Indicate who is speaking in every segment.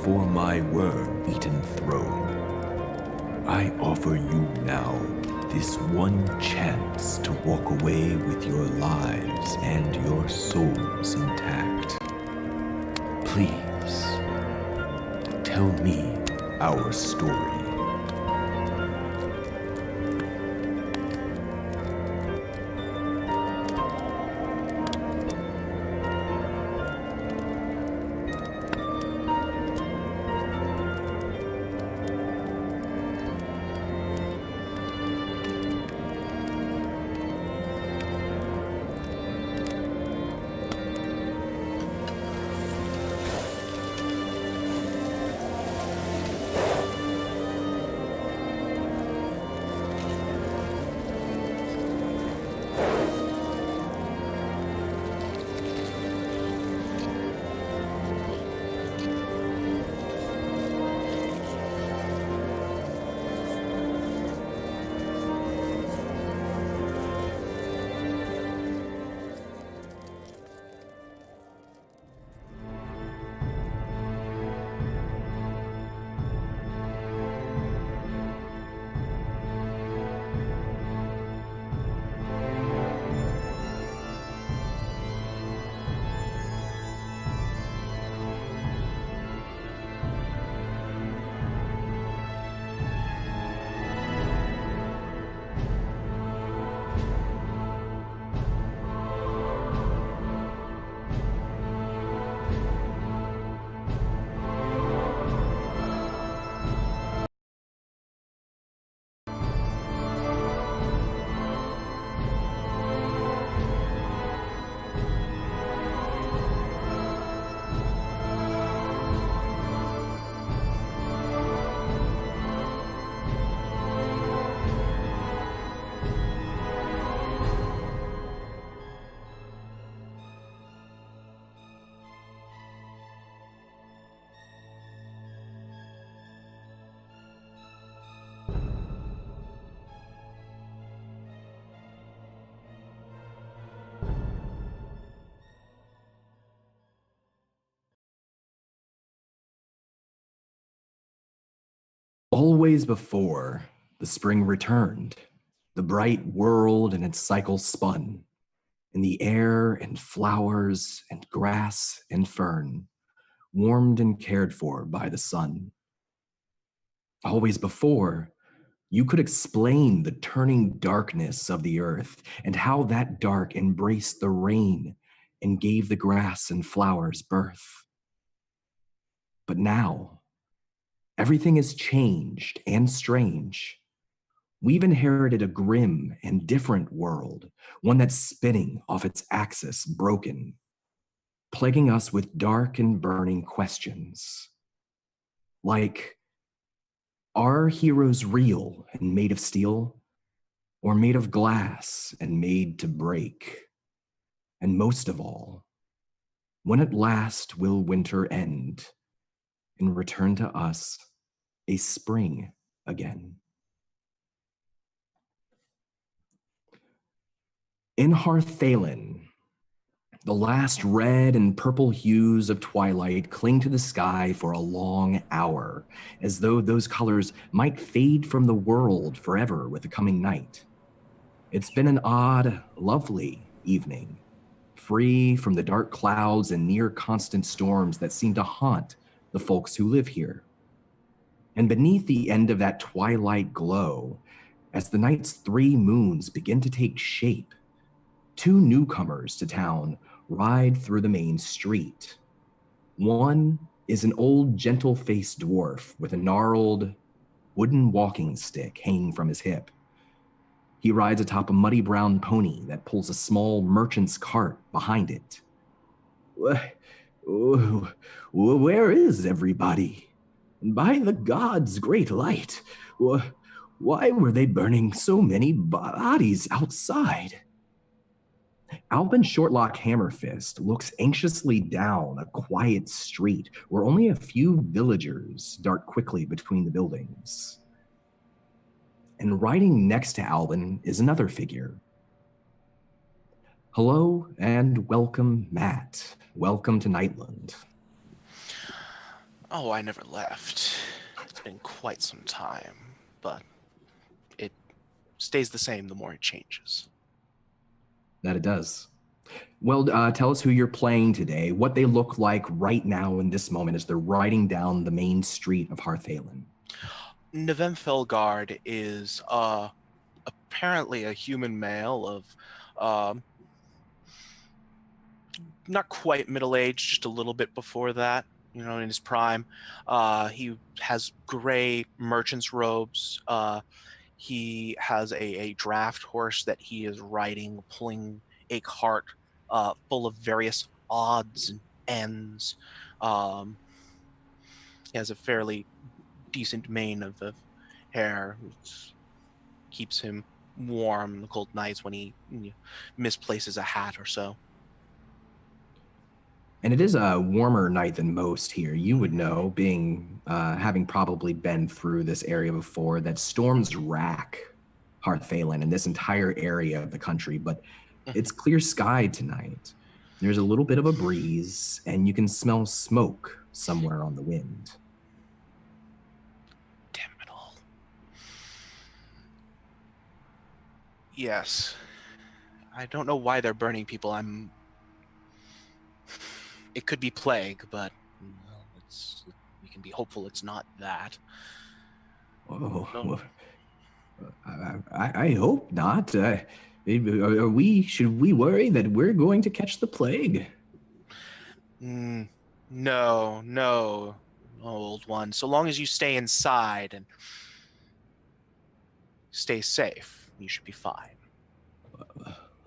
Speaker 1: before my worm-eaten throne. I offer you now this one chance to walk away with your lives and your souls intact. Please, tell me our story. Always before, the spring returned. The bright world and its cycle spun. In the air and flowers and grass and fern, warmed and cared for by the sun. Always before, you could explain the turning darkness of the earth and how that dark embraced the rain and gave the grass and flowers birth. But now, everything is changed and strange. We've inherited a grim and different world, one that's spinning off its axis broken, plaguing us with dark and burning questions. Like, are heroes real and made of steel, or made of glass and made to break? And most of all, when at last will winter end and return to us a spring again? In Hearthfalen, the last red and purple hues of twilight cling to the sky for a long hour, as though those colors might fade from the world forever with the coming night. It's been an odd, lovely evening, free from the dark clouds and near constant storms that seem to haunt the folks who live here. And beneath the end of that twilight glow, as the night's 3 moons begin to take shape, 2 newcomers to town ride through the main street. One is an old, gentle-faced dwarf with a gnarled wooden walking stick hanging from his hip. He rides atop a muddy brown pony that pulls a small merchant's cart behind it. Where is everybody? By the gods' great light, why were they burning so many bodies outside? Alvin Shortlock Hammerfist looks anxiously down a quiet street where only a few villagers dart quickly between the buildings. And riding next to Alvin is another figure. Hello and welcome, Matt. Welcome to Nightland.
Speaker 2: Oh, I never left. It's been quite some time, but it stays the same the more it changes.
Speaker 1: That it does. Well, tell us who you're playing today, what they look like right now in this moment as they're riding down the main street of Hearthfalen.
Speaker 2: Felgard is apparently a human male of not quite middle age, just a little bit before that, in his prime. He has gray merchant's robes. He has a draft horse that he is riding, pulling a cart full of various odds and ends. Um, he has a fairly decent mane of hair, which keeps him warm in the cold nights when he misplaces a hat or so.
Speaker 1: And it is a warmer night than most here. You would know, being having probably been through this area before, that storms rack Hearthfalen and this entire area of the country, but it's clear sky tonight. There's a little bit of a breeze, and you can smell smoke somewhere on the wind.
Speaker 2: Damn it all. Yes. I don't know why they're burning people. It could be plague, but we can be hopeful it's not that.
Speaker 1: Oh, well, I hope not. Should we worry that we're going to catch the plague?
Speaker 2: No, old one. So long as you stay inside and stay safe, you should be fine.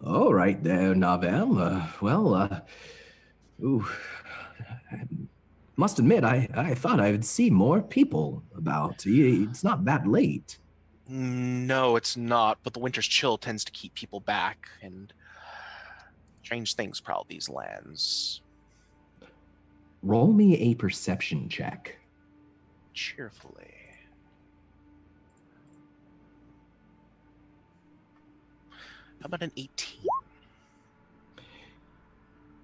Speaker 1: All right there, Navel. I must admit, I thought I would see more people about. It's not that late.
Speaker 2: No, it's not, but the winter's chill tends to keep people back, and strange things prowl these lands.
Speaker 1: Roll me a perception check.
Speaker 2: Cheerfully. How about an 18?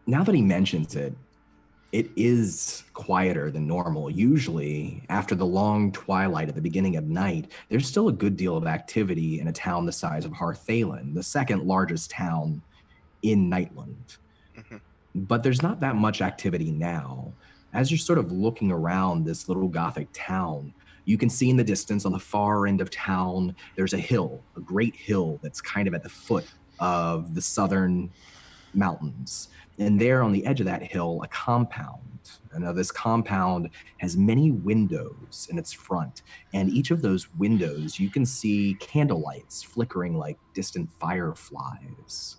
Speaker 1: Now that he mentions it, it is quieter than normal. Usually, after the long twilight at the beginning of night, there's still a good deal of activity in a town the size of Hearthfalen, the second largest town in Nightland.
Speaker 2: Mm-hmm.
Speaker 1: But there's not that much activity now. As you're sort of looking around this little Gothic town, you can see in the distance on the far end of town, there's a hill, a great hill that's kind of at the foot of the southern mountains. And there on the edge of that hill, a compound. And this compound has many windows in its front. And each of those windows, you can see candlelights flickering like distant fireflies.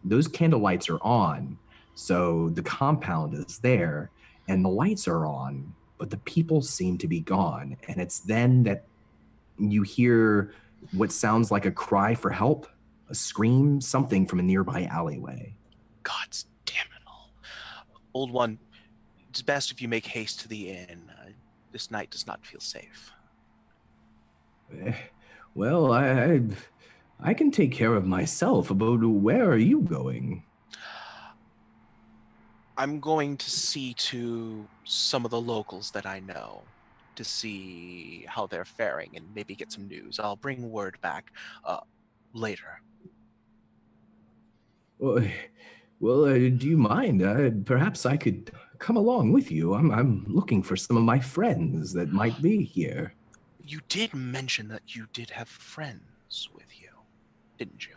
Speaker 1: Those candlelights are on, so the compound is there, and the lights are on, but the people seem to be gone. And it's then that you hear what sounds like a cry for help, a scream, something from a nearby alleyway.
Speaker 2: God damn it all. Old one, it's best if you make haste to the inn. This night does not feel safe.
Speaker 1: Well, I can take care of myself, but where are you going?
Speaker 2: I'm going to see to some of the locals that I know to see how they're faring and maybe get some news. I'll bring word back later.
Speaker 1: Well, do you mind? Perhaps I could come along with you. I'm looking for some of my friends that might be here.
Speaker 2: You did mention that you did have friends with you, didn't you?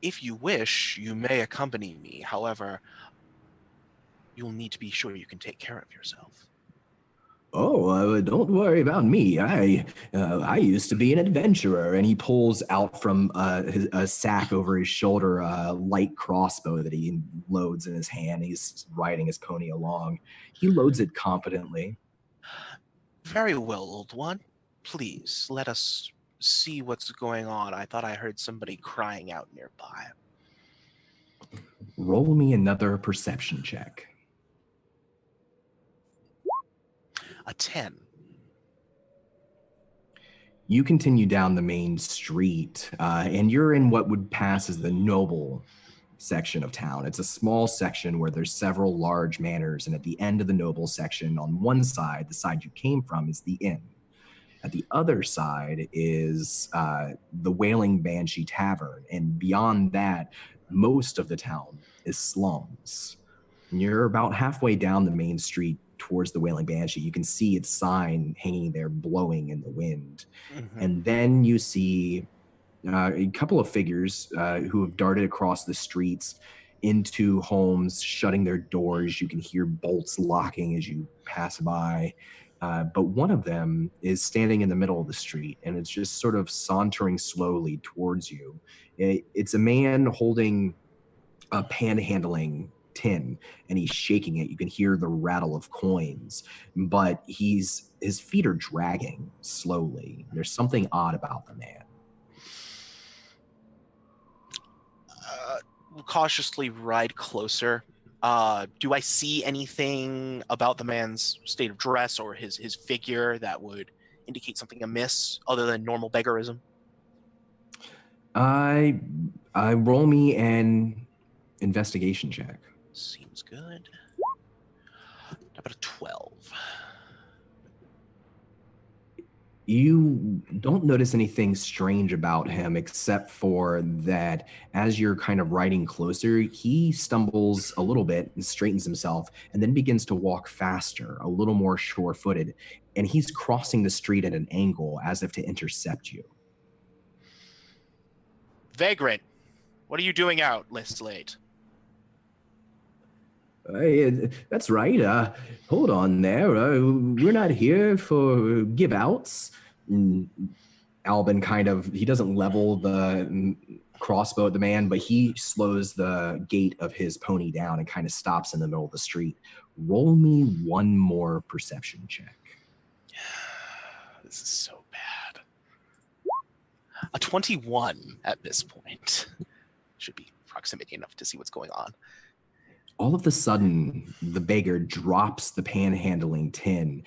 Speaker 2: If you wish, you may accompany me. However, you'll need to be sure you can take care of yourself.
Speaker 1: Oh, don't worry about me. I used to be an adventurer. And he pulls out from a sack over his shoulder a light crossbow that he loads in his hand. He's riding his pony along. He loads it confidently.
Speaker 2: Very well, old one. Please, let us see what's going on. I thought I heard somebody crying out nearby.
Speaker 1: Roll me another perception check.
Speaker 2: A 10.
Speaker 1: You continue down the main street, and you're in what would pass as the noble section of town. It's a small section where there's several large manors, and at the end of the noble section, on one side, the side you came from, is the inn. At the other side is the Wailing Banshee Tavern, and beyond that, most of the town is slums. And you're about halfway down the main street towards the Wailing Banshee. You can see its sign hanging there, blowing in the wind.
Speaker 2: Mm-hmm.
Speaker 1: And then you see a couple of figures who have darted across the streets into homes, shutting their doors. You can hear bolts locking as you pass by. But one of them is standing in the middle of the street, and it's just sort of sauntering slowly towards you. It's a man holding a panhandling tin, and he's shaking it. You can hear the rattle of coins, but his feet are dragging slowly. There's something odd about the man.
Speaker 2: Cautiously ride closer. Do I see anything about the man's state of dress or his figure that would indicate something amiss other than normal beggarism?
Speaker 1: I roll me an investigation check.
Speaker 2: Seems good. How about a 12?
Speaker 1: You don't notice anything strange about him except for that as you're kind of riding closer, he stumbles a little bit and straightens himself and then begins to walk faster, a little more sure-footed, and he's crossing the street at an angle as if to intercept you.
Speaker 2: Vagrant, what are you doing out this late?
Speaker 1: That's right. Hold on there. We're not here for give outs. Albin he doesn't level the crossbow at the man, but he slows the gait of his pony down and kind of stops in the middle of the street. Roll me one more perception check.
Speaker 2: This is so bad. A 21 at this point. Should be proximity enough to see what's going on.
Speaker 1: All of a sudden, the beggar drops the panhandling tin.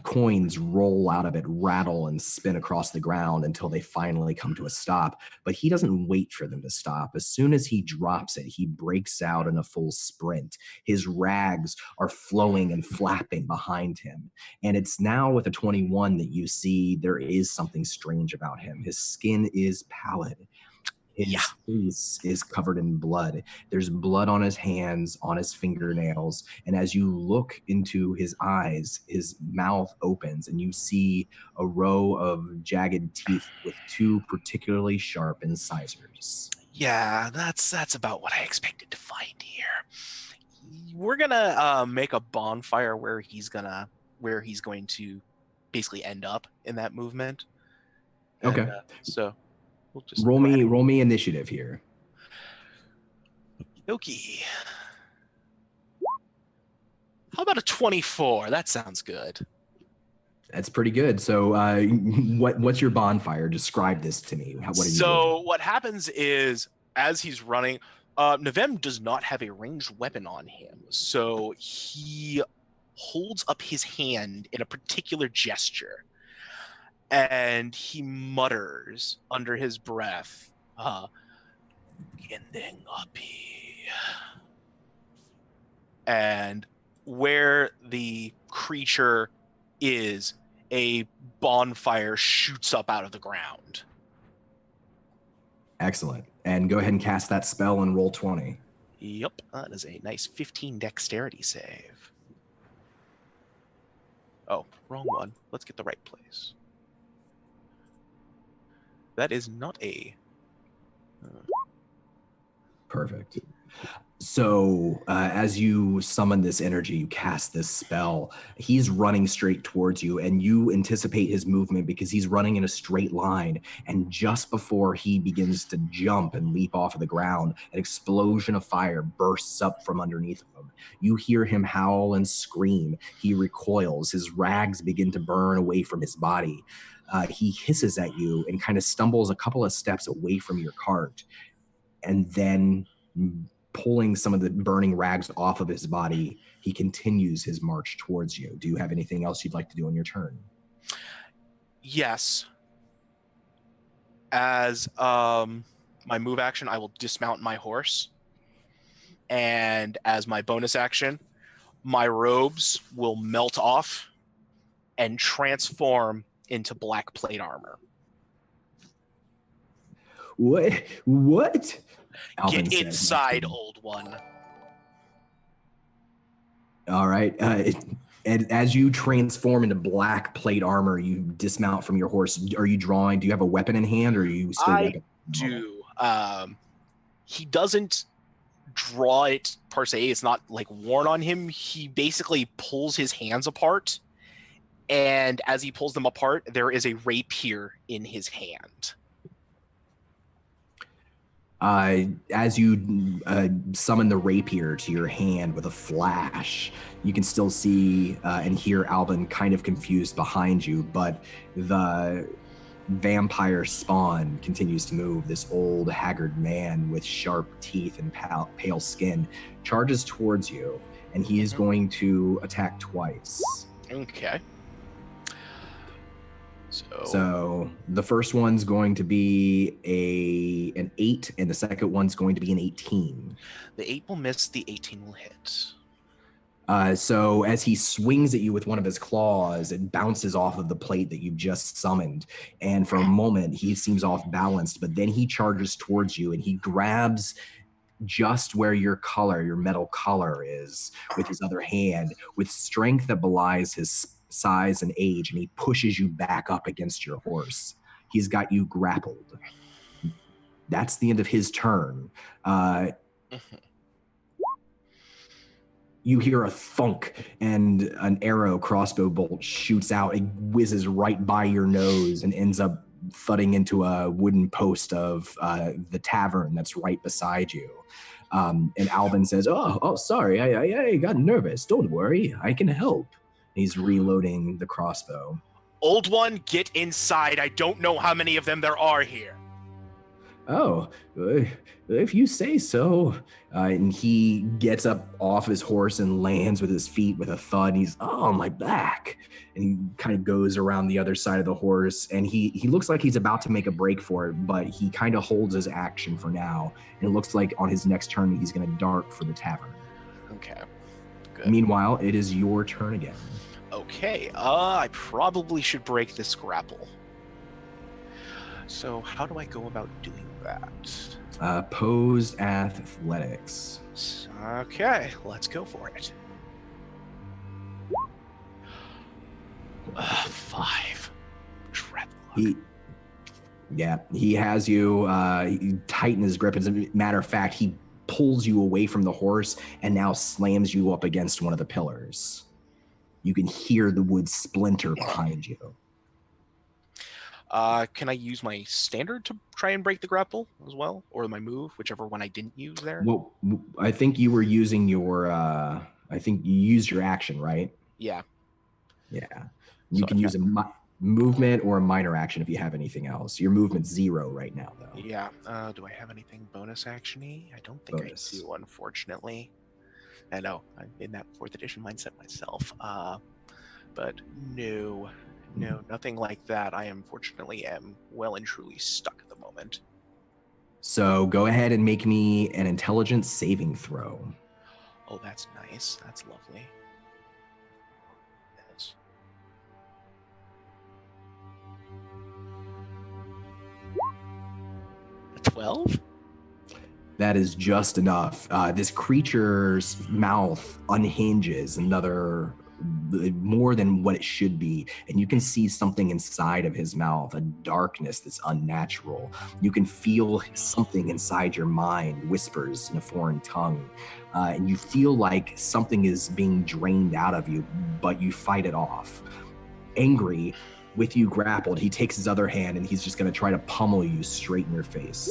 Speaker 1: Coins roll out of it, rattle, and spin across the ground until they finally come to a stop. But he doesn't wait for them to stop. As soon as he drops it, he breaks out in a full sprint. His rags are flowing and flapping behind him. And it's now with a 21 that you see there is something strange about him. His skin is pallid. His face is covered in blood. There's blood on his hands, on his fingernails. And as you look into his eyes, his mouth opens and you see a row of jagged teeth with two particularly sharp incisors.
Speaker 2: Yeah, that's about what I expected to find here. We're gonna make a bonfire where he's going to basically end up in that movement. And,
Speaker 1: okay.
Speaker 2: So we'll just
Speaker 1: roll me initiative here.
Speaker 2: Okay. How about a 24? That sounds good.
Speaker 1: That's pretty good. So what's your bonfire? Describe this to me. What are you doing?
Speaker 2: What happens is, as he's running, Navem does not have a ranged weapon on him. So he holds up his hand in a particular gesture. And he mutters under his breath, "Gending api." And where the creature is, a bonfire shoots up out of the ground.
Speaker 1: Excellent. And go ahead and cast that spell and roll 20.
Speaker 2: Yep, that is a nice 15 dexterity save. Oh, wrong one. Let's get the right place. That is not a...
Speaker 1: Perfect. So as you summon this energy, you cast this spell, he's running straight towards you and you anticipate his movement because he's running in a straight line. And just before he begins to jump and leap off of the ground, an explosion of fire bursts up from underneath him. You hear him howl and scream. He recoils. His rags begin to burn away from his body. He hisses at you and kind of stumbles a couple of steps away from your cart. And then pulling some of the burning rags off of his body, he continues his march towards you. Do you have anything else you'd like to do on your turn?
Speaker 2: Yes. As my move action, I will dismount my horse and as my bonus action, my robes will melt off and transform into black plate armor.
Speaker 1: What? Alvin
Speaker 2: Get
Speaker 1: says,
Speaker 2: inside, old one.
Speaker 1: All right. And as you transform into black plate armor, you dismount from your horse. Are you drawing? Do you have a weapon in hand, or are you still?
Speaker 2: I do. He doesn't draw it per se. It's not like worn on him. He basically pulls his hands apart, and as he pulls them apart, there is a rapier in his hand.
Speaker 1: As you summon the rapier to your hand with a flash, you can still see and hear Alvin kind of confused behind you, but the vampire spawn continues to move. This old, haggard man with sharp teeth and pale skin charges towards you, and he is going to attack twice.
Speaker 2: Okay.
Speaker 1: So the first one's going to be an 8, and the second one's going to be an 18.
Speaker 2: The 8 will miss, the 18 will hit.
Speaker 1: So as he swings at you with one of his claws, it bounces off of the plate that you've just summoned. And for a moment, he seems off balanced, but then he charges towards you and he grabs just where your metal collar is with his other hand, with strength that belies his size and age, and he pushes you back up against your horse. He's got you grappled. That's the end of his turn. You hear a thunk, and an arrow crossbow bolt shoots out. It whizzes right by your nose and ends up thudding into a wooden post of the tavern that's right beside you. And Alvin says, oh, sorry, I got nervous. Don't worry, I can help. He's reloading the crossbow.
Speaker 2: Old one, get inside. I don't know how many of them there are here.
Speaker 1: Oh, if you say so. And he gets up off his horse and lands with his feet with a thud. And he's, my back. And he kind of goes around the other side of the horse. And he looks like he's about to make a break for it, but he kind of holds his action for now. And it looks like on his next turn, he's going to dart for the tavern.
Speaker 2: Okay, good.
Speaker 1: Meanwhile, it is your turn again.
Speaker 2: Okay, I probably should break this grapple. So how do I go about doing that?
Speaker 1: Posed athletics.
Speaker 2: Okay, let's go for it. 5. Dreadlock.
Speaker 1: He has you. He tighten his grip. As a matter of fact, he pulls you away from the horse and now slams you up against one of the pillars. You can hear the wood splinter behind you.
Speaker 2: Can I use my standard to try and break the grapple as well? Or my move, whichever one I didn't use there?
Speaker 1: Well, I think you were using your, I think you used your action, right?
Speaker 2: Yeah.
Speaker 1: Yeah. You can use a movement or a minor action if you have anything else. Your movement's 0 right now, though.
Speaker 2: Yeah. Do I have anything bonus action-y? I don't think I do, unfortunately. I know, I'm in that 4th edition mindset myself. But no, nothing like that. I unfortunately am well and truly stuck at the moment.
Speaker 1: So go ahead and make me an intelligence saving throw.
Speaker 2: Oh, that's nice. That's lovely. Yes. A 12?
Speaker 1: That is just enough. This creature's mouth unhinges more than what it should be, and you can see something inside of his mouth, a darkness that's unnatural. You can feel something inside your mind, whispers in a foreign tongue, and you feel like something is being drained out of you, but you fight it off. Angry, with you grappled, he takes his other hand and he's just going to try to pummel you straight in your face.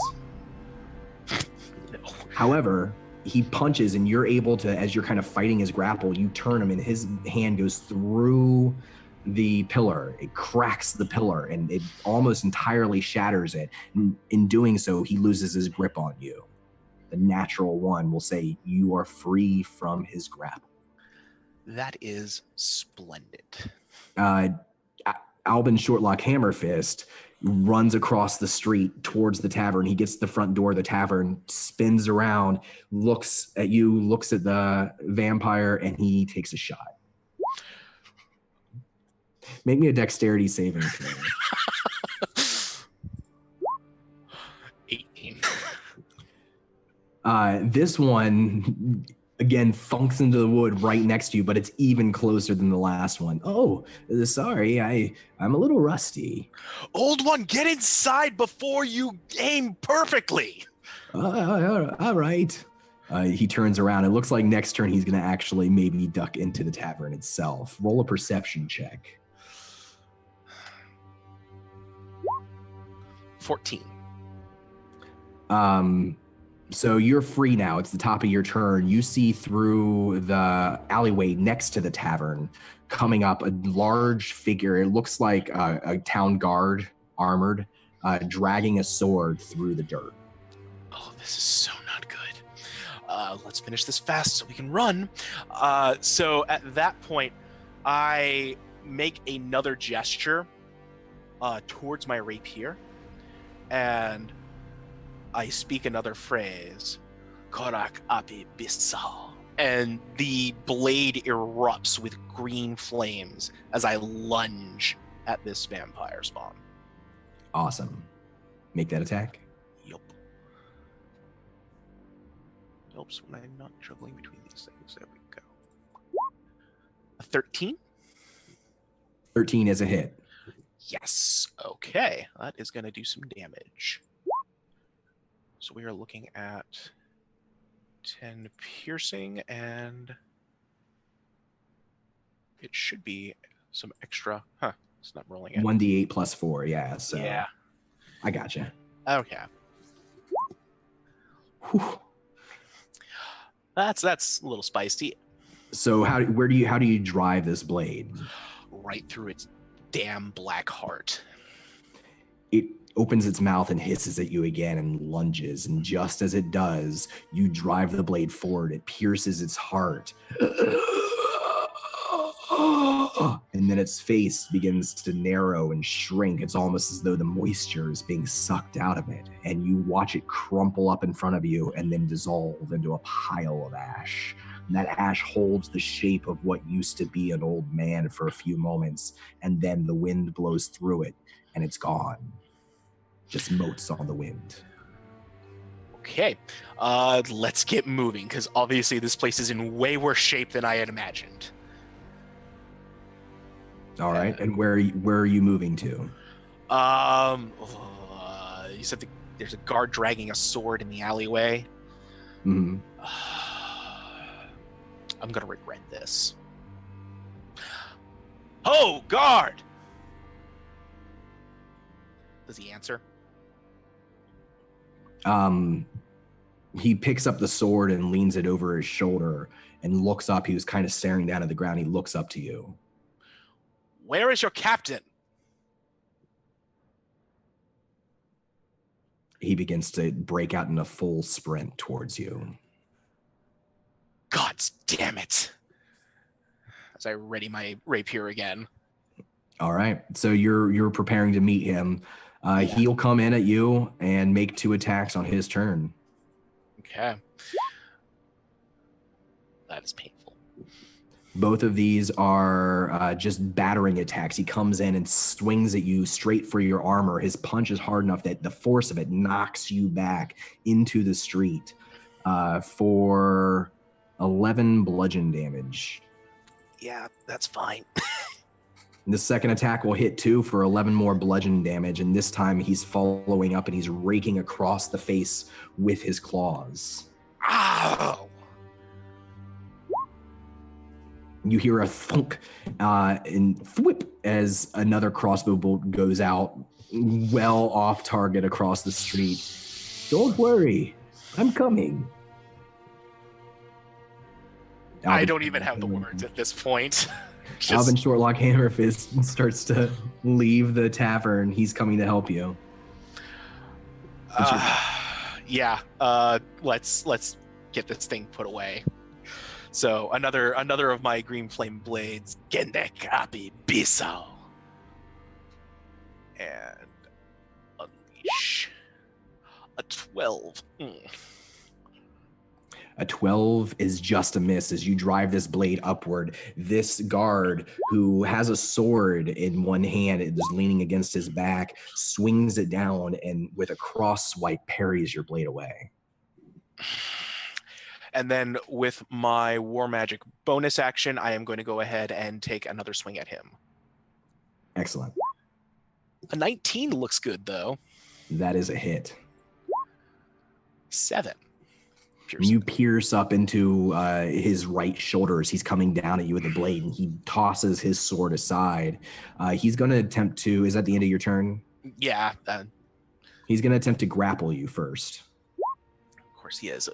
Speaker 1: However, he punches and you're able to, as you're kind of fighting his grapple, you turn him and his hand goes through the pillar. It cracks the pillar and it almost entirely shatters it. And in doing so, he loses his grip on you. The natural one will say you are free from his grapple.
Speaker 2: That is splendid.
Speaker 1: Albin Shortlock Hammerfist, runs across the street towards the tavern. He gets to the front door of the tavern, spins around, looks at you, looks at the vampire, and he takes a shot. Make me a dexterity saving throw.
Speaker 2: 18.
Speaker 1: This one, again, thunks into the wood right next to you, but it's even closer than the last one. Oh, sorry, I'm a little rusty.
Speaker 2: Old one, get inside before you aim perfectly.
Speaker 1: All right. He turns around. It looks like next turn he's going to actually maybe duck into the tavern itself. Roll a perception check.
Speaker 2: 14.
Speaker 1: So you're free now. It's the top of your turn. You see through the alleyway next to the tavern coming up a large figure. It looks like a town guard, armored, dragging a sword through the dirt.
Speaker 2: Oh, this is so not good. Let's finish this fast so we can run. So at that point, I make another gesture towards my rapier, and I speak another phrase, Korak Api Bissal, and the blade erupts with green flames as I lunge at this vampire spawn.
Speaker 1: Awesome. Make that attack.
Speaker 2: Yup. Helps when I'm not juggling between these things. There we go. A 13?
Speaker 1: 13 is a hit.
Speaker 2: Yes. Okay. That is going to do some damage. So we are looking at 10 piercing, and it should be some extra. Huh. It's not rolling it.
Speaker 1: 1d8 plus 4, yeah. So
Speaker 2: yeah.
Speaker 1: I gotcha.
Speaker 2: Okay.
Speaker 1: Whew.
Speaker 2: That's a little spicy.
Speaker 1: So how do you drive this blade?
Speaker 2: Right through its damn black heart.
Speaker 1: It opens its mouth and hisses at you again and lunges, and just as it does, you drive the blade forward. It pierces its heart. And then its face begins to narrow and shrink. It's almost as though the moisture is being sucked out of it, and you watch it crumple up in front of you and then dissolve into a pile of ash. And that ash holds the shape of what used to be an old man for a few moments, and then the wind blows through it and it's gone. Just motes on the wind.
Speaker 2: Okay, let's get moving, because obviously this place is in way worse shape than I had imagined.
Speaker 1: All right, and where are you moving to?
Speaker 2: You said there's a guard dragging a sword in the alleyway.
Speaker 1: Mm-hmm.
Speaker 2: I'm gonna regret this. Oh, guard! Does he answer?
Speaker 1: He picks up the sword and leans it over his shoulder and looks up. He was kind of staring down at the ground. He looks up to you.
Speaker 2: Where is your captain?
Speaker 1: He begins to break out in a full sprint towards you.
Speaker 2: God damn it. As I ready my rapier again.
Speaker 1: All right. So you're preparing to meet him. Yeah. He'll come in at you and make 2 attacks on his turn.
Speaker 2: Okay. That is painful.
Speaker 1: Both of these are just battering attacks. He comes in and swings at you straight for your armor. His punch is hard enough that the force of it knocks you back into the street for 11 bludgeon damage.
Speaker 2: Yeah, that's fine.
Speaker 1: The second attack will hit 2 for 11 more bludgeon damage, and this time he's following up and he's raking across the face with his claws.
Speaker 2: Ow!
Speaker 1: You hear a thunk and thwip as another crossbow bolt goes out, well off target across the street. Don't worry, I'm coming.
Speaker 2: I don't even have the words at this point.
Speaker 1: Alvin Shortlock Hammerfist starts to leave the tavern. He's coming to help you.
Speaker 2: Yeah. Let's get this thing put away. So another of my green flame blades, Gendek Api Bisao. And A 12. Mm.
Speaker 1: A 12 is just a miss as you drive this blade upward. This guard, who has a sword in one hand, it is leaning against his back, swings it down and with a cross swipe parries your blade away.
Speaker 2: And then with my War Magic bonus action, I am going to go ahead and take another swing at him.
Speaker 1: Excellent.
Speaker 2: A 19 looks good, though.
Speaker 1: That is a hit.
Speaker 2: 7.
Speaker 1: You pierce up into his right shoulder as he's coming down at you with the blade, and he tosses his sword aside. He's going to attempt to... Is that the end of your turn?
Speaker 2: Yeah.
Speaker 1: He's going to attempt to grapple you first.
Speaker 2: Of course he is.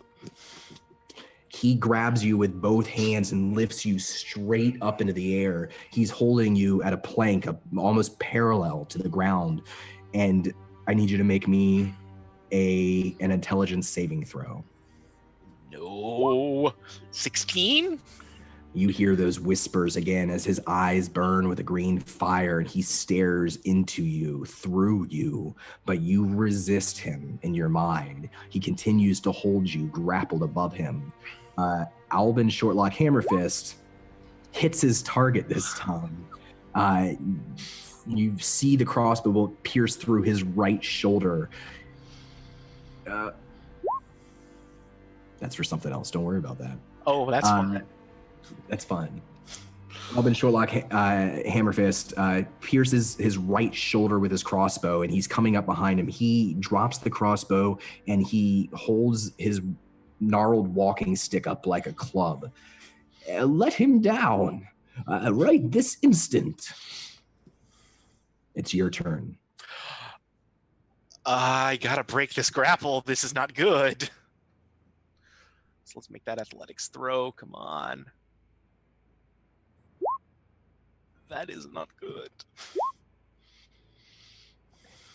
Speaker 1: He grabs you with both hands and lifts you straight up into the air. He's holding you at a plank, almost parallel to the ground. And I need you to make me an intelligence saving throw.
Speaker 2: No. 16?
Speaker 1: You hear those whispers again as his eyes burn with a green fire and he stares into you, through you, but you resist him in your mind. He continues to hold you grappled above him. Albin Shortlock Hammerfist hits his target this time. You see the crossbow bolt pierce through his right shoulder. That's for something else. Don't worry about that.
Speaker 2: Oh, that's fine.
Speaker 1: That's fine. Albin Shortlock Hammerfist pierces his right shoulder with his crossbow, and he's coming up behind him. He drops the crossbow, and he holds his gnarled walking stick up like a club. Let him down. Right this instant. It's your turn.
Speaker 2: I gotta break this grapple. This is not good. So let's make that athletics throw. Come on. That is not good.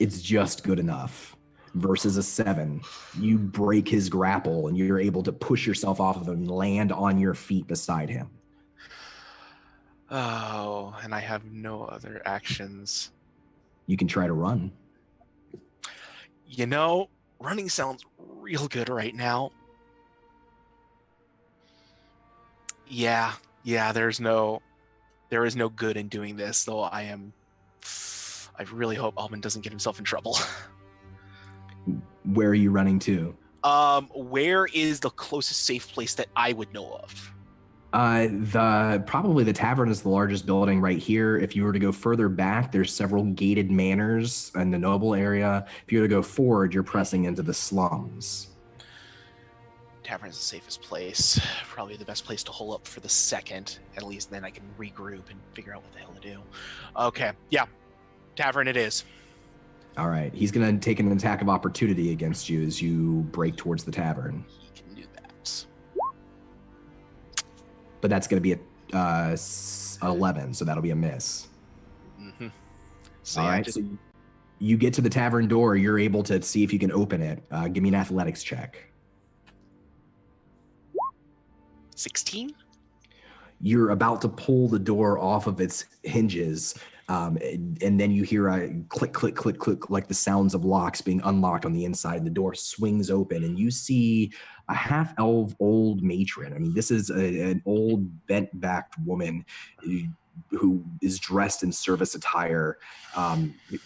Speaker 1: It's just good enough. Versus a 7. You break his grapple and you're able to push yourself off of him and land on your feet beside him.
Speaker 2: Oh, and I have no other actions.
Speaker 1: You can try to run.
Speaker 2: You know, running sounds real good right now. Yeah, there is no good in doing this, though I really hope Alban doesn't get himself in trouble.
Speaker 1: Where are you running to?
Speaker 2: Where is the closest safe place that I would know of?
Speaker 1: Probably the Tavern is the largest building right here. If you were to go further back, there's several gated manors in the noble area. If you were to go forward, you're pressing into the slums.
Speaker 2: Tavern is the safest place. Probably the best place to hole up for the second. At least then I can regroup and figure out what the hell to do. Okay, yeah. Tavern it is.
Speaker 1: All right. He's going to take an attack of opportunity against you as you break towards the tavern.
Speaker 2: He can do that.
Speaker 1: But that's going to be a 11, so that'll be a miss.
Speaker 2: Mm-hmm. So
Speaker 1: all right. So you get to the tavern door. You're able to see if you can open it. Give me an athletics check.
Speaker 2: 16?
Speaker 1: You're about to pull the door off of its hinges, and then you hear a click, click, click, click, like the sounds of locks being unlocked on the inside. The door swings open, and you see a half-elf old matron. I mean, this is an old, bent-backed woman who is dressed in service attire.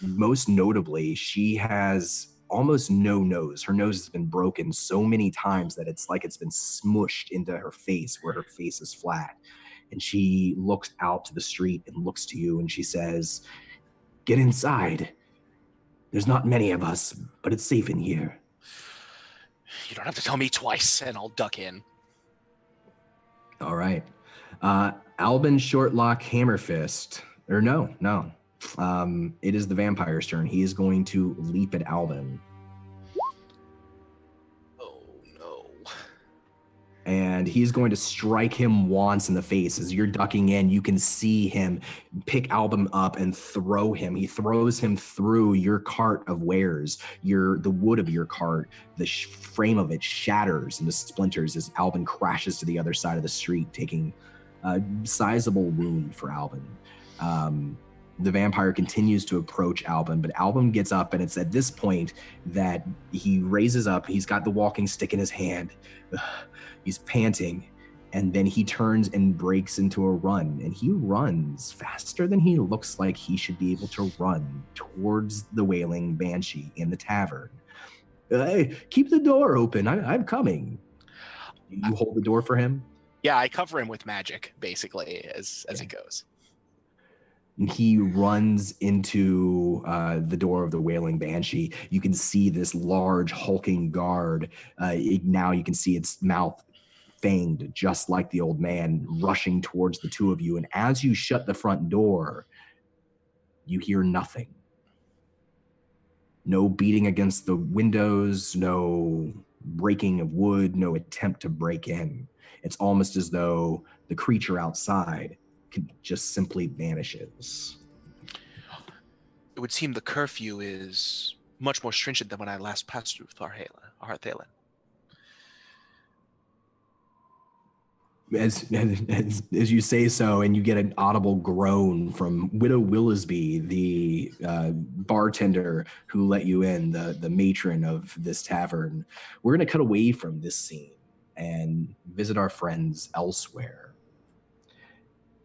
Speaker 1: Most notably, she has almost no nose. Her nose has been broken so many times that it's like it's been smushed into her face where her face is flat. And she looks out to the street and looks to you and she says, "Get inside. There's not many of us, but it's safe in here."
Speaker 2: You don't have to tell me twice, and I'll duck in.
Speaker 1: All right. Albin Shortlock Hammerfist. Or no. It is the vampire's turn. He is going to leap at Albin.
Speaker 2: Oh, no.
Speaker 1: And he's going to strike him once in the face. As you're ducking in, you can see him pick Albin up and throw him. He throws him through your cart of wares. The wood of your cart, the frame of it shatters into splinters as Albin crashes to the other side of the street, taking a sizable wound for Albin. The vampire continues to approach Albin, but Albin gets up, and it's at this point that he raises up. He's got the walking stick in his hand. He's panting, and then he turns and breaks into a run, and he runs faster than he looks like he should be able to run towards the wailing banshee in the tavern. Hey, keep the door open. I'm coming. You hold the door for him?
Speaker 3: Yeah, I cover him with magic, basically, as it goes.
Speaker 1: He runs into the door of the wailing banshee. You can see this large hulking guard. Now you can see its mouth fanged, just like the old man, rushing towards the two of you. And as you shut the front door, you hear nothing. No beating against the windows, no breaking of wood, no attempt to break in. It's almost as though the creature outside just simply vanishes.
Speaker 2: It would seem the curfew is much more stringent than when I last passed through Hearthfalen.
Speaker 1: As you say so, and you get an audible groan from Widow Willisby, the bartender who let you in, the matron of this tavern. We're going to cut away from this scene and visit our friends elsewhere.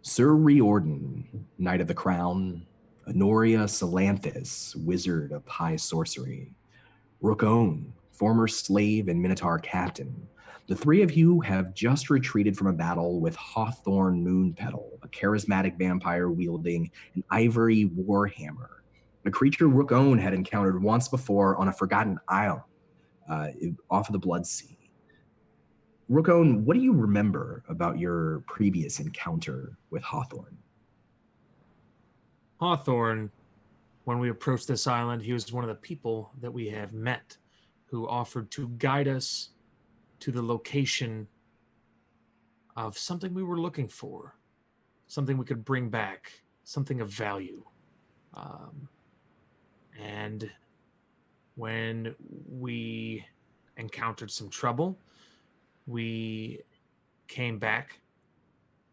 Speaker 1: Sir Rejoining, Knight of the Crown, Honoria Salanthus, Wizard of High Sorcery, Rookone, former slave and Minotaur captain. The three of you have just retreated from a battle with Hawthorn Moonpetal, a charismatic vampire wielding an ivory warhammer, a creature Rookone had encountered once before on a forgotten isle off of the Blood Sea. Rookone, what do you remember about your previous encounter with Hawthorn?
Speaker 4: Hawthorn, when we approached this island, he was one of the people that we have met who offered to guide us to the location of something we were looking for, something we could bring back, something of value. And when we encountered some trouble, we came back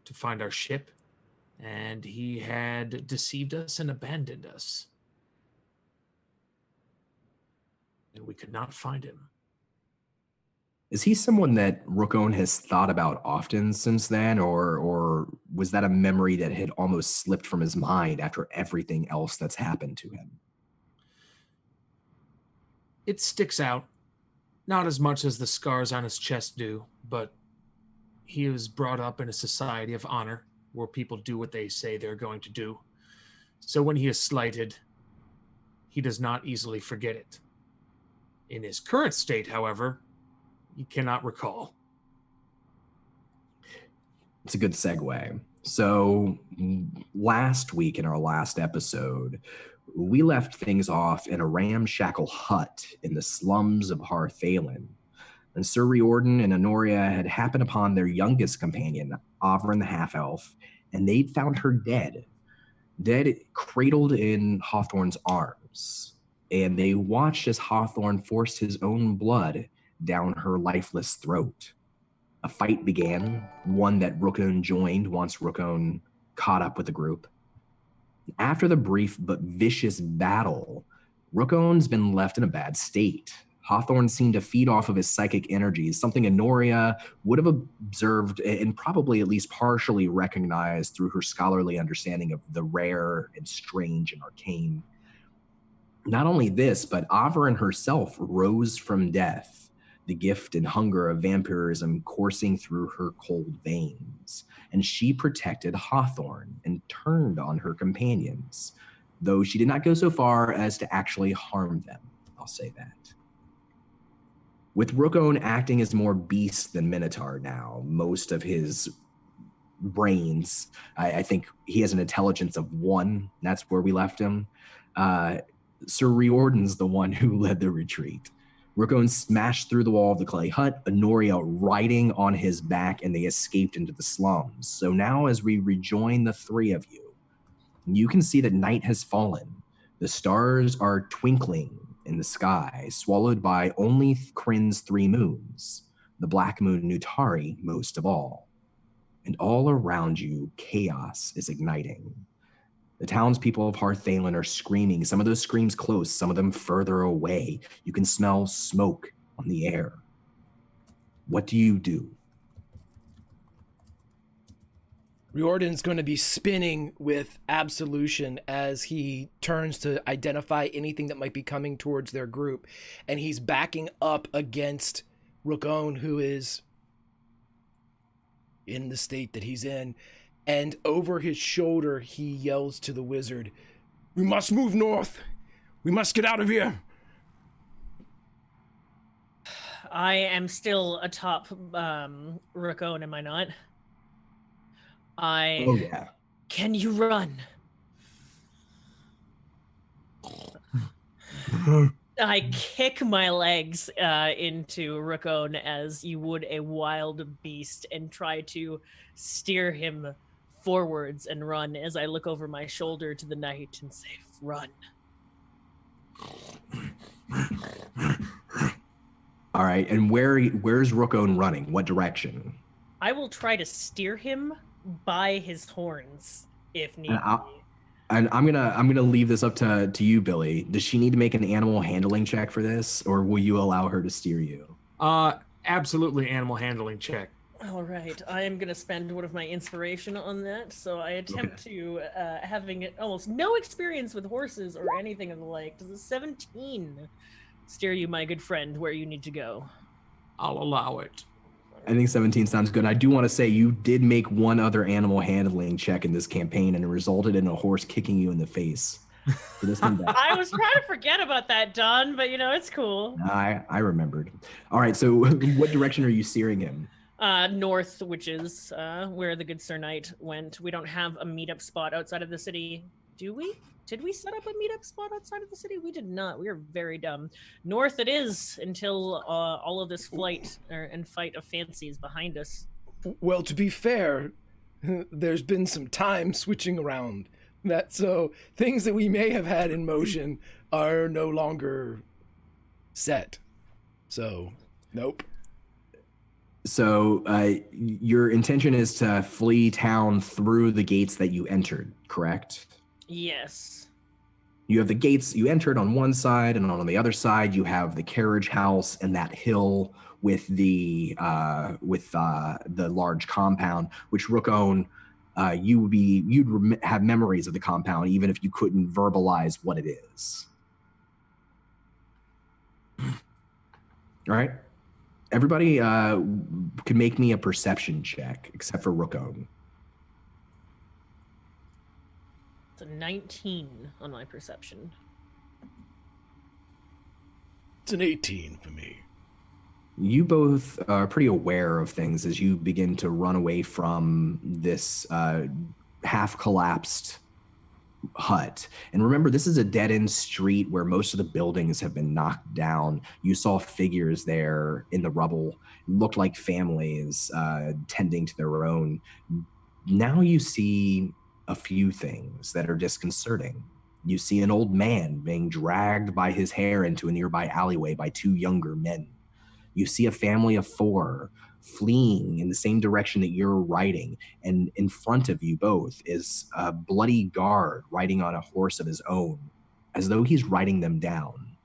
Speaker 4: to find our ship, and he had deceived us and abandoned us. And we could not find him.
Speaker 1: Is he someone that Rookone has thought about often since then, or was that a memory that had almost slipped from his mind after everything else that's happened to him?
Speaker 4: It sticks out. Not as much as the scars on his chest do, but he was brought up in a society of honor where people do what they say they're going to do. So when he is slighted, he does not easily forget it. In his current state, however, he cannot recall.
Speaker 1: It's a good segue. So last week in our last episode, we left things off in a ramshackle hut in the slums of Hearthfalen. And Sir Rejoining and Honoria had happened upon their youngest companion, Avrin the half-elf, and they'd found her dead, cradled in Hawthorn's arms. And they watched as Hawthorn forced his own blood down her lifeless throat. A fight began, one that Rookone joined once Rookone caught up with the group. After the brief but vicious battle, Rookone's been left in a bad state. Hawthorn seemed to feed off of his psychic energies, something Honoria would have observed and probably at least partially recognized through her scholarly understanding of the rare and strange and arcane. Not only this, but Avrin herself rose from death, the gift and hunger of vampirism coursing through her cold veins. And she protected Hawthorn and turned on her companions, though she did not go so far as to actually harm them. I'll say that. With Rookone acting as more beast than Minotaur now, most of his brains, I think he has an intelligence of 1. That's where we left him. Sir Rejoining's the one who led the retreat. Rookone smashed through the wall of the clay hut, Honoria riding on his back, and they escaped into the slums. So now as we rejoin the three of you, you can see that night has fallen. The stars are twinkling in the sky, swallowed by only Kryn's 3 moons, the black moon Nutari most of all. And all around you, chaos is igniting. The townspeople of Hearthfalen are screaming. Some of those screams close, some of them further away. You can smell smoke on the air. What do you do?
Speaker 5: Riordan's going to be spinning with absolution as he turns to identify anything that might be coming towards their group. And he's backing up against Rukon, who is in the state that he's in. And over his shoulder, he yells to the wizard, "We must move north. We must get out of here."
Speaker 6: I am still atop Rukon, am I not?
Speaker 1: Oh, yeah.
Speaker 6: Can you run? I kick my legs into Rukon as you would a wild beast and try to steer him forwards and run as I look over my shoulder to the night and say, "Run."
Speaker 1: All right, and where's Rukon running? What direction?
Speaker 6: I will try to steer him by his horns if need be.
Speaker 1: And I'm gonna leave this up to you, Billy. Does she need to make an animal handling check for this, or will you allow her to steer you?
Speaker 4: Absolutely, animal handling check.
Speaker 6: All right, I am going to spend one of my inspiration on that. So I attempt to, having almost no experience with horses or anything of the like. Does a 17 steer you, my good friend, where you need to go?
Speaker 4: I'll allow it.
Speaker 1: I think 17 sounds good. I do want to say you did make one other animal handling check in this campaign, and it resulted in a horse kicking you in the face. So this one back.
Speaker 6: I was trying to forget about that, Don, but it's cool.
Speaker 1: I remembered. All right, so what direction are you steering him?
Speaker 6: North, which is where the good Sir Knight went. We don't have a meetup spot outside of the city, do we? Did we set up a meetup spot outside of the city? We did not. We are very dumb. North it is until all of this flight and fight of fancies behind us.
Speaker 5: Well, to be fair, there's been some time switching around. So things that we may have had in motion are no longer set. So, nope.
Speaker 1: So your intention is to flee town through the gates that you entered, correct?
Speaker 6: Yes.
Speaker 1: You have the gates you entered on one side, and on the other side you have the carriage house and that hill with the large compound, which Rukon, you'd have memories of the compound even if you couldn't verbalize what it is. All right. Everybody can make me a perception check, except for Rukon.
Speaker 6: It's a 19 on my perception.
Speaker 5: It's an 18 for me.
Speaker 1: You both are pretty aware of things as you begin to run away from this half-collapsed hut. And remember, this is a dead-end street where most of the buildings have been knocked down. You saw figures there in the rubble. It looked like families tending to their own. Now you see a few things that are disconcerting. You see an old man being dragged by his hair into a nearby alleyway by two younger men. You see a family of four fleeing in the same direction that you're riding, and in front of you both is a bloody guard riding on a horse of his own, as though he's riding them down.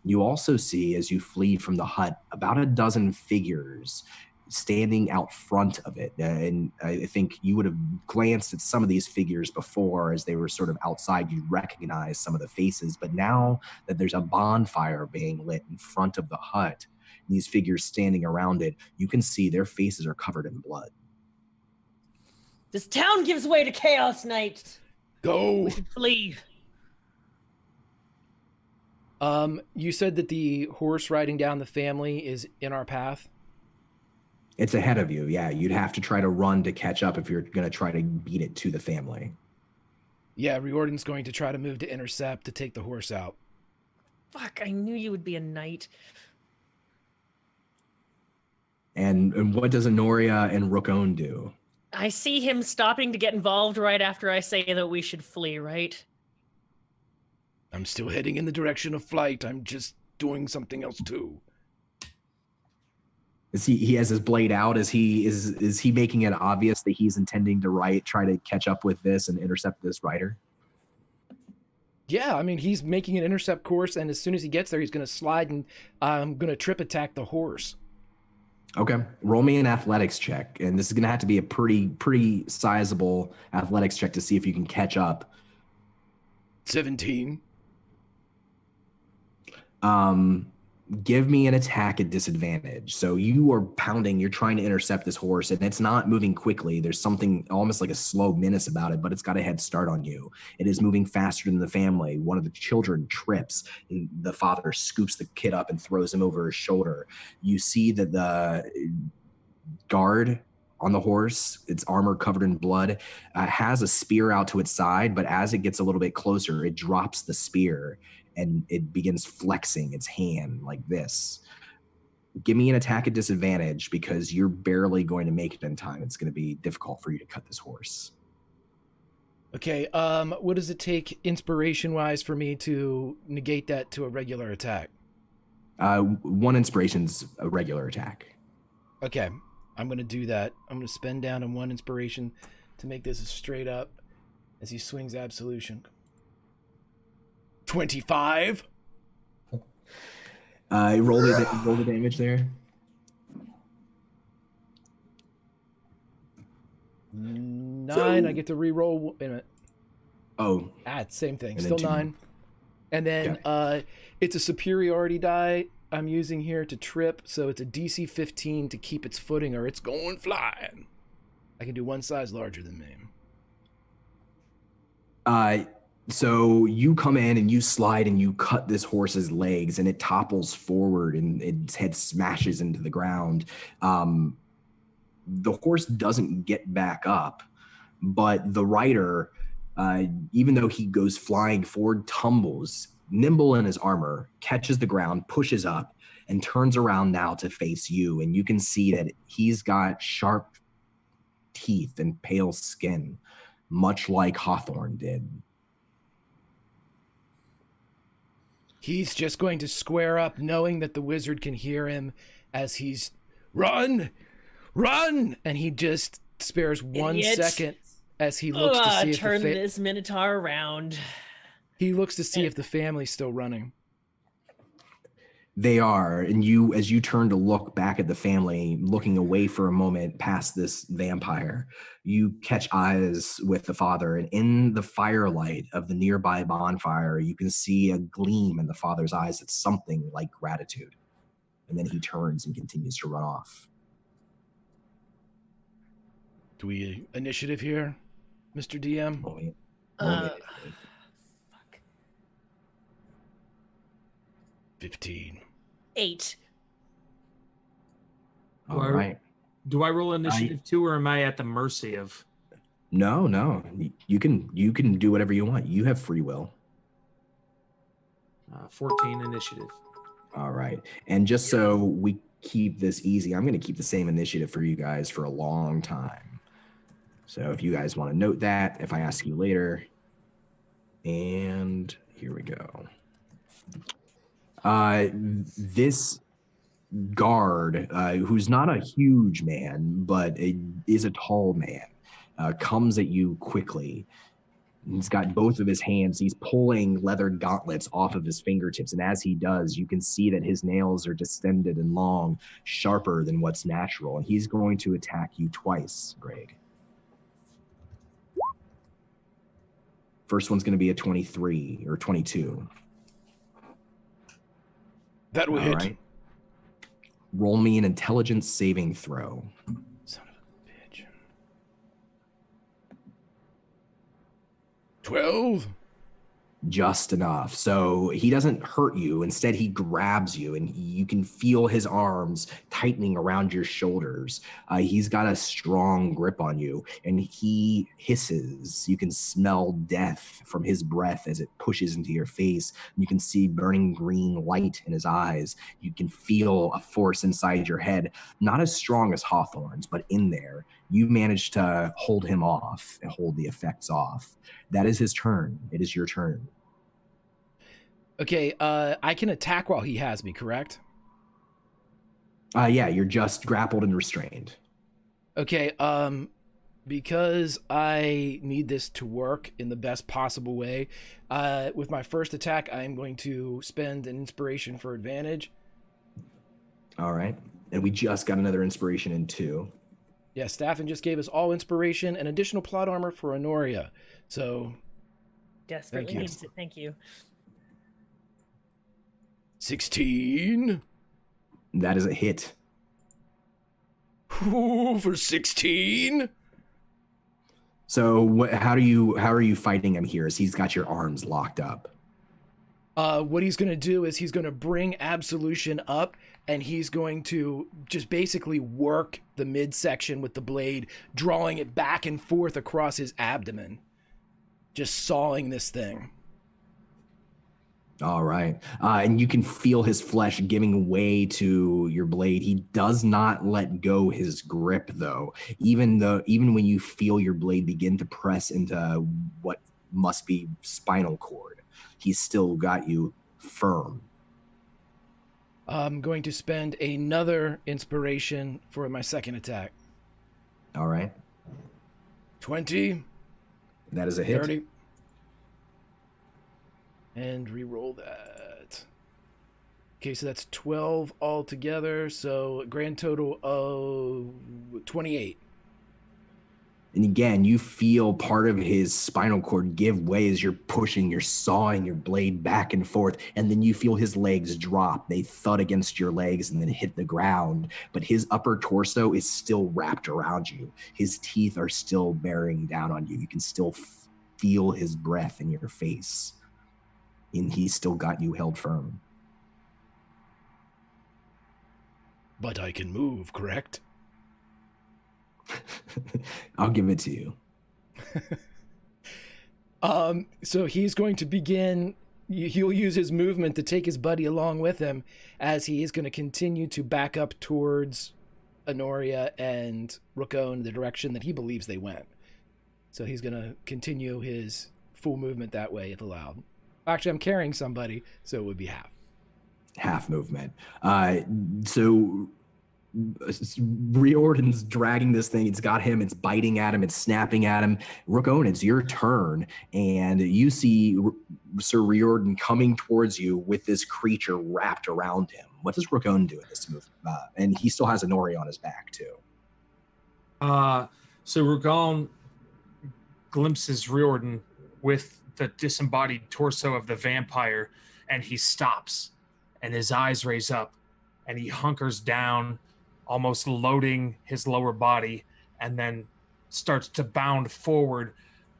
Speaker 1: You also see, as you flee from the hut, about a dozen figures standing out front of it, and I think you would have glanced at some of these figures before as they were sort of outside. You recognize some of the faces, but now that there's a bonfire being lit in front of the hut, these figures standing around it, you can see their faces are covered in blood.
Speaker 6: This town gives way to Chaos Knight.
Speaker 5: Go.
Speaker 6: We should flee.
Speaker 5: You said that the horse riding down the family is in our path?
Speaker 1: It's ahead of you, yeah. You'd have to try to run to catch up if you're going to try to beat it to the family.
Speaker 5: Yeah, Riordan's going to try to move to intercept to take the horse out.
Speaker 6: Fuck, I knew you would be a knight.
Speaker 1: And what does Honoria and Rukon do?
Speaker 6: I see him stopping to get involved right after I say that we should flee, right?
Speaker 5: I'm still heading in the direction of flight. I'm just doing something else too.
Speaker 1: Is he has his blade out? Is he making it obvious that he's intending to try to catch up with this and intercept this rider?
Speaker 5: Yeah, I mean, he's making an intercept course, and as soon as he gets there, he's going to slide, and I'm going to trip attack the horse.
Speaker 1: Okay, roll me an athletics check, and this is going to have to be a pretty sizable athletics check to see if you can catch up.
Speaker 5: 17.
Speaker 1: Give me an attack at disadvantage. So you are pounding, you're trying to intercept this horse, and it's not moving quickly. There's something almost like a slow menace about it, but it's got a head start on you. It is moving faster than the family. One of the children trips, and the father scoops the kid up and throws him over his shoulder. You see that the guard on the horse, its armor covered in blood, has a spear out to its side, but as it gets a little bit closer, it drops the spear and it begins flexing its hand like this. Give me an attack at disadvantage because you're barely going to make it in time. It's going to be difficult for you to cut this horse.
Speaker 5: Okay, what does it take inspiration-wise for me to negate that to a regular attack?
Speaker 1: 1 inspiration's a regular attack.
Speaker 5: Okay, I'm going to do that. I'm going to spend down on 1 inspiration to make this straight up as he swings Absolution. 25.
Speaker 1: Roll the damage there.
Speaker 5: 9. I get to re-roll. Wait a minute.
Speaker 1: Oh.
Speaker 5: It's same thing.
Speaker 1: And
Speaker 5: Still
Speaker 1: then
Speaker 5: 9. And then it's a superiority die I'm using here to trip, so it's a DC 15 to keep its footing or it's going flying. I can do 1 size larger than me.
Speaker 1: So you come in and you slide and you cut this horse's legs and it topples forward and its head smashes into the ground. The horse doesn't get back up, but the rider, even though he goes flying forward, tumbles, nimble in his armor, catches the ground, pushes up, and turns around now to face you. And you can see that he's got sharp teeth and pale skin, much like Hawthorne did.
Speaker 5: He's just going to square up, knowing that the wizard can hear him as he's, run! And he just spares 1 second as he looks to see if
Speaker 6: turn this minotaur around.
Speaker 5: He looks to see if the family's still running.
Speaker 1: They are, and you, as you turn to look back at the family, looking away for a moment past this vampire, you catch eyes with the father, and in the firelight of the nearby bonfire, you can see a gleam in the father's eyes. It's something like gratitude. And then he turns and continues to run off.
Speaker 5: Do we initiative here, Mr. DM?
Speaker 1: Fuck.
Speaker 5: 15.
Speaker 6: 8.
Speaker 1: All right.
Speaker 4: Do I roll initiative too, or am I at the mercy of?
Speaker 1: No. You can do whatever you want. You have free will.
Speaker 4: 14 initiative.
Speaker 1: All right. And just so we keep this easy, I'm going to keep the same initiative for you guys for a long time. So if you guys want to note that, if I ask you later. And here we go. This guard, who's not a huge man, but is a tall man, comes at you quickly. He's got both of his hands. He's pulling leather gauntlets off of his fingertips. And as he does, you can see that his nails are distended and long, sharper than what's natural. And he's going to attack you twice, Greg. First one's going to be a 23 or 22.
Speaker 5: That will hit.
Speaker 1: Right. Roll me an intelligence saving throw.
Speaker 5: Son of a bitch. 12.
Speaker 1: Just enough. So he doesn't hurt you. Instead, he grabs you, and you can feel his arms tightening around your shoulders. He's got a strong grip on you, and he hisses. You can smell death from his breath as it pushes into your face. You can see burning green light in his eyes. You can feel a force inside your head, not as strong as Hawthorne's, but in there. You managed to hold him off and hold the effects off. That is his turn. It is your turn.
Speaker 5: Okay, I can attack while he has me, correct?
Speaker 1: Yeah, you're just grappled and restrained.
Speaker 5: Okay, because I need this to work in the best possible way, with my first attack, I'm going to spend an inspiration for advantage.
Speaker 1: All right. And we just got another inspiration in 2.
Speaker 5: Yeah, Staffin just gave us all inspiration and additional plot armor for Honoria. So,
Speaker 6: Desperately
Speaker 5: you.
Speaker 6: needs it. Thank you.
Speaker 5: 16.
Speaker 1: That is a hit.
Speaker 5: Ooh, for 16.
Speaker 1: So how are you fighting him here? As he's got your arms locked up.
Speaker 5: What he's going to do is he's going to bring Absolution up, and he's going to just basically work the midsection with the blade, drawing it back and forth across his abdomen, just sawing this thing.
Speaker 1: All right. And you can feel his flesh giving way to your blade. He does not let go his grip, though. Even when you feel your blade begin to press into what must be spinal cord, he's still got you firm.
Speaker 5: I'm going to spend another inspiration for my second attack.
Speaker 1: All right.
Speaker 5: 20.
Speaker 1: That is a hit.
Speaker 5: 30. And re-roll that. Okay, so that's 12 altogether. So a grand total of 28.
Speaker 1: And again, you feel part of his spinal cord give way as you're sawing your blade back and forth. And then you feel his legs drop. They thud against your legs and then hit the ground. But his upper torso is still wrapped around you. His teeth are still bearing down on you. You can still feel his breath in your face. And he's still got you held firm.
Speaker 5: But I can move, correct?
Speaker 1: I'll give it to you.
Speaker 5: So he's going to begin, he'll use his movement to take his buddy along with him, as he is going to continue to back up towards Honoria and Rookone, the direction that he believes they went. So he's going to continue his full movement that way if allowed. Actually, I'm carrying somebody, so it would be half.
Speaker 1: Half movement. So Riordan's dragging this thing. It's got him. It's biting at him. It's snapping at him. Rookone, it's your turn. And you see Sir Riordan coming towards you with this creature wrapped around him. What does Rookone do in this move? And he still has a Nori on his back, too.
Speaker 4: So Rookone glimpses Riordan with the disembodied torso of the vampire, and he stops, and his eyes raise up, and he hunkers down, almost loading his lower body, and then starts to bound forward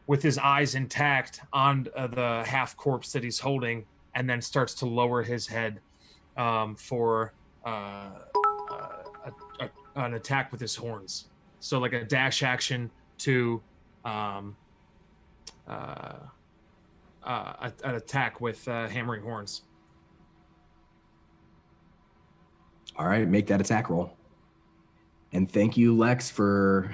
Speaker 4: with his eyes intact on the half corpse that he's holding, and then starts to lower his head for an attack with his horns. So like a dash action to an attack with hammering horns.
Speaker 1: All right, make that attack roll. And thank you, Lex, for...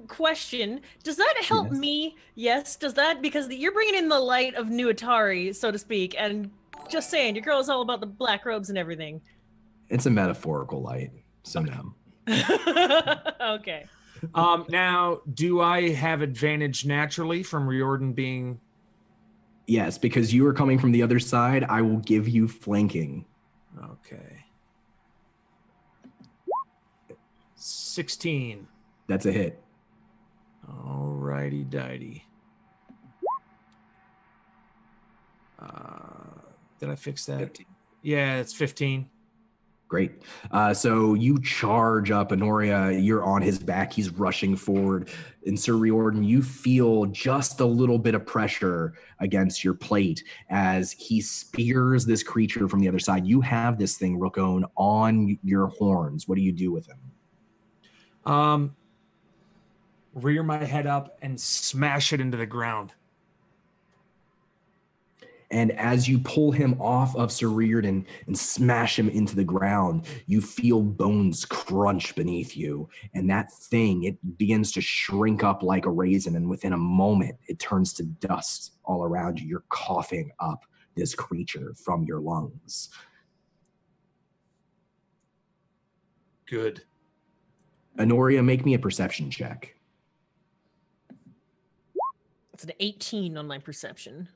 Speaker 6: Question, does that help me? Yes, does that? Because you're bringing in the light of New Atari, so to speak, and just saying, your girl is all about the black robes and everything.
Speaker 1: It's a metaphorical light, so no.
Speaker 6: Okay.
Speaker 4: Now, do I have advantage naturally from Riordan being...
Speaker 1: Yes, because you are coming from the other side, I will give you flanking.
Speaker 4: Okay. 16.
Speaker 1: That's a hit.
Speaker 4: Alrighty dighty. Did I fix that?
Speaker 1: 15.
Speaker 4: Yeah, it's 15.
Speaker 1: Great. So you charge up Honoria. You're on his back. He's rushing forward. And Sir Riordan, you feel just a little bit of pressure against your plate as he spears this creature from the other side. You have this thing, Rookone, on your horns. What do you do with him?
Speaker 4: Rear my head up and smash it into the ground.
Speaker 1: And as you pull him off of Sir Riordan and smash him into the ground, you feel bones crunch beneath you. And that thing, it begins to shrink up like a raisin. And within a moment, it turns to dust all around you. You're coughing up this creature from your lungs.
Speaker 4: Good.
Speaker 1: Honoria, make me a perception check.
Speaker 6: It's an 18 on my perception.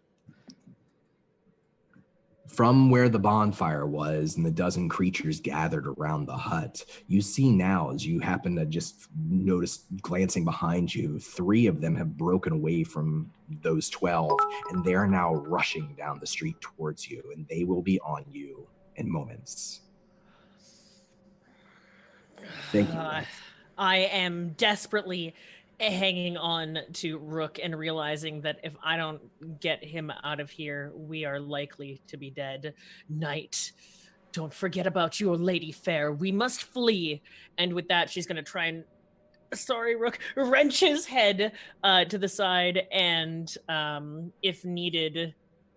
Speaker 1: From where the bonfire was and the dozen creatures gathered around the hut, you see now, as you happen to just notice glancing behind you, 3 of them have broken away from those 12, and they are now rushing down the street towards you, and they will be on you in moments. Thank you.
Speaker 6: I am desperately hanging on to Rook and realizing that if I don't get him out of here, we are likely to be dead. Knight, don't forget about your lady fair. We must flee. And with that, she's going to try and, sorry, Rook, wrench his head to the side and, if needed,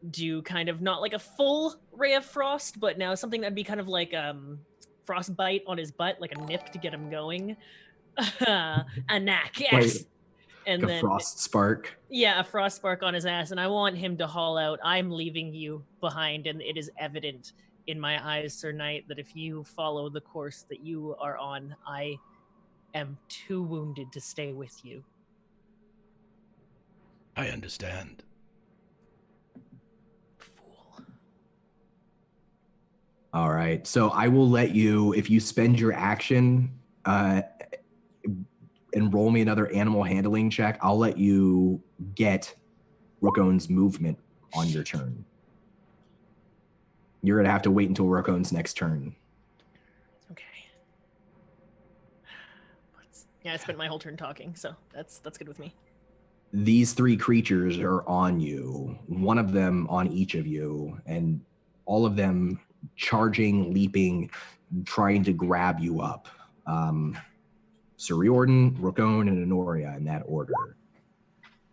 Speaker 6: do kind of not like a full ray of frost, but now something that'd be kind of like frostbite on his butt, like a nip to get him going. A knack, yes.
Speaker 1: Like,
Speaker 6: and
Speaker 1: like
Speaker 6: then
Speaker 1: a frost spark.
Speaker 6: Yeah, a frost spark on his ass, and I want him to haul out, I'm leaving you behind, and it is evident in my eyes, Sir Knight, that if you follow the course that you are on, I am too wounded to stay with you.
Speaker 5: I understand.
Speaker 6: Fool.
Speaker 1: All right. So I will let you, if you spend your action and roll me another animal handling check, I'll let you get Rookon's movement on your turn. You're going to have to wait until Rookon's next turn.
Speaker 6: Okay. Yeah, I spent my whole turn talking, so that's good with me.
Speaker 1: These 3 creatures are on you, one of them on each of you, and all of them charging, leaping, trying to grab you up. Sir Riordan, Rookon, and Honoria in that order.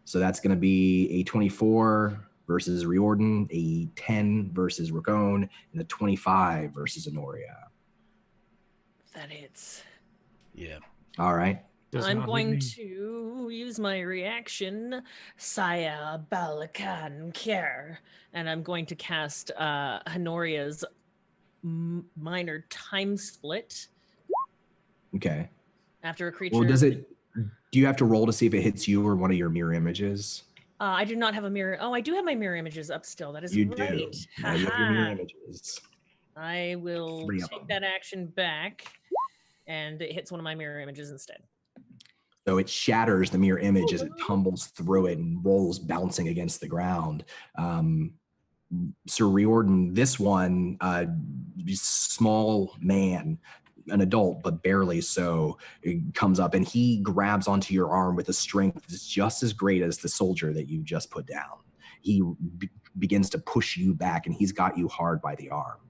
Speaker 1: So that's going to be a 24 versus Riordan, a 10 versus Rookon, and a 25 versus Honoria.
Speaker 6: That hits.
Speaker 5: Yeah.
Speaker 1: All right.
Speaker 6: I'm going to use my reaction, Saya Balakan Care, and I'm going to cast Honoria's minor time split.
Speaker 1: Okay.
Speaker 6: After a creature.
Speaker 1: Well, do you have to roll to see if it hits you or one of your mirror images?
Speaker 6: I do not have a mirror. Oh, I do have my mirror images up still. That is
Speaker 1: You
Speaker 6: right.
Speaker 1: do. Now you have your mirror images.
Speaker 6: I will
Speaker 1: 3 of
Speaker 6: take
Speaker 1: them.
Speaker 6: that action back, and it hits one of my mirror images instead.
Speaker 1: So it shatters the mirror image as it tumbles through it and rolls, bouncing against the ground. Sir Riordan, this one, small man, an adult, but barely so, comes up and he grabs onto your arm with a strength that's just as great as the soldier that you just put down. He begins to push you back, and he's got you hard by the arm.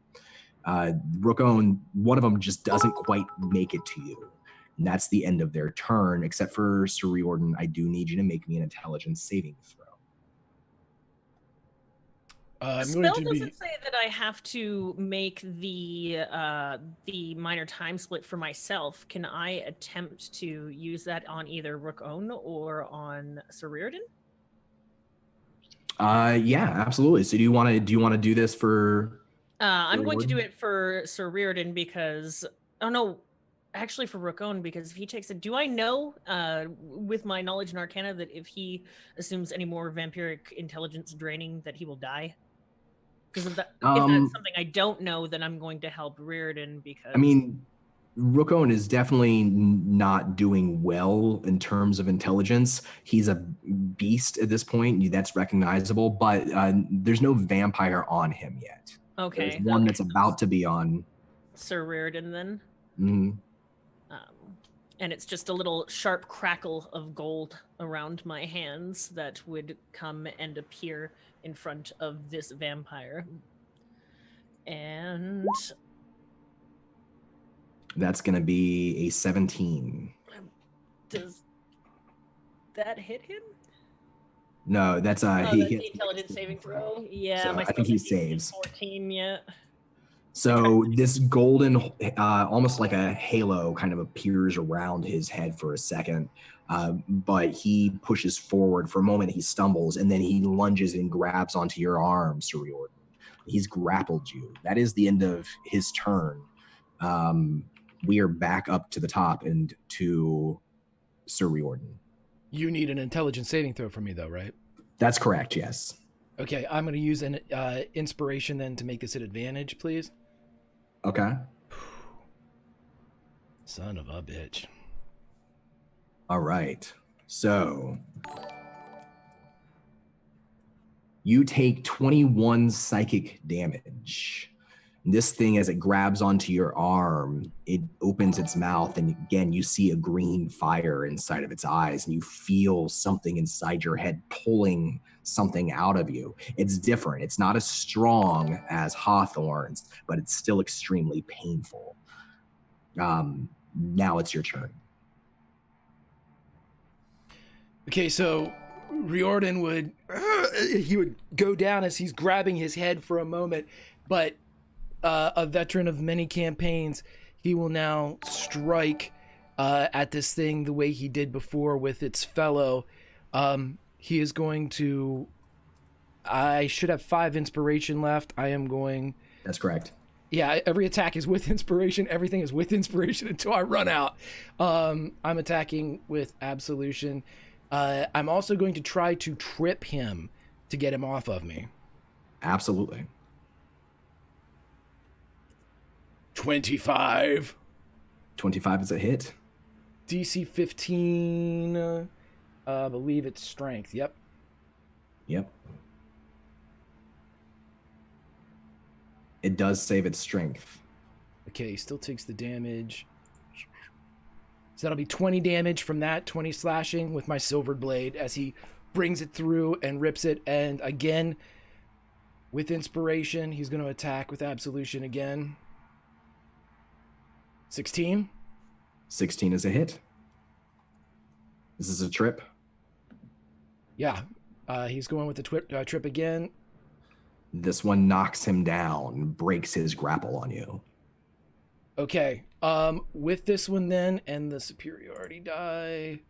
Speaker 1: Rookon, one of them just doesn't quite make it to you. And that's the end of their turn, except for Sir Riordan. I do need you to make me an intelligence saving throw.
Speaker 6: The spell doesn't say that I have to make the minor time split for myself. Can I attempt to use that on either Rookon or on Sir Riordan?
Speaker 1: Yeah, absolutely. So do you want to do this for?
Speaker 6: I'm going to do it for Sir Riordan because actually for Rookon, because if he takes it, do I know with my knowledge in Arcana that if he assumes any more vampiric intelligence draining that he will die? Because if that's something I don't know, then I'm going to help Riordan because...
Speaker 1: I mean, Rookon is definitely not doing well in terms of intelligence. He's a beast at this point. That's recognizable, but there's no vampire on him yet.
Speaker 6: Okay.
Speaker 1: There's one that's about to be on
Speaker 6: Sir Riordan then.
Speaker 1: Mm-hmm.
Speaker 6: And it's just a little sharp crackle of gold around my hands that would come and appear in front of this vampire. And
Speaker 1: that's going to be a 17.
Speaker 6: Does that hit him?
Speaker 1: No, that's
Speaker 6: that's the intelligence saving throw. Yeah,
Speaker 1: so I think he saves.
Speaker 6: 14 yet.
Speaker 1: So this golden, almost like a halo, kind of appears around his head for a second, but he pushes forward. For a moment, he stumbles, and then he lunges and grabs onto your arm, Sir Riordan. He's grappled you. That is the end of his turn. we are back up to the top and to Sir Riordan.
Speaker 5: You need an intelligence saving throw from me, though, right?
Speaker 1: That's correct, yes.
Speaker 5: Okay, I'm going to use an inspiration then to make this an advantage, please.
Speaker 1: Okay.
Speaker 5: Son of a bitch.
Speaker 1: All right. So you take 21 psychic damage. This thing, as it grabs onto your arm, it opens its mouth, and again, you see a green fire inside of its eyes, and you feel something inside your head pulling something out of you. It's different. It's not as strong as Hawthorne's, but it's still extremely painful. Now it's your turn.
Speaker 5: Okay, so Riordan would go down as he's grabbing his head for a moment, but a veteran of many campaigns, he will now strike at this thing the way he did before with its fellow. He is going to... I should have 5 inspiration left. I am going...
Speaker 1: That's correct.
Speaker 5: Yeah, every attack is with inspiration. Everything is with inspiration until I run out. I'm attacking with absolution. I'm also going to try to trip him to get him off of me.
Speaker 1: Absolutely.
Speaker 5: 25.
Speaker 1: 25 is a hit.
Speaker 5: DC 15. I believe it's strength. Yep.
Speaker 1: Yep. It does save its strength.
Speaker 5: Okay, he still takes the damage. So that'll be 20 damage from that, 20 slashing with my silvered blade as he brings it through and rips it. And again, with inspiration, he's going to attack with absolution again. 16.
Speaker 1: 16 is a hit. This is a trip.
Speaker 5: Yeah, he's going with the trip again.
Speaker 1: This one knocks him down, breaks his grapple on you.
Speaker 5: Okay, with this one then, and the superiority die.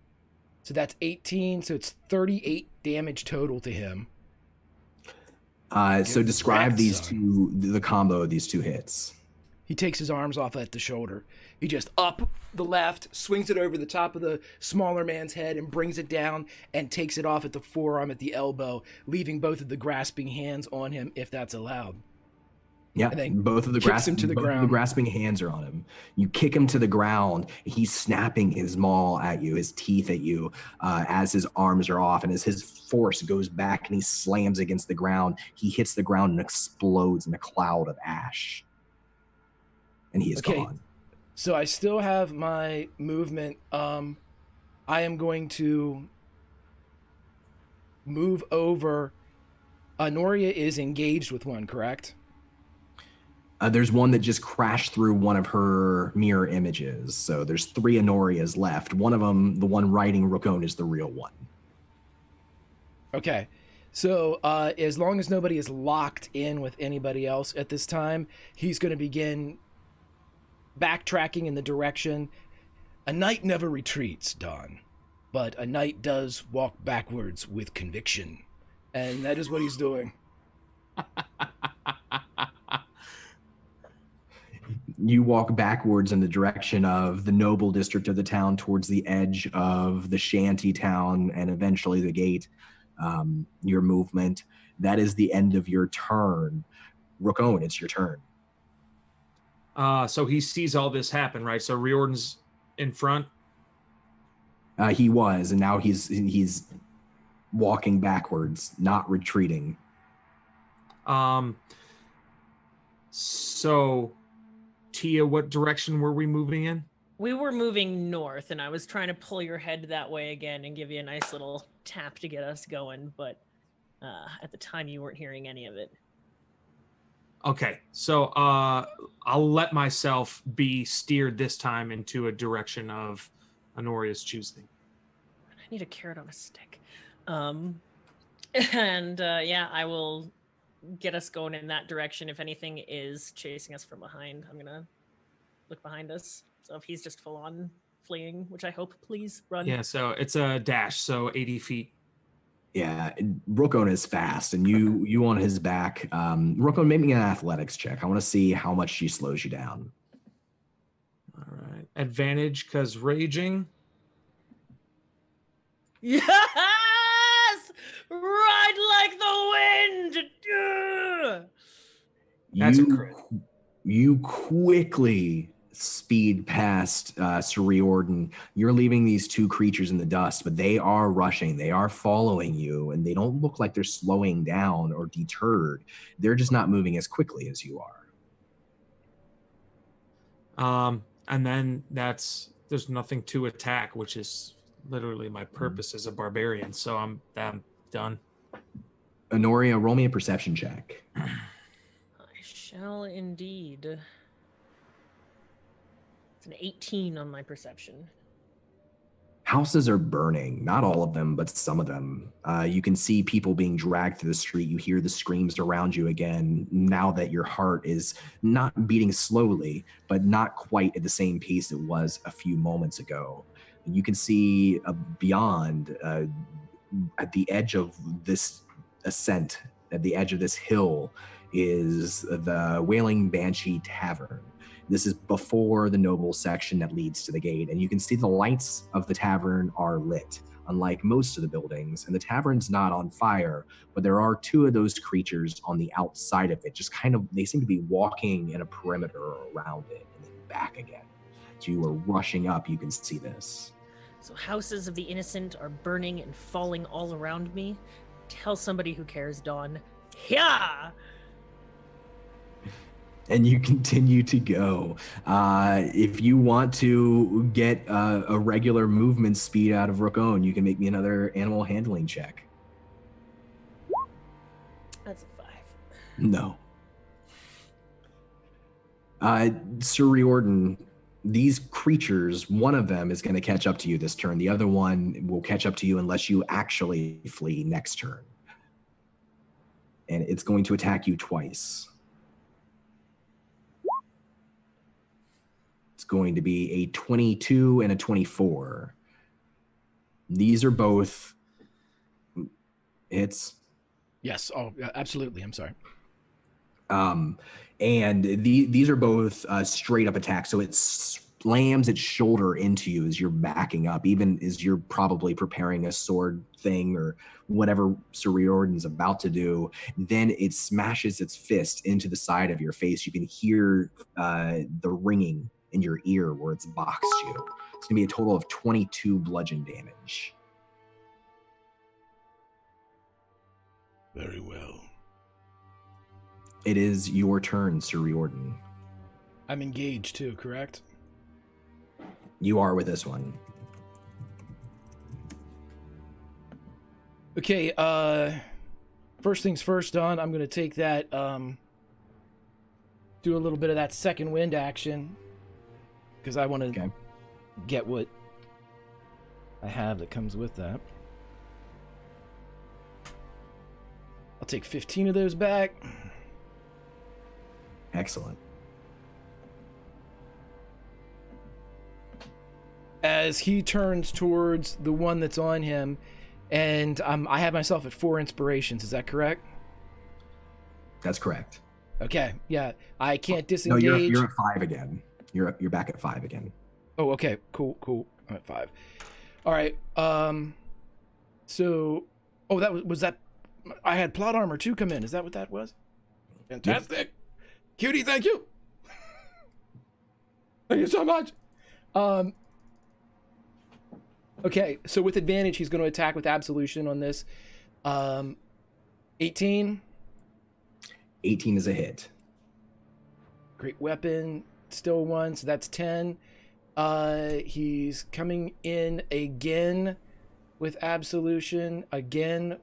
Speaker 5: So that's 18, so it's 38 damage total to him.
Speaker 1: So describe these two, the combo of these two hits.
Speaker 5: He takes his arms off at the shoulder. He just up the left, swings it over the top of the smaller man's head and brings it down and takes it off at the forearm at the elbow, leaving both of the grasping hands on him if that's allowed.
Speaker 1: Yeah, both of the grasping hands are on him. You kick him to the ground. He's snapping his maw at you, his teeth at you, as his arms are off. And as his force goes back and he slams against the ground, he hits the ground and explodes in a cloud of ash. And he is gone.
Speaker 5: So I still have my movement. I am going to move over. Noria is engaged with one, correct?
Speaker 1: There's one that just crashed through one of her mirror images. So there's 3 Honorias left. One of them, the one riding Rookone, is the real one.
Speaker 5: Okay. So as long as nobody is locked in with anybody else at this time, he's going to begin backtracking in the direction. A knight never retreats, Don, but a knight does walk backwards with conviction. And that is what he's doing.
Speaker 1: You walk backwards in the direction of the noble district of the town towards the edge of the shanty town and eventually the gate. Your movement. That is the end of your turn. Rookone, it's your turn.
Speaker 4: So he sees all this happen, right? So Riordan's in front?
Speaker 1: He was, and now he's walking backwards, not retreating.
Speaker 4: So, Tia, what direction were we moving in?
Speaker 6: We were moving north, and I was trying to pull your head that way again and give you a nice little tap to get us going, but at the time you weren't hearing any of it.
Speaker 4: Okay, so I'll let myself be steered this time into a direction of Honoria's choosing.
Speaker 6: I need a carrot on a stick. Yeah, I will get us going in that direction. If anything is chasing us from behind, I'm gonna look behind us. So if he's just full on fleeing, which I hope, please run.
Speaker 4: Yeah, so it's a dash, so 80 feet.
Speaker 1: Yeah, Rookone is fast, and you on his back. Rookone, make me an athletics check. I want to see how much she slows you down.
Speaker 4: All All right. Advantage because raging.
Speaker 6: Yes! Ride like the wind! Ugh!
Speaker 4: That's a crit.
Speaker 1: You quickly speed past Sir Rejoining. You're leaving these two creatures in the dust, but they are rushing. They are following you, and they don't look like they're slowing down or deterred. They're just not moving as quickly as you are.
Speaker 4: And then there's nothing to attack, which is literally my purpose as a barbarian. So I'm done.
Speaker 1: Honoria, roll me a perception check.
Speaker 6: I shall indeed. It's an 18 on my perception.
Speaker 1: Houses are burning, not all of them, but some of them. You can see people being dragged through the street. You hear the screams around you again, now that your heart is not beating slowly, but not quite at the same pace it was a few moments ago. You can see beyond, at the edge of this ascent, at the edge of this hill, is the Wailing Banshee Tavern. This is before the noble section that leads to the gate, and you can see the lights of the tavern are lit, unlike most of the buildings, and the tavern's not on fire, but there are two of those creatures on the outside of it, just kind of, they seem to be walking in a perimeter around it and then back again. So you are rushing up, you can see this.
Speaker 6: So houses of the innocent are burning and falling all around me. Tell somebody who cares, Dawn. Yeah!
Speaker 1: And you continue to go. If you want to get a regular movement speed out of Rookone, you can make me another animal handling check.
Speaker 6: That's a 5.
Speaker 1: No. Sir Rejoining, these creatures, one of them is going to catch up to you this turn. The other one will catch up to you unless you actually flee next turn. And it's going to attack you twice. It's going to be a 22 and a 24. These are both hits.
Speaker 5: Yes. Oh, absolutely. I'm sorry.
Speaker 1: And these are both straight up attacks. So it slams its shoulder into you as you're backing up, even as you're probably preparing a sword thing or whatever Sir Rejoining's about to do. Then it smashes its fist into the side of your face. You can hear the ringing in your ear where it's boxed you. It's gonna be a total of 22 bludgeon damage.
Speaker 5: Very well.
Speaker 1: It is your turn, Sir Rejoining.
Speaker 5: I'm engaged too, correct?
Speaker 1: You are with this one.
Speaker 5: Okay, first things first, Don, I'm gonna take that, do a little bit of that second wind action. Because I want to get what I have that comes with that. I'll take 15 of those back.
Speaker 1: Excellent.
Speaker 5: As he turns towards the one that's on him, and I have myself at 4 inspirations. Is that correct?
Speaker 1: That's correct.
Speaker 5: Okay, yeah. I can't disengage.
Speaker 1: No, you're at 5 again. You're back at 5 again.
Speaker 5: Oh, okay. Cool. I'm at 5. All right. So, that was that. I had plot armor 2 come in. Is that what that was? Fantastic. Yep. Cutie, thank you. Thank you so much. Okay, so with advantage, he's going to attack with absolution on this. 18.
Speaker 1: 18 is a hit.
Speaker 5: Great weapon. Still 1, so that's 10. He's coming in again with absolution. Again,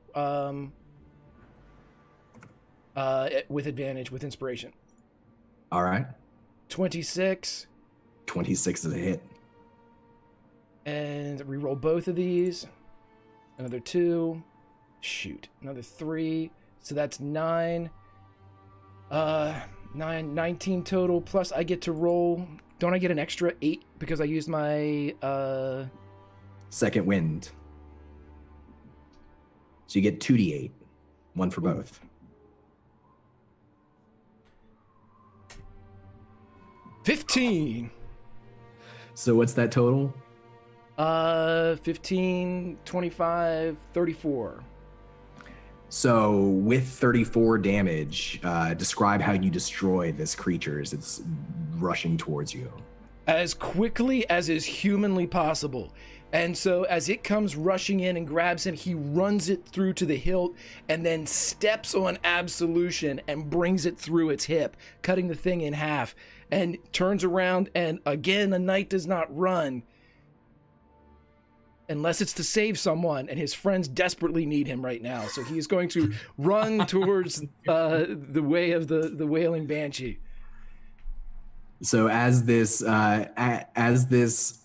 Speaker 5: with advantage, with inspiration.
Speaker 1: All right.
Speaker 5: 26.
Speaker 1: 26 is a hit.
Speaker 5: And reroll both of these. Another 2. Shoot. Another 3. So that's 9. 19 total, plus I get to roll. Don't I get an extra 8 because I used my
Speaker 1: second wind? So you get 2d8, 1 for both. So what's that total?
Speaker 5: 15, 25, 34.
Speaker 1: So with 34 damage, describe how you destroy this creature as it's rushing towards you.
Speaker 5: As quickly as is humanly possible. And so as it comes rushing in and grabs him, he runs it through to the hilt and then steps on Absolution and brings it through its hip, cutting the thing in half, and turns around, and again, a knight does not run unless it's to save someone, and his friends desperately need him right now. So he is going to run towards the way of the Wailing Banshee.
Speaker 1: So as this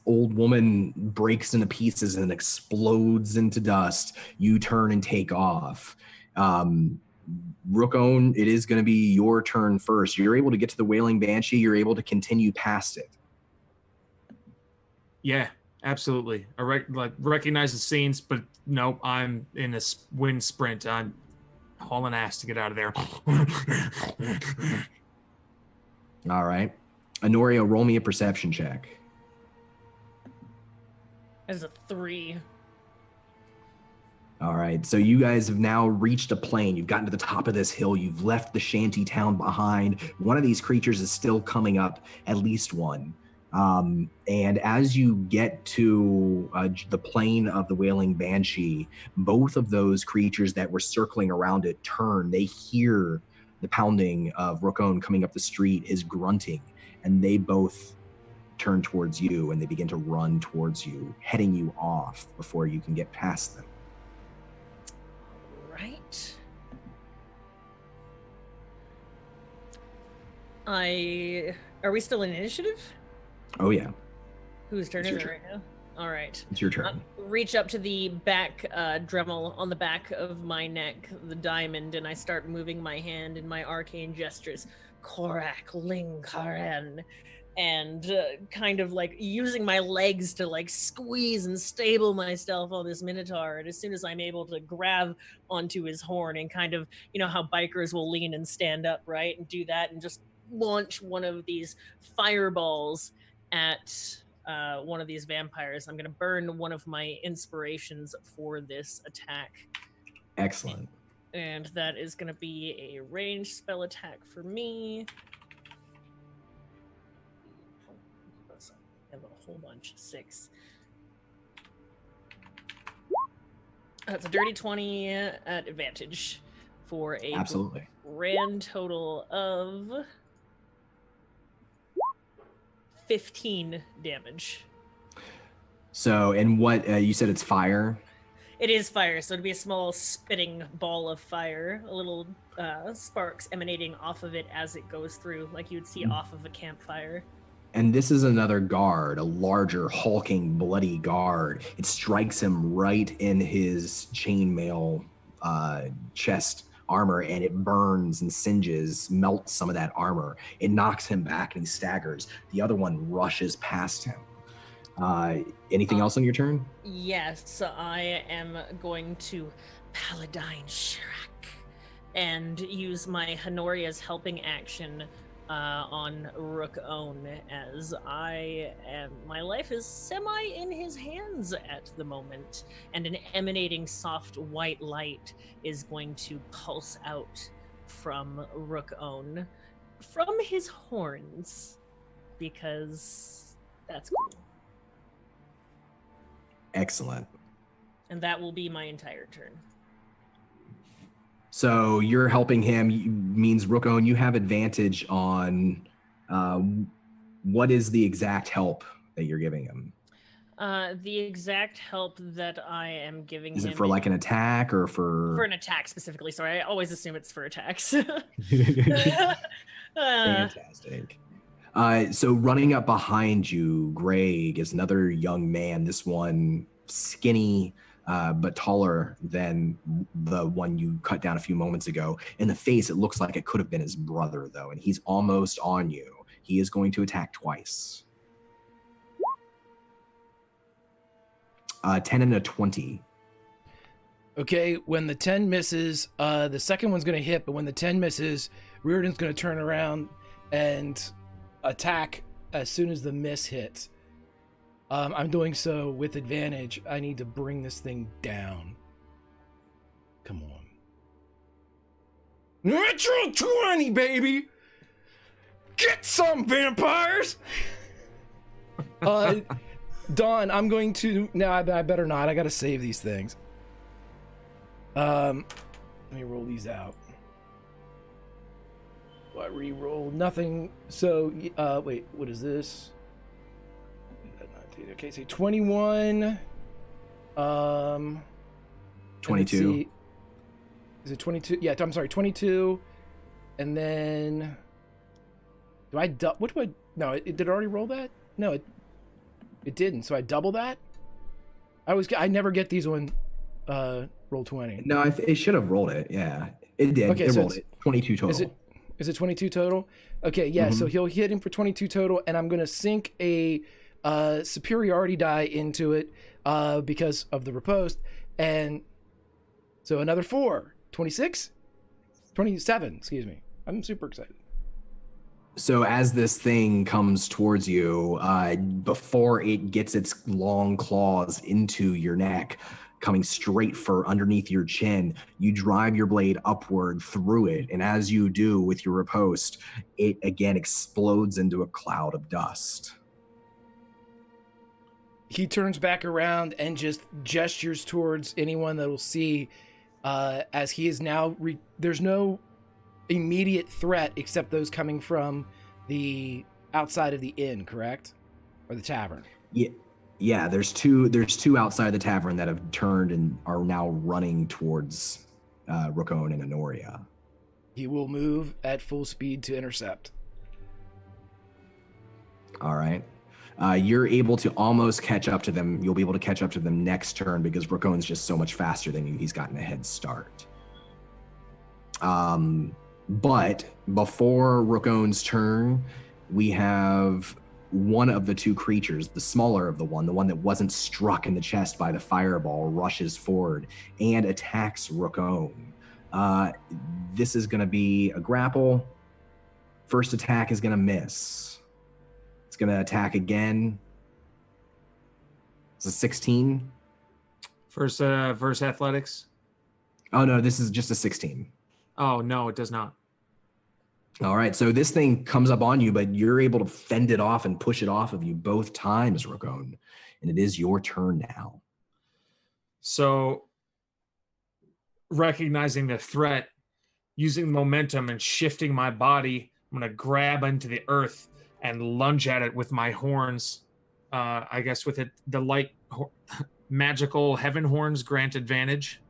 Speaker 1: old woman breaks into pieces and explodes into dust, you turn and take off. Rookone, it is going to be your turn first. You're able to get to the Wailing Banshee. You're able to continue past it.
Speaker 4: Yeah, absolutely. I recognize the scenes, but nope, I'm in a wind sprint. I'm hauling ass to get out of there.
Speaker 1: All right. Honorio, roll me a perception check.
Speaker 6: As a 3.
Speaker 1: All right. So you guys have now reached a plain. You've gotten to the top of this hill. You've left the shantytown behind. One of these creatures is still coming up, at least one. And as you get to the plain of the Wailing Banshee, both of those creatures that were circling around it turn. They hear the pounding of Rookone coming up the street, his grunting, and they both turn towards you and they begin to run towards you, heading you off before you can get past them.
Speaker 6: Right. Are we still in initiative?
Speaker 1: Oh, yeah.
Speaker 6: Whose turn
Speaker 1: It's
Speaker 6: is
Speaker 1: your
Speaker 6: it
Speaker 1: turn.
Speaker 6: right now? All right.
Speaker 1: It's your turn.
Speaker 6: Reach up to the back Dremel on the back of my neck, the diamond, and I start moving my hand in my arcane gestures. Korak Ling Karen. And kind of like using my legs to like squeeze and stable myself on this minotaur. And as soon as I'm able to grab onto his horn and kind of, you know how bikers will lean and stand up, right? And do that and just launch one of these fireballs at one of these vampires. I'm going to burn one of my inspirations for this attack.
Speaker 1: Excellent.
Speaker 6: And that is going to be a ranged spell attack for me. I have a whole bunch. 6. That's a dirty 20 at advantage for a
Speaker 1: Absolutely.
Speaker 6: grand total of 15 damage.
Speaker 1: So, and what, you said it's fire?
Speaker 6: It is fire, so it'd be a small spitting ball of fire, a little sparks emanating off of it as it goes through, like you would see off of a campfire.
Speaker 1: And this is another guard, a larger, hulking, bloody guard. It strikes him right in his chainmail chest armor, and it burns and singes, melts some of that armor. It knocks him back and he staggers. The other one rushes past him. Anything else on your turn?
Speaker 6: Yes, I am going to Paladine Shirak and use my Honoria's helping action on Rookone, as my life is semi in his hands at the moment, and an emanating soft white light is going to pulse out from Rookone from his horns, because that's cool.
Speaker 1: Excellent.
Speaker 6: And that will be my entire turn.
Speaker 1: So you're helping him, means Rookone, you have advantage on what is the exact help that you're giving him?
Speaker 6: The exact help that I am giving him...
Speaker 1: Is it for like an attack or for...
Speaker 6: For an attack specifically, sorry. I always assume it's for attacks.
Speaker 1: Fantastic. So running up behind you, Greg, is another young man, this one skinny, but taller than the one you cut down a few moments ago. In the face, it looks like it could have been his brother, though, and he's almost on you. He is going to attack twice. 10 and a 20.
Speaker 5: Okay, when the 10 misses, the second one's going to hit, but when the 10 misses, Reardon's going to turn around and attack as soon as the miss hits. I'm doing so with advantage. I need to bring this thing down. Come on. Natural 20, baby! Get some, vampires! Dawn, I'm going to... No, I better not. I gotta save these things. Let me roll these out. I re-roll nothing. So, wait, what is this? Okay, so 21.
Speaker 1: 22.
Speaker 5: Is it 22? Yeah, I'm sorry, 22. And then... what do I... No, it did it already roll that? No, it didn't. So I double that? I never get these on roll 20.
Speaker 1: No, it should have rolled it. Yeah, it did.
Speaker 5: Okay,
Speaker 1: it
Speaker 5: so
Speaker 1: rolled it. 22 total.
Speaker 5: Is it 22 total? Okay, yeah, so he'll hit him for 22 total, and I'm going to sink a superiority die into it because of the riposte. And so another 4. 26? 27, excuse me. I'm super excited.
Speaker 1: So as this thing comes towards you, before it gets its long claws into your neck, coming straight for underneath your chin, you drive your blade upward through it. And as you do with your riposte, it again explodes into a cloud of dust.
Speaker 5: He turns back around and just gestures towards anyone that will see as he is now... there's no immediate threat except those coming from the outside of the inn, correct? Or the tavern?
Speaker 1: Yeah, there's two outside the tavern that have turned and are now running towards Rokon and Honoria.
Speaker 5: He will move at full speed to intercept.
Speaker 1: All right. You're able to almost catch up to them. You'll be able to catch up to them next turn because Rokon's just so much faster than you. He's gotten a head start. But before Rokon's turn, we have one of the two creatures, the smaller of the one that wasn't struck in the chest by the fireball, rushes forward and attacks Rokon. This is going to be a grapple. First attack is going to miss. It's going to attack again. It's a 16.
Speaker 4: First athletics.
Speaker 1: Oh, no, this is just a 16.
Speaker 4: Oh, no, it does not.
Speaker 1: All right, so this thing comes up on you, but you're able to fend it off and push it off of you both times, Rokon. And it is your turn now.
Speaker 4: So, recognizing the threat, using momentum and shifting my body, I'm going to grab into the earth and lunge at it with my horns. I guess with it, the light magical heaven horns grant advantage.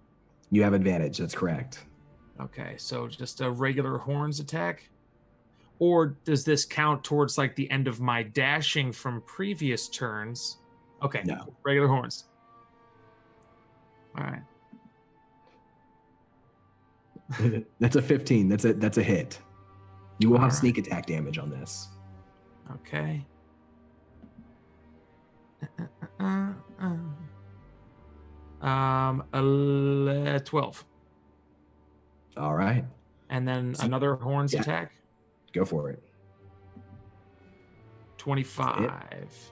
Speaker 1: You have advantage, that's correct.
Speaker 4: Okay, so just a regular horns attack? Or does this count towards like the end of my dashing from previous turns? Okay,
Speaker 1: no.
Speaker 4: Regular horns. All right.
Speaker 1: That's a 15. That's a hit. You will have sneak attack damage on this.
Speaker 4: Okay. 12.
Speaker 1: All right.
Speaker 4: And then another horns attack.
Speaker 1: Go for it.
Speaker 4: 25.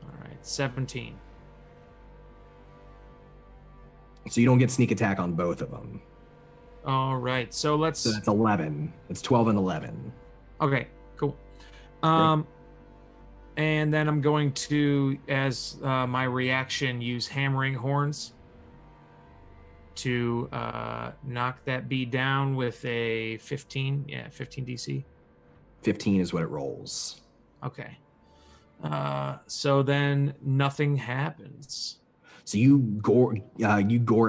Speaker 4: All right, 17.
Speaker 1: So you don't get sneak attack on both of them.
Speaker 4: All right, so
Speaker 1: that's 11. It's 12 and 11.
Speaker 4: Okay, cool. And then I'm going to, as my reaction, use hammering horns to knock that bee down with a 15. Yeah, 15 DC.
Speaker 1: 15 is what it rolls.
Speaker 4: Okay. So then nothing happens.
Speaker 1: So you gore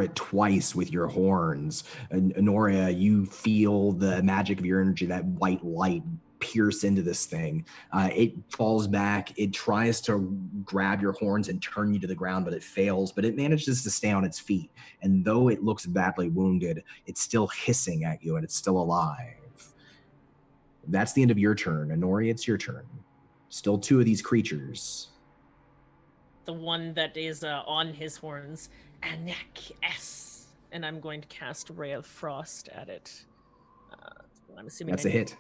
Speaker 1: it twice with your horns. And Honoria, you feel the magic of your energy, that white light pierce into this thing. It falls back. It tries to grab your horns and turn you to the ground, but it fails. But it manages to stay on its feet. And though it looks badly wounded, it's still hissing at you and it's still alive. That's the end of your turn. Honoria, it's your turn. Still two of these creatures.
Speaker 6: The one that is on his horns, Anak-S. And I'm going to cast Ray of Frost at it. I'm assuming
Speaker 1: that's a hit.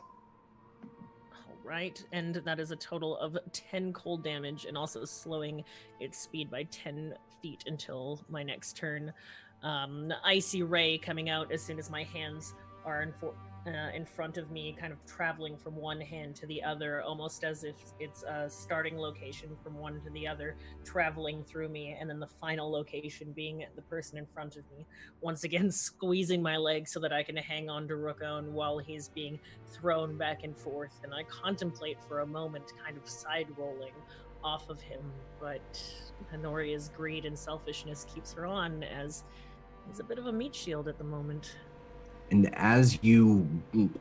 Speaker 6: Oh right? And that is a total of 10 cold damage, and also slowing its speed by 10 feet until my next turn. Icy ray coming out as soon as my hands are in front of me, kind of traveling from one hand to the other, almost as if it's a starting location from one to the other, traveling through me, and then the final location being the person in front of me. Once again, squeezing my leg so that I can hang on to Rookone while he's being thrown back and forth. And I contemplate for a moment, kind of side rolling off of him, but Honoria's greed and selfishness keeps her on, as he's a bit of a meat shield at the moment.
Speaker 1: And as you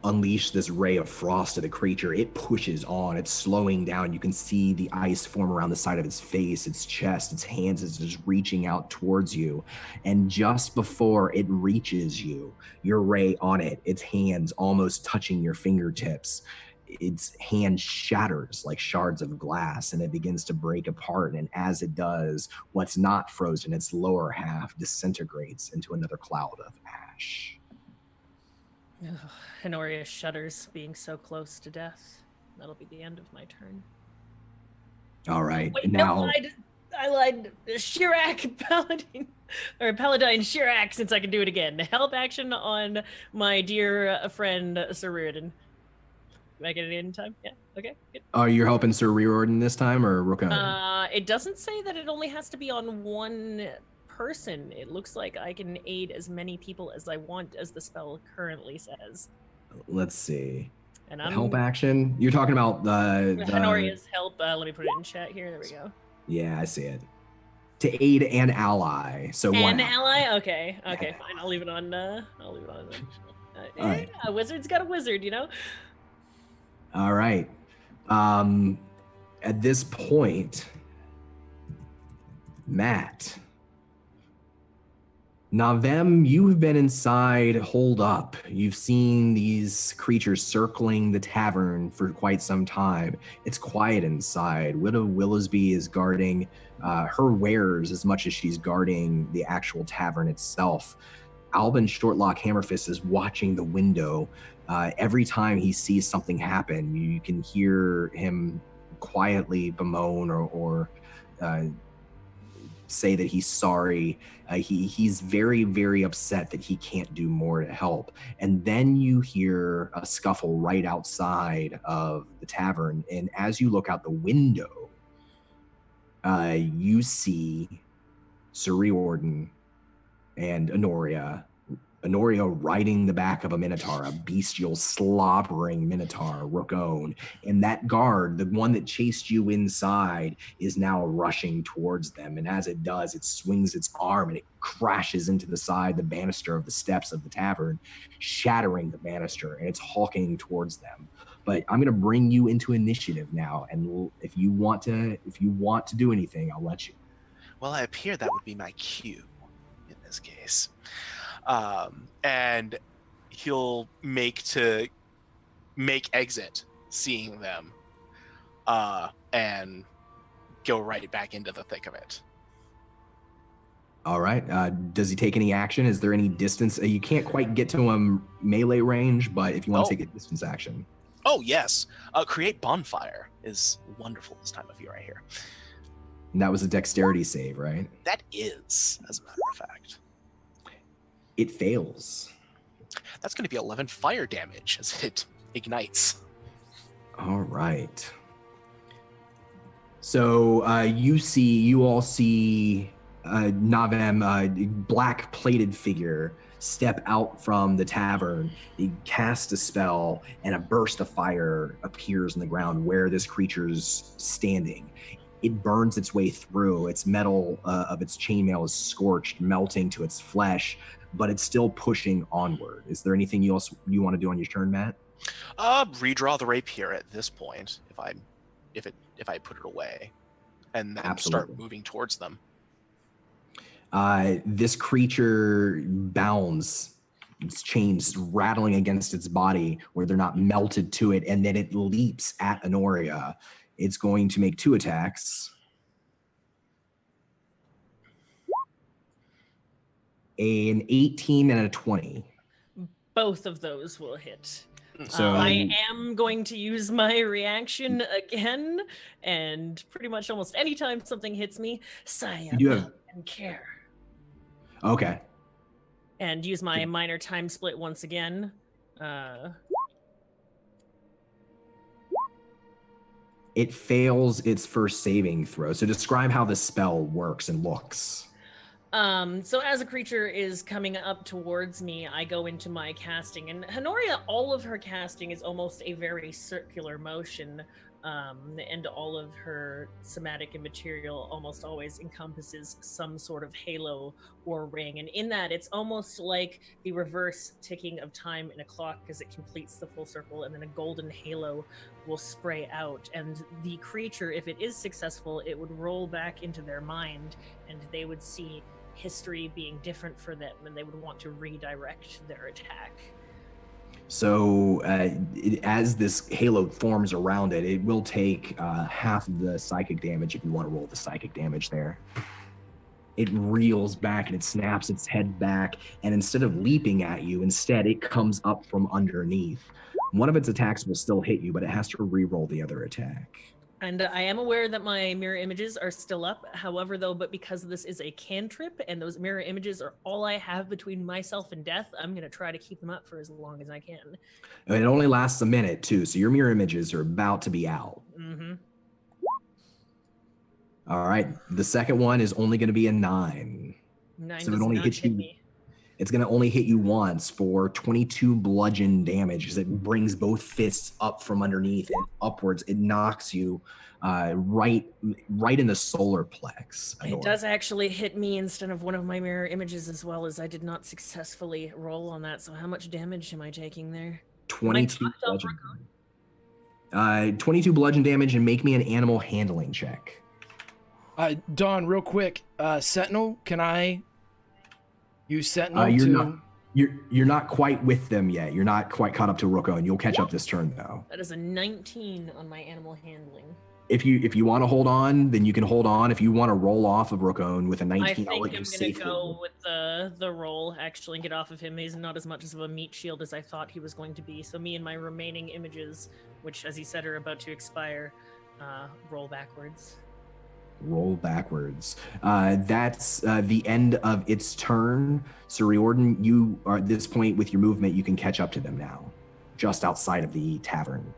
Speaker 1: unleash this ray of frost to the creature, it pushes on. It's slowing down. You can see the ice form around the side of its face, its chest, its hands is just reaching out towards you. And just before it reaches you, your ray on it, its hands almost touching your fingertips, its hand shatters like shards of glass, and it begins to break apart. And as it does, what's not frozen, its lower half, disintegrates into another cloud of ash.
Speaker 6: Honoria shudders, being so close to death. That'll be the end of my turn.
Speaker 1: All right.
Speaker 6: Wait,
Speaker 1: now,
Speaker 6: no, I lied. Shirak Paladin, or Paladine Shirak, since I can do it again. Help action on my dear friend Sir Reardon. Do I get it in time? Yeah. Okay. Good.
Speaker 1: are you helping Sir Reordan this time, or Rookone?
Speaker 6: It doesn't say that it only has to be on one person. It looks like I can aid as many people as I want, as the spell currently says.
Speaker 1: Let's see.
Speaker 6: And I'm
Speaker 1: Help action. You're talking about the
Speaker 6: Honoria's help. Let me put it in chat here. There we go.
Speaker 1: Yeah, I see it. To aid an ally. So one
Speaker 6: An ally? Okay. Okay,
Speaker 1: Yeah.
Speaker 6: fine. I'll leave it on. I'll leave it on.
Speaker 1: All right.
Speaker 6: A wizard's got a wizard, you know.
Speaker 1: All right. At this point, Matt, Navem, you have been inside, holed up. You've seen these creatures circling the tavern for quite some time. It's quiet inside. Widow Willowsby is guarding her wares as much as she's guarding the actual tavern itself. Albin Shortlock Hammerfist is watching the window. Every time he sees something happen, you can hear him quietly bemoan or say that he's sorry. He's very, very upset that he can't do more to help. And then you hear a scuffle right outside of the tavern. And as you look out the window, you see Sir Reordan and Honoria riding the back of a minotaur, a bestial, slobbering minotaur, Rookone. And that guard, the one that chased you inside, is now rushing towards them. And as it does, it swings its arm and it crashes into the side, the banister of the steps of the tavern, shattering the banister, and it's hawking towards them. But I'm going to bring you into initiative now, and if you want to do anything, I'll let you.
Speaker 2: Well, I appear that would be my cue in this case. And he'll make exit, seeing them, and go right back into the thick of it.
Speaker 1: All right. Does he take any action? Is there any distance? You can't quite get to him melee range, but if you want to take a distance action.
Speaker 2: Oh, yes. Create bonfire is wonderful this time of year right here.
Speaker 1: And that was a dexterity save, right?
Speaker 2: That is, as a matter of fact.
Speaker 1: It fails.
Speaker 2: That's going to be 11 fire damage as it ignites.
Speaker 1: All right. So you all see Navem, black-plated figure, step out from the tavern. He casts a spell, and a burst of fire appears in the ground where this creature's standing. It burns its way through. Its metal of its chainmail is scorched, melting to its flesh, but it's still pushing onward. Is there anything else you want to do on your turn, Matt?
Speaker 2: Redraw the rapier at this point, if I put it away, and then start moving towards them.
Speaker 1: This creature bounds, its chains rattling against its body where they're not melted to it, and then it leaps at Honoria. It's going to make 2 attacks. An 18 and a 20.
Speaker 6: Both of those will hit.
Speaker 1: So
Speaker 6: I am going to use my reaction again, and pretty much almost anytime something hits me, sigh up
Speaker 1: you have
Speaker 6: and care.
Speaker 1: okay.
Speaker 6: And use my minor time split once again.
Speaker 1: It fails its first saving throw. So describe how the spell works and looks.
Speaker 6: So as a creature is coming up towards me, I go into my casting, and Honoria, all of her casting is almost a very circular motion, and all of her somatic and material almost always encompasses some sort of halo or ring. And in that, it's almost like the reverse ticking of time in a clock, because it completes the full circle, and then a golden halo will spray out. And the creature, if it is successful, it would roll back into their mind, and they would see history being different for them, and they would want to redirect their attack.
Speaker 1: So as this halo forms around it, it will take half of the psychic damage if you want to roll the psychic damage there. It reels back and it snaps its head back, and instead of leaping at you, instead it comes up from underneath. One of its attacks will still hit you, but it has to re-roll the other attack.
Speaker 6: And I am aware that my mirror images are still up. However, though, but because this is a cantrip and those mirror images are all I have between myself and death, I'm going to try to keep them up for as long as I can.
Speaker 1: And it only lasts a minute, too, so your mirror images are about to be out.
Speaker 6: Mm-hmm.
Speaker 1: All right. The second one is only going to be a 9.
Speaker 6: 9
Speaker 1: So it
Speaker 6: does
Speaker 1: only
Speaker 6: not
Speaker 1: hits
Speaker 6: hit
Speaker 1: you.
Speaker 6: me.
Speaker 1: It's going to only hit you once for 22 bludgeon damage, as it brings both fists up from underneath and upwards. It knocks you right in the solar plex.
Speaker 6: It does actually hit me instead of one of my mirror images, as well as I did not successfully roll on that. So how much damage am I taking there?
Speaker 1: 22 bludgeon. 22 bludgeon damage, and make me an animal handling check.
Speaker 5: Dawn, real quick, Sentinel, can I use Sentinel
Speaker 1: You're not quite with them yet. You're not quite caught up to Roko, and you'll catch up this turn, though.
Speaker 6: That is a 19 on my animal handling.
Speaker 1: If you want to hold on, then you can hold on. If you want to roll off of Rokon with a 19,
Speaker 6: I think
Speaker 1: I'll
Speaker 6: I'm
Speaker 1: let you
Speaker 6: gonna
Speaker 1: safely
Speaker 6: go
Speaker 1: roll.
Speaker 6: with the roll, actually, and get off of him. He's not as much of a meat shield as I thought he was going to be. So me and my remaining images, which, as he said, are about to expire, roll backwards.
Speaker 1: Roll backwards. That's the end of its turn. So Riordan, you are at this point with your movement, you can catch up to them now, just outside of the tavern.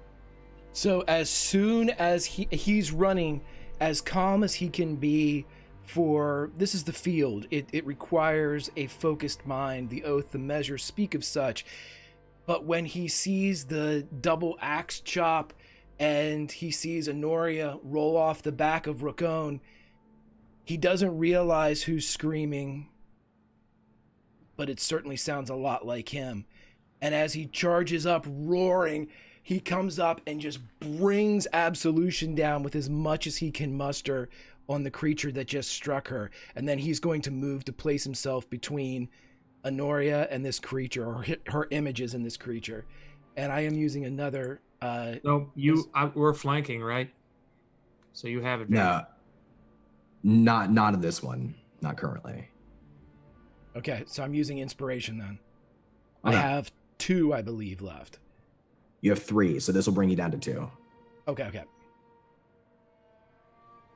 Speaker 5: So as soon as he's running, as calm as he can be, for this is the field. It requires a focused mind. The oath, the measure speak of such. But when he sees the double axe chop, and he sees Honoria roll off the back of Rokon, he doesn't realize who's screaming, but it certainly sounds a lot like him. And as he charges up, roaring, he comes up and just brings absolution down with as much as he can muster on the creature that just struck her. And then he's going to move to place himself between Honoria and this creature, or her images in this creature. And I am using another...
Speaker 4: No, we're flanking, right? So you have advantage.
Speaker 1: No, not in this one. Not currently.
Speaker 5: Okay, so I'm using inspiration then.
Speaker 1: Okay.
Speaker 5: I have 2, I believe, left.
Speaker 1: You have 3, so this will bring you down to 2.
Speaker 5: Okay.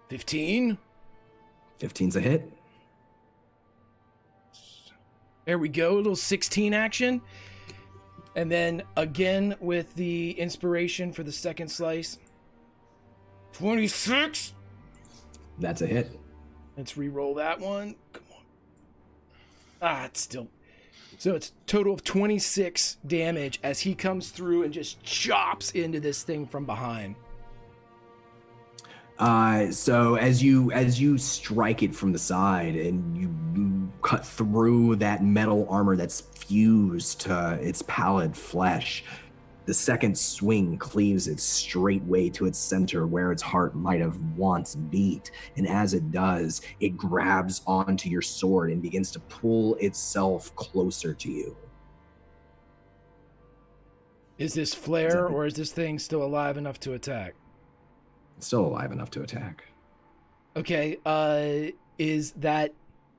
Speaker 5: 15.
Speaker 1: 15's a hit.
Speaker 5: There we go, a little 16 action. And then again with the inspiration for the second slice. 26.
Speaker 1: That's a hit.
Speaker 5: Let's re-roll that one. Come on. It's still... So it's total of 26 damage as he comes through and just chops into this thing from behind.
Speaker 1: So as you strike it from the side and you cut through that metal armor that's fused to its pallid flesh, the second swing cleaves it straightway to its center where its heart might have once beat. And as it does, it grabs onto your sword and begins to pull itself closer to you.
Speaker 5: Is this flare, or is this thing still alive enough to attack?
Speaker 1: It's still alive enough to attack.
Speaker 5: Okay, is that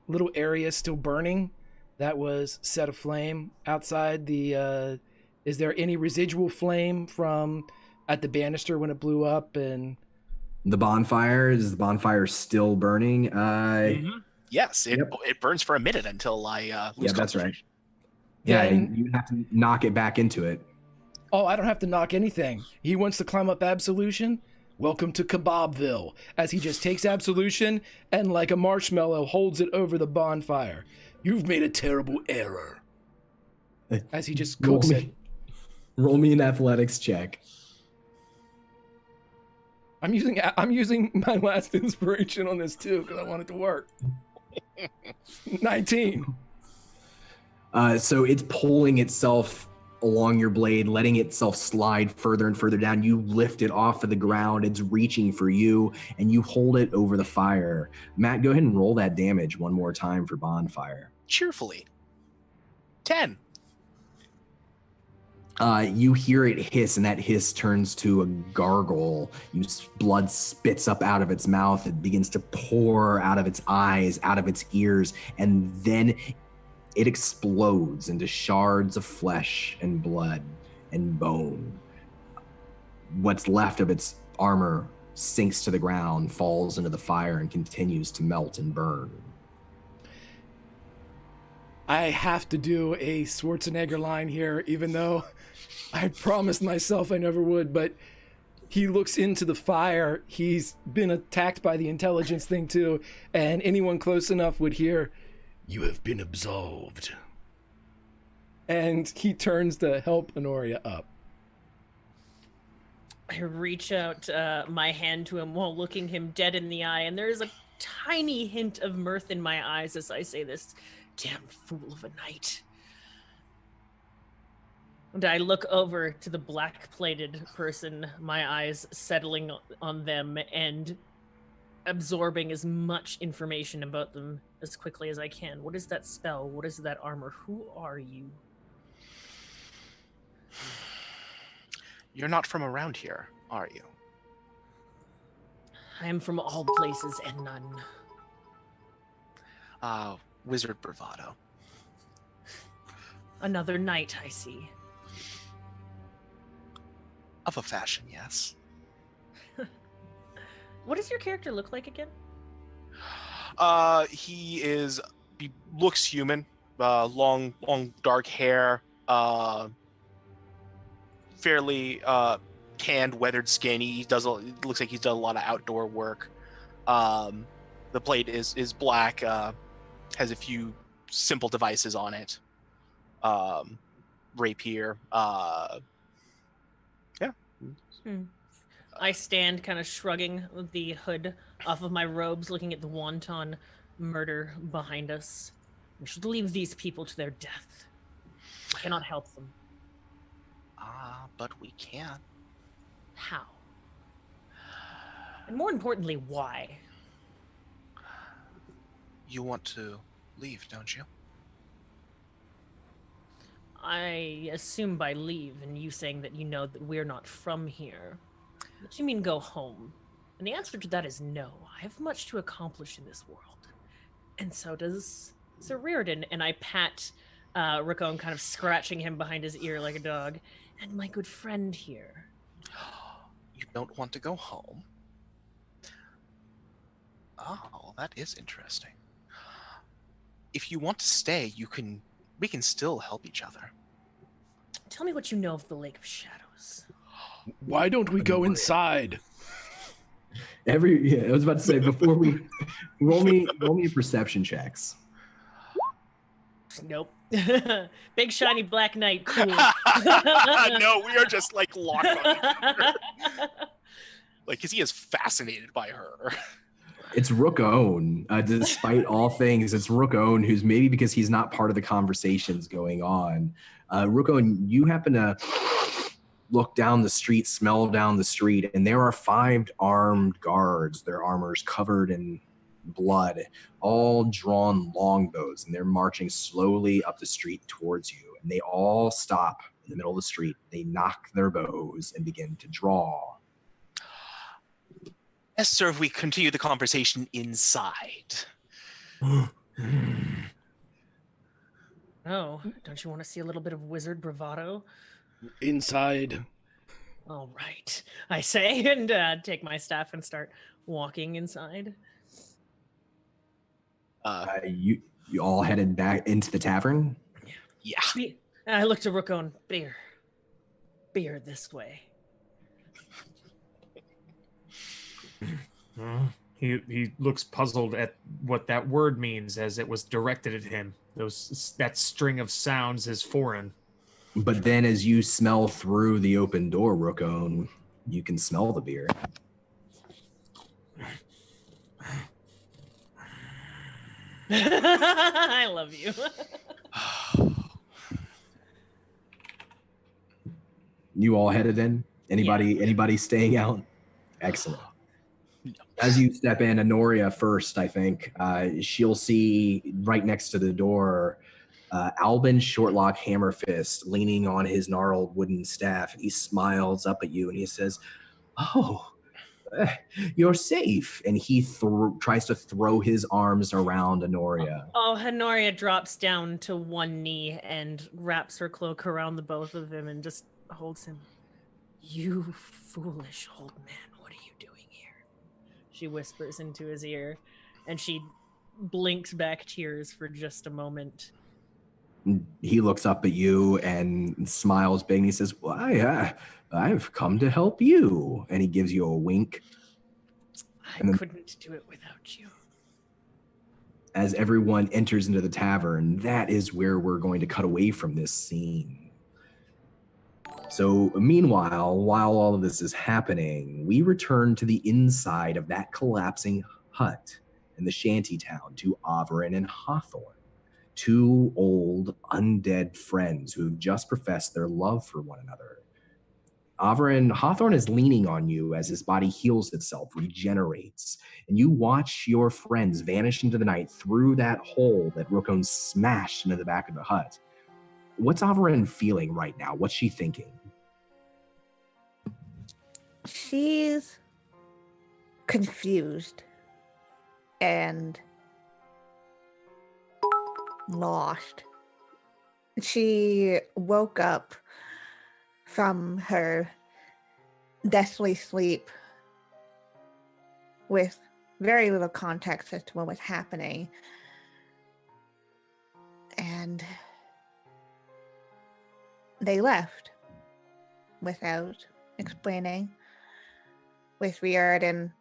Speaker 5: little area still burning that was set aflame outside the Is there any residual flame from at the banister when it blew up? And
Speaker 1: The bonfire still burning?
Speaker 3: Yes, it
Speaker 1: Yep.
Speaker 3: it burns for a minute until I lose
Speaker 1: Yeah, that's right.
Speaker 3: concentration.
Speaker 1: Yeah,
Speaker 5: Then-
Speaker 1: you have to knock it back into it.
Speaker 5: oh, I don't have to knock anything. He wants to climb up Absolution? Welcome to Kebabville. As he just takes Absolution and like a marshmallow holds it over the bonfire. You've made a terrible error. As he just
Speaker 1: Roll
Speaker 5: cooks it.
Speaker 1: Roll me an athletics check.
Speaker 5: I'm using my last inspiration on this too because I want it to work. 19.
Speaker 1: So it's pulling itself along your blade, letting itself slide further and further down. You lift it off of the ground. It's reaching for you, and you hold it over the fire. Matt, go ahead and roll that damage one more time for bonfire.
Speaker 3: Cheerfully. 10.
Speaker 1: You hear it hiss, and that hiss turns to a gargle. Blood spits up out of its mouth. It begins to pour out of its eyes, out of its ears, and then it explodes into shards of flesh and blood and bone. What's left of its armor sinks to the ground, falls into the fire, and continues to melt and burn.
Speaker 5: I have to do a Schwarzenegger line here, even though I promised myself I never would, but he looks into the fire. He's been attacked by the intelligence thing too, and anyone close enough would hear, "You have been absolved." And he turns to help Honoria up.
Speaker 6: I reach out my hand to him while looking him dead in the eye, and there is a tiny hint of mirth in my eyes as I say this. Damn fool of a night. And I look over to the black-plated person, my eyes settling on them and absorbing as much information about them as quickly as I can. What is that spell? What is that armor? Who are you?
Speaker 3: You're not from around here, are you?
Speaker 6: I am from all places and none.
Speaker 3: Wizard bravado.
Speaker 6: Another night, I see.
Speaker 3: Of a fashion, yes.
Speaker 6: What does your character look like again?
Speaker 3: He looks human. Long dark hair. Fairly tanned, weathered skin. It looks like he's done a lot of outdoor work. The blade is black. Has a few simple devices on it. Rapier.
Speaker 6: I stand kind of shrugging the hood off of my robes, looking at the wanton murder behind us. We should leave these people to their death. We cannot help them.
Speaker 3: But we can.
Speaker 6: How? And more importantly, why?
Speaker 3: You want to leave, don't you?
Speaker 6: I assume by leave, and you saying that you know that we're not from here. What do you mean go home? And the answer to that is no. I have much to accomplish in this world. And so does Sir Reardon. And I pat Rickon, kind of scratching him behind his ear like a dog. And my good friend here.
Speaker 3: You don't want to go home? Oh, that is interesting. If you want to stay, we can still help each other.
Speaker 6: Tell me what you know of the Lake of Shadows.
Speaker 5: Why don't we go inside?
Speaker 1: I was about to say, before we roll me perception checks.
Speaker 6: Nope. Big shiny black knight. Cool.
Speaker 3: No, we are just like locked on each other. Like, because he is fascinated by her.
Speaker 1: It's Rook-Own. Despite all things, it's Rook-Own who's, maybe because he's not part of the conversations going on. Rook-Own, you happen to look down the street, smell down the street, and there are 5 armed guards. Their armor's covered in blood, all drawn longbows, and they're marching slowly up the street towards you. And they all stop in the middle of the street. They knock their bows and begin to draw.
Speaker 3: Yes, sir, if we continue the conversation inside.
Speaker 6: Oh, don't you want to see a little bit of wizard bravado?
Speaker 5: Inside.
Speaker 6: All right, I say, and take my staff and start walking inside.
Speaker 1: You all headed back into the tavern?
Speaker 2: Yeah.
Speaker 6: I look to Rookon. Beer this way.
Speaker 4: He looks puzzled at what that word means, as it was directed at him. That string of sounds is foreign.
Speaker 1: But then as you smell through the open door, Rookon, you can smell the beer.
Speaker 6: I love you.
Speaker 1: You all headed in? Anybody staying out? Excellent. As you step in, Honoria first, I think, she'll see right next to the door Albin Shortlock Hammerfist leaning on his gnarled wooden staff. He smiles up at you and he says, "Oh, you're safe." And he tries to throw his arms around Honoria.
Speaker 6: Oh, Honoria drops down to one knee and wraps her cloak around the both of them and just holds him. You foolish old man, what are you doing here? She whispers into his ear, and she blinks back tears for just a moment.
Speaker 1: He looks up at you and smiles big and he says, "Why, I've come to help you." And he gives you a wink.
Speaker 6: I couldn't do it without you.
Speaker 1: As everyone enters into the tavern, that is where we're going to cut away from this scene. So meanwhile, while all of this is happening, we return to the inside of that collapsing hut in the shantytown to Averin and Hawthorne, two old undead friends who have just professed their love for one another. Hawthorne is leaning on you as his body heals itself, regenerates, and you watch your friends vanish into the night through that hole that Rookon smashed into the back of the hut. What's Averin feeling right now? What's she thinking?
Speaker 7: She's confused and lost. She woke up from her deathly sleep with very little context as to what was happening. And they left without explaining, with Riordan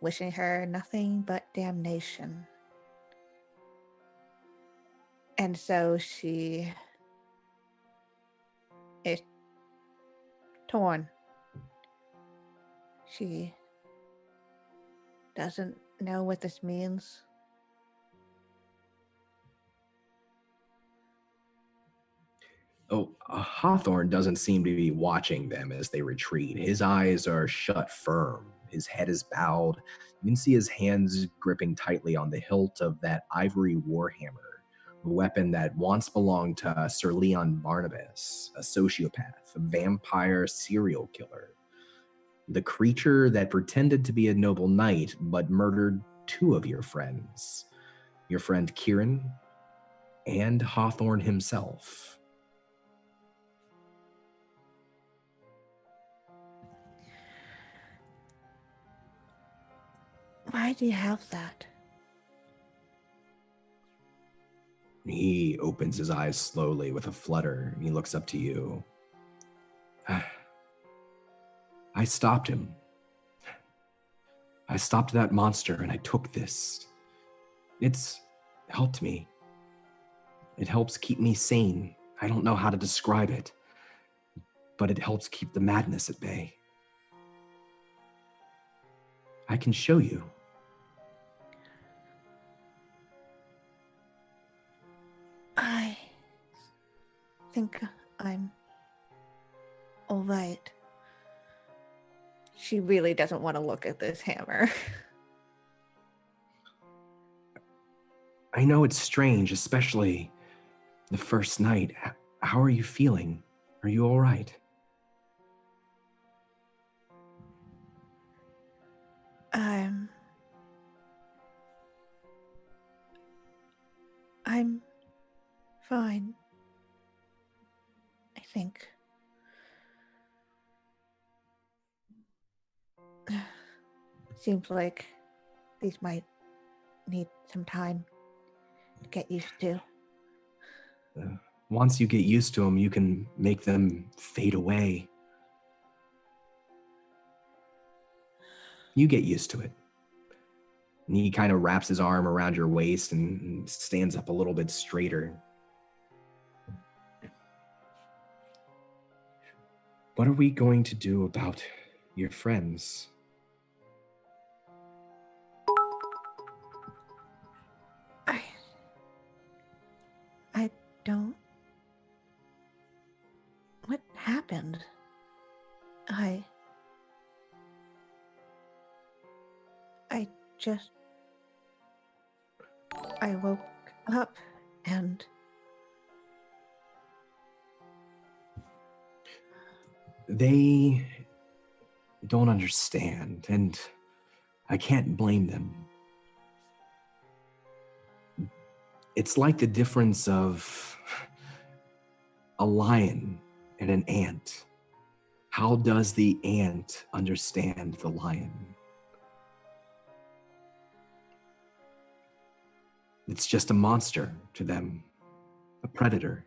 Speaker 7: wishing her nothing but damnation. And so she is torn. She doesn't know what this means.
Speaker 1: Hawthorne doesn't seem to be watching them as they retreat. His eyes are shut firm. His head is bowed. You can see his hands gripping tightly on the hilt of that ivory warhammer, a weapon that once belonged to Sir Leon Barnabas, a sociopath, a vampire serial killer. The creature that pretended to be a noble knight but murdered two of your friends. Your friend Kieran and Hawthorne himself.
Speaker 7: Why do you have that?
Speaker 1: He opens his eyes slowly with a flutter, and he looks up to you. I stopped him. I stopped that monster, and I took this. It's helped me. It helps keep me sane. I don't know how to describe it, but it helps keep the madness at bay. I can show you.
Speaker 7: I think I'm all right. She really doesn't want to look at this hammer.
Speaker 1: I know it's strange, especially the first night. How are you feeling? Are you all right?
Speaker 7: I'm fine. I think seems like these might need some time to get used to.
Speaker 1: Once you get used to them, you can make them fade away. You get used to it. And he kind of wraps his arm around your waist and stands up a little bit straighter. What are we going to do about your friends?
Speaker 7: I don't. What happened? I just. I woke up and.
Speaker 1: They don't understand, and I can't blame them. It's like the difference of a lion and an ant. How does the ant understand the lion? It's just a monster to them, a predator.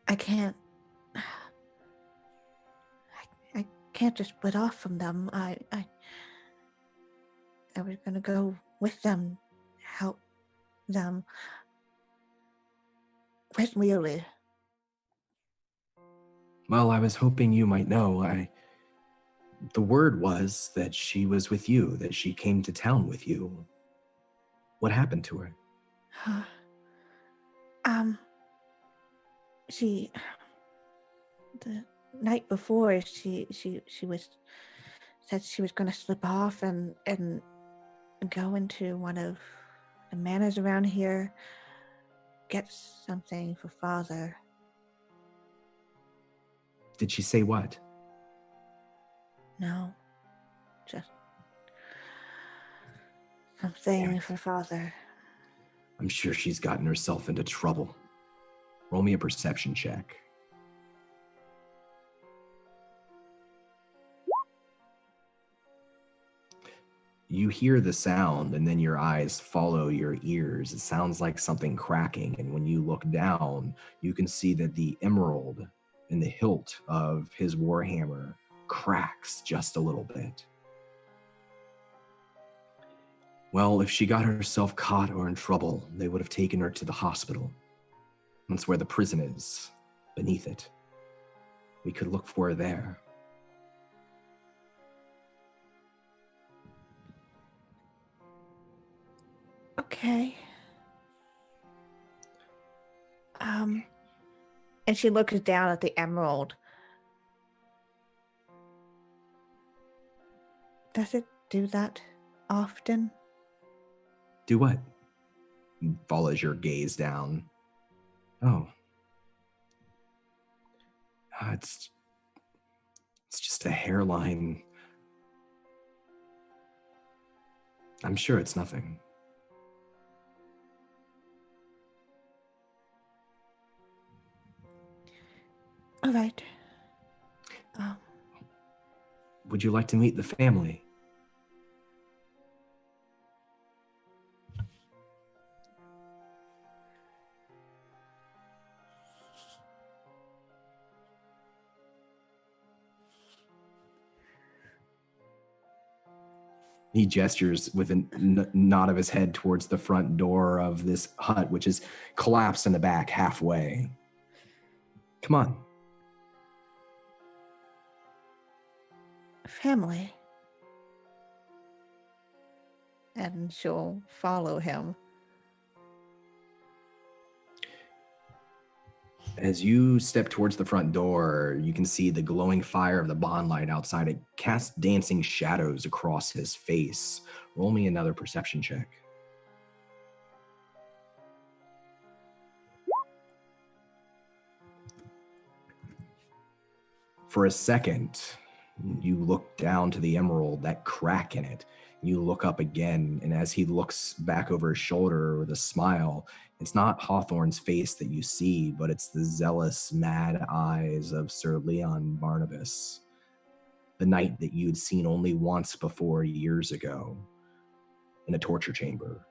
Speaker 7: I can't. I can't just split off from them. I was gonna go with them, help them. Where's Leolie?
Speaker 1: Well, I was hoping you might know. The word was that she was with you, that she came to town with you. What happened to her?
Speaker 7: She, the night before, she was said she was going to slip off and go into one of the manors around here, get something for father.
Speaker 1: Did she say what?
Speaker 7: No, just something for father.
Speaker 1: I'm sure she's gotten herself into trouble. Roll me a perception check. You hear the sound, and then your eyes follow your ears. It sounds like something cracking, and when you look down, you can see that the emerald in the hilt of his warhammer cracks just a little bit. Well, if she got herself caught or in trouble, they would have taken her to the hospital. That's where the prison is, beneath it. We could look for her there.
Speaker 7: Okay. And she looks down at the emerald. Does it do that often?
Speaker 1: Do what? Follows your gaze down. Oh. It's just a hairline. I'm sure it's nothing.
Speaker 7: All right.
Speaker 1: Would you like to meet the family? He gestures with a nod of his head towards the front door of this hut, which is collapsed in the back halfway. Come on.
Speaker 7: Family. And she'll follow him.
Speaker 1: As you step towards the front door, you can see the glowing fire of the bond light outside. It casts dancing shadows across his face. Roll me another perception check. For a second, You look down to the emerald, that crack in it. You look up again, and as he looks back over his shoulder with a smile, it's not Hawthorne's face that you see, but it's the zealous, mad eyes of Sir Leon Barnabas, the knight that you'd seen only once before years ago in a torture chamber,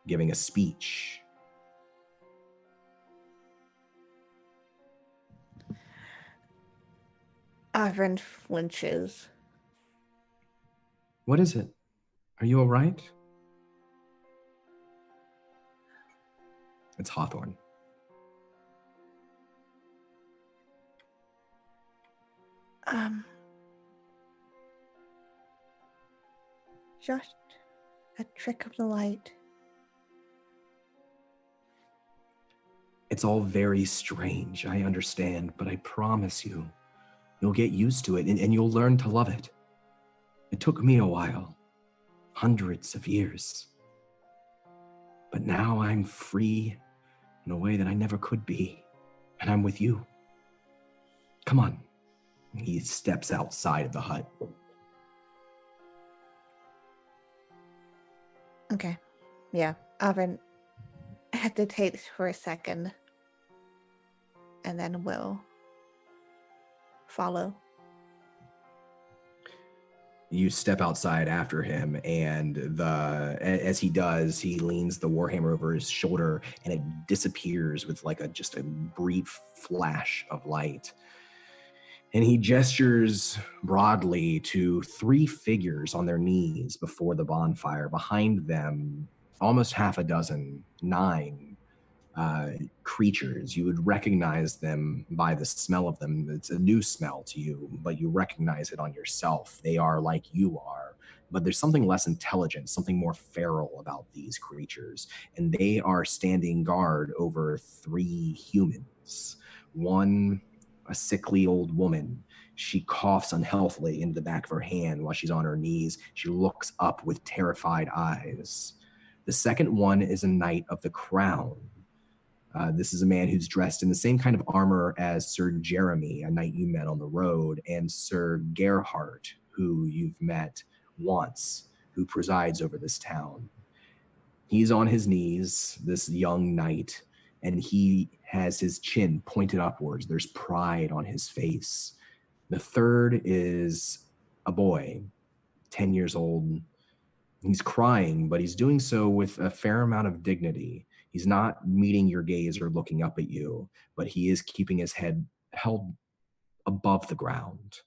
Speaker 1: giving a speech.
Speaker 7: Arvin flinches.
Speaker 1: What is it? Are you all right? It's Hawthorne.
Speaker 7: Just a trick of the light.
Speaker 1: It's all very strange, I understand, but I promise you, you'll get used to it and you'll learn to love it. It took me a while, hundreds of years. But now I'm free in a way that I never could be, and I'm with you. Come on. He steps outside of the hut.
Speaker 7: Okay. Yeah. Arvin hesitates for a second and then will follow.
Speaker 1: You step outside after him, and as he does, he leans the warhammer over his shoulder, and it disappears with like just a brief flash of light. And he gestures broadly to 3 figures on their knees before the bonfire. Behind them, almost half a dozen, 9 creatures. You would recognize them by the smell of them. It's a new smell to you, but you recognize it on yourself. They are like you are, but there's something less intelligent, something more feral about these creatures. And they are standing guard over 3 humans. One, a sickly old woman. She coughs unhealthily into the back of her hand while she's on her knees. She looks up with terrified eyes. The second one is a knight of the crown. This is a man who's dressed in the same kind of armor as Sir Jeremy, a knight you met on the road, and Sir Gerhardt, who you've met once, who presides over this town. He's on his knees, this young knight, and he has his chin pointed upwards. There's pride on his face. The third is a boy, 10 years old. He's crying, but he's doing so with a fair amount of dignity. He's not meeting your gaze or looking up at you, but he is keeping his head held above the ground.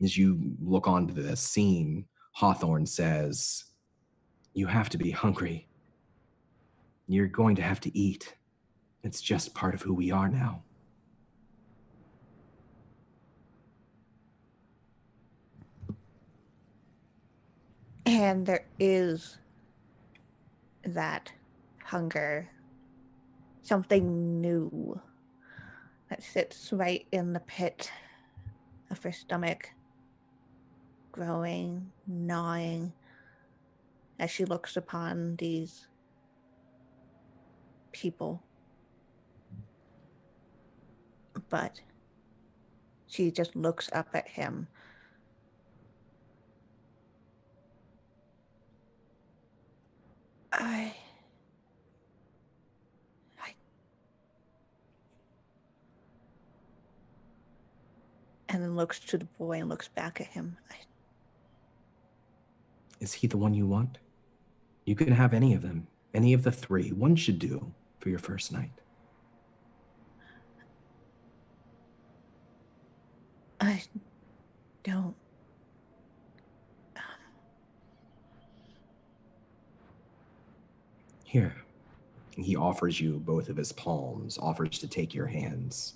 Speaker 1: As you look onto this scene, Hawthorne says, "You have to be hungry. You're going to have to eat. It's just part of who we are now."
Speaker 7: And there is that hunger, something new that sits right in the pit of her stomach, growing, gnawing, as she looks upon these people. But she just looks up at him. And then looks to the boy and looks back at him.
Speaker 1: Is he the one you want? You can have any of them, any of the 3. One should do for your first night.
Speaker 7: I don't.
Speaker 1: Here. He offers you both of his palms, offers to take your hands.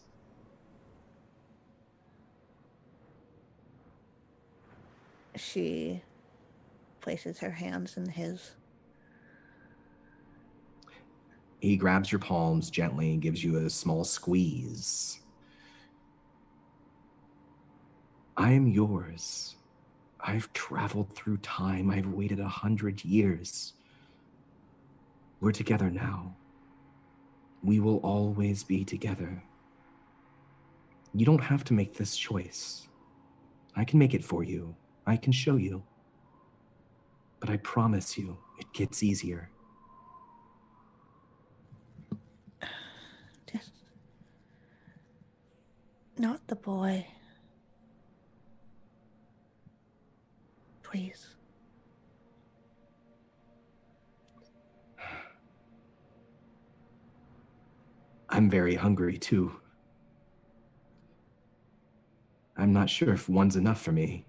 Speaker 7: She places her hands in his.
Speaker 1: He grabs your palms gently and gives you a small squeeze. I am yours. I've traveled through time. I've waited 100 years. We're together now. We will always be together. You don't have to make this choice. I can make it for you. I can show you. But I promise you, it gets easier.
Speaker 7: Just not the boy. Please.
Speaker 1: I'm very hungry too. I'm not sure if one's enough for me.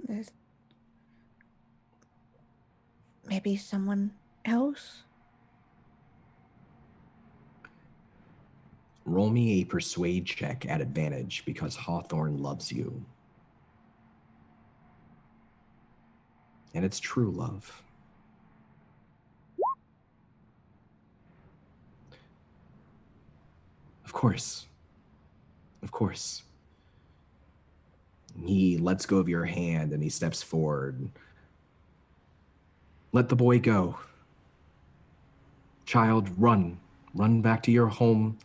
Speaker 7: There's maybe someone else?
Speaker 1: Roll me a persuade check at advantage because Hawthorne loves you. And it's true love. Of course. Of course. He lets go of your hand and he steps forward. Let the boy go. Child, run. Run back to your home.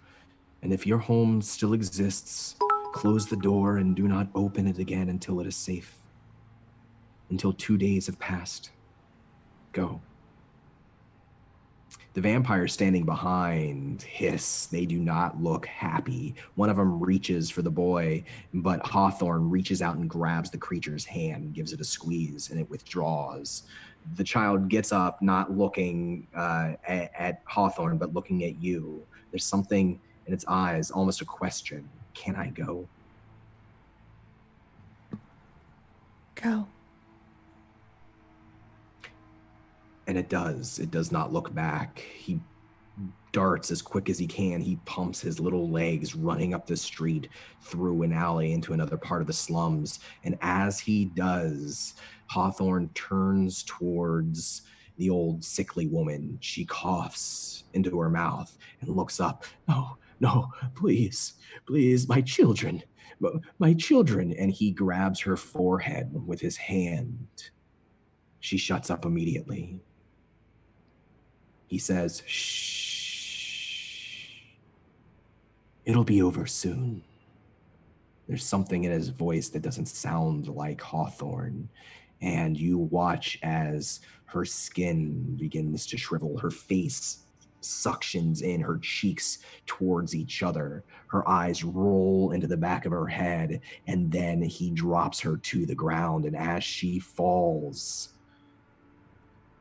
Speaker 1: And if your home still exists, close the door and do not open it again until it is safe. Until 2 days have passed. Go. The vampires standing behind hiss. They do not look happy. One of them reaches for the boy, but Hawthorne reaches out and grabs the creature's hand, gives it a squeeze, and it withdraws. The child gets up, not looking at Hawthorne, but looking at you. There's something in its eyes, almost a question. Can I go?
Speaker 7: Go.
Speaker 1: And it does. It does not look back. He darts as quick as he can. He pumps his little legs running up the street, through an alley into another part of the slums. And as he does, Hawthorne turns towards the old sickly woman. She coughs into her mouth and looks up. No, no, please, please, my children, my children. And he grabs her forehead with his hand. She shuts up immediately. He says, shh. It'll be over soon. There's something in his voice that doesn't sound like Hawthorne. And you watch as her skin begins to shrivel. Her face suctions in, her cheeks towards each other. Her eyes roll into the back of her head. And then he drops her to the ground. And as she falls,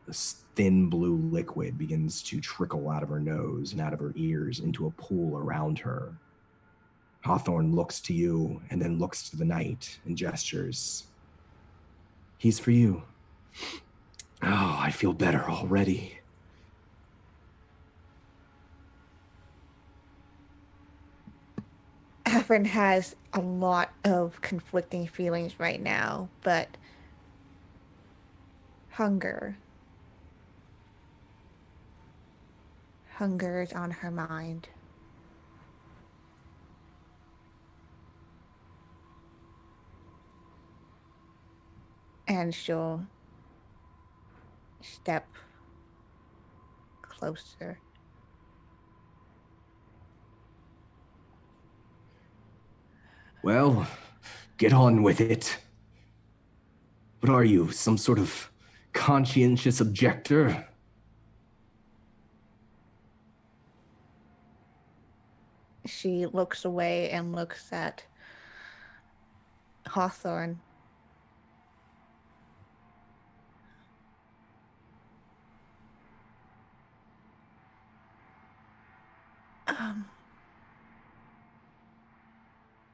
Speaker 1: this thin blue liquid begins to trickle out of her nose and out of her ears into a pool around her. Hawthorne looks to you and then looks to the night and gestures. He's for you. Oh, I feel better already.
Speaker 7: Tavern has a lot of conflicting feelings right now, but hunger is on her mind. And she'll step closer.
Speaker 1: Well, get on with it. What are you, some sort of conscientious objector?
Speaker 7: She looks away and looks at Hawthorne.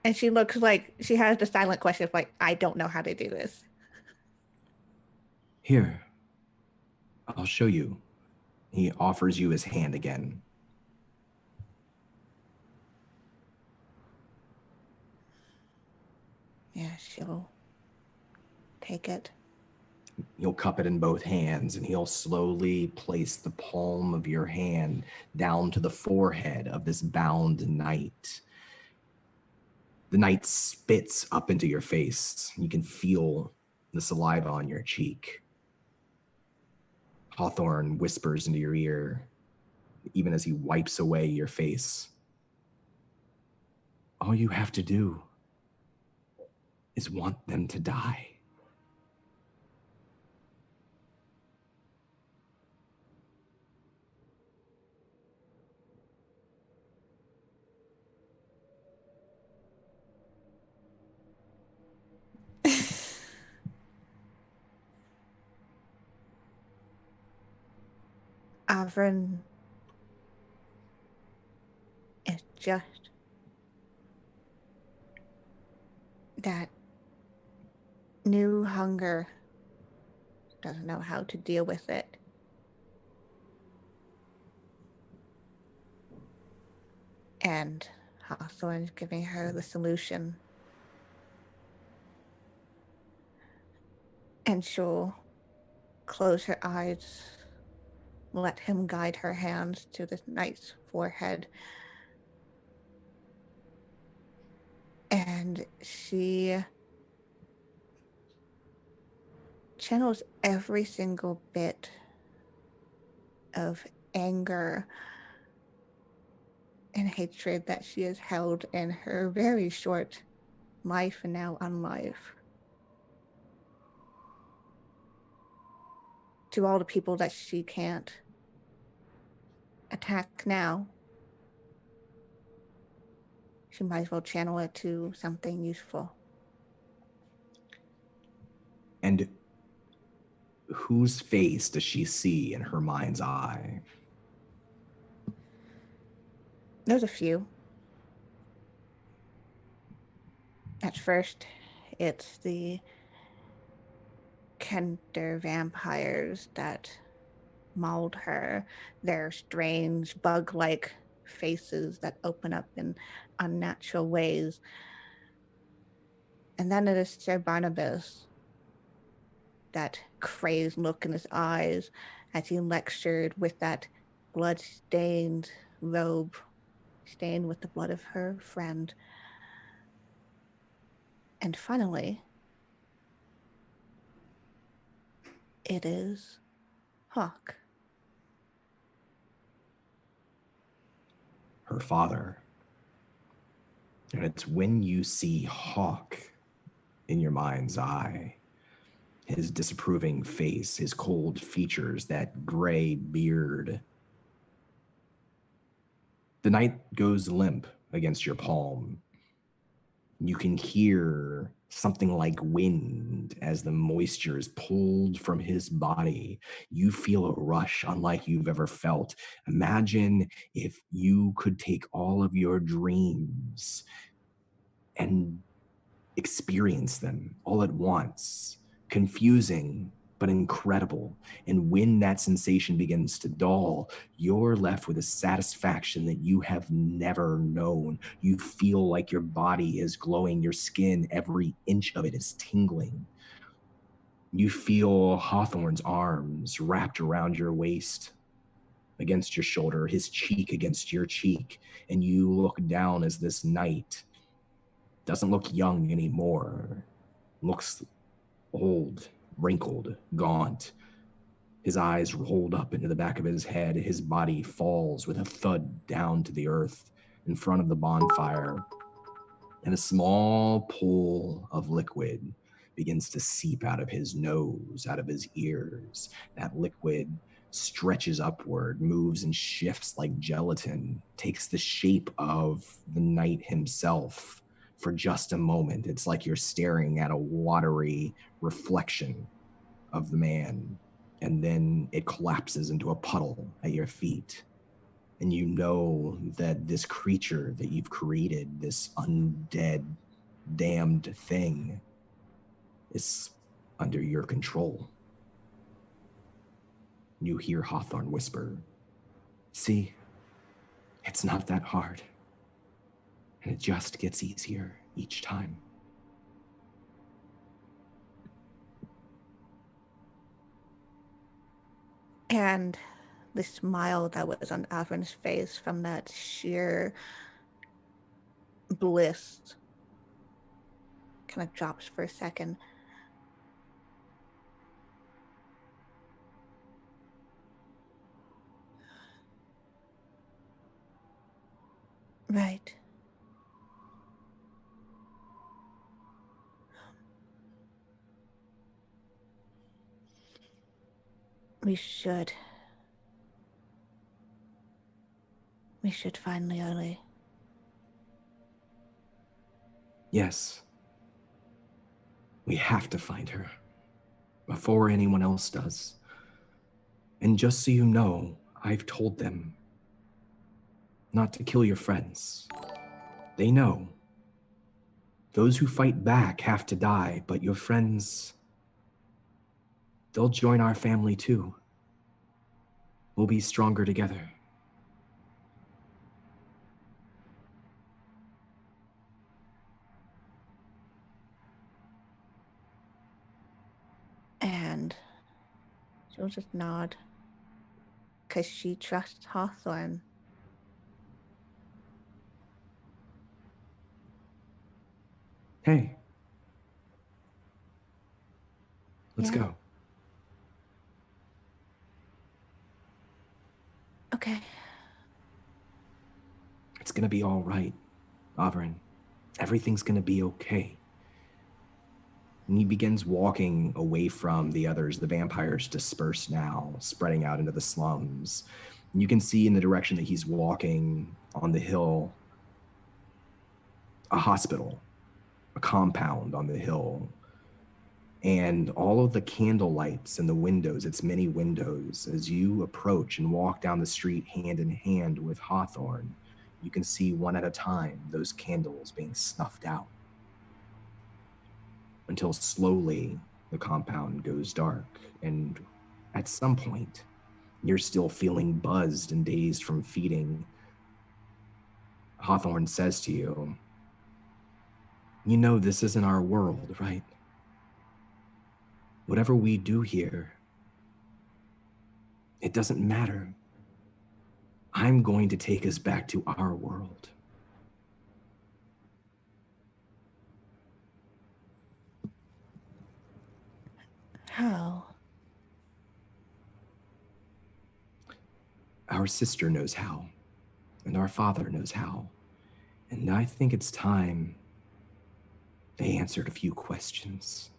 Speaker 7: And she looks like she has the silent question of like, I don't know how to do this.
Speaker 1: Here, I'll show you. He offers you his hand again.
Speaker 7: Yeah, she'll take it.
Speaker 1: He'll cup it in both hands and he'll slowly place the palm of your hand down to the forehead of this bound knight. The knight spits up into your face. You can feel the saliva on your cheek. Hawthorne whispers into your ear, even as he wipes away your face. All you have to do is want them to die.
Speaker 7: Avern is just that new hunger, doesn't know how to deal with it. And Hawthorne's giving her the solution. And she'll close her eyes, let him guide her hands to the knight's forehead. And she channels every single bit of anger and hatred that she has held in her very short life and now unlife to all the people that she can't attack now. She might as well channel it to something useful.
Speaker 1: And whose face does she see in her mind's eye?
Speaker 7: There's a few. At first, it's the Kenter vampires that mauled her, their strange bug-like faces that open up in unnatural ways. And then it is Sir Barnabas, that crazed look in his eyes as he lectured with that blood-stained robe stained with the blood of her friend. And finally, it is Hawk.
Speaker 1: Her father. And it's when you see Hawk in your mind's eye, his disapproving face, his cold features, that gray beard. The knight goes limp against your palm. You can hear something like wind as the moisture is pulled from his body. You feel a rush unlike you've ever felt. Imagine if you could take all of your dreams and experience them all at once. Confusing, but incredible. And when that sensation begins to dull, you're left with a satisfaction that you have never known. You feel like your body is glowing, your skin, every inch of it is tingling. You feel Hawthorne's arms wrapped around your waist, against your shoulder, his cheek against your cheek, and you look down as this knight doesn't look young anymore, looks old, wrinkled, gaunt. His eyes rolled up into the back of his head. His body falls with a thud down to the earth in front of the bonfire. And a small pool of liquid begins to seep out of his nose, out of his ears. That liquid stretches upward, moves and shifts like gelatin, takes the shape of the knight himself for just a moment. It's like you're staring at a watery reflection of the man, and then it collapses into a puddle at your feet. And you know that this creature that you've created, this undead, damned thing, is under your control. You hear Hawthorne whisper, "See, it's not that hard. And it just gets easier each time."
Speaker 7: And the smile that was on Avern's face from that sheer bliss kind of drops for a second. Right. We should. We should find Leole.
Speaker 1: Yes. We have to find her before anyone else does. And just so you know, I've told them not to kill your friends. They know. Those who fight back have to die, but your friends, they'll join our family too. We'll be stronger together.
Speaker 7: And she'll just nod. Because she trusts Hawthorne.
Speaker 1: Hey. Let's
Speaker 7: Yeah.
Speaker 1: go.
Speaker 7: Okay.
Speaker 1: It's gonna be all right, Averin. Everything's gonna be okay. And he begins walking away from the others. The vampires disperse now, spreading out into the slums. And you can see in the direction that he's walking on the hill, a hospital, a compound on the hill. And all of the candle lights in the windows, its many windows, as you approach and walk down the street hand in hand with Hawthorne, you can see one at a time those candles being snuffed out. Until slowly the compound goes dark, and at some point, you're still feeling buzzed and dazed from feeding. Hawthorne says to you, "You know this isn't our world, right? Whatever we do here, it doesn't matter. I'm going to take us back to our world."
Speaker 7: How?
Speaker 1: Our sister knows how, and our father knows how. And I think it's time they answered a few questions.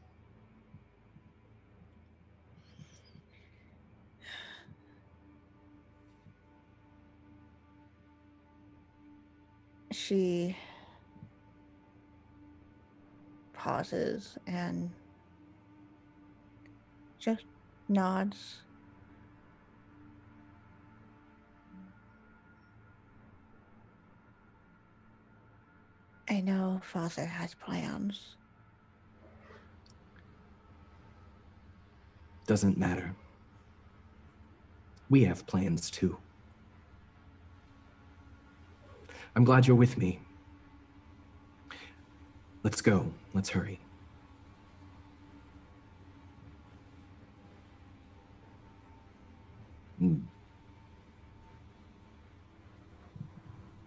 Speaker 7: She pauses and just nods. I know Father has plans.
Speaker 1: Doesn't matter. We have plans too. I'm glad you're with me. Let's go. Let's hurry.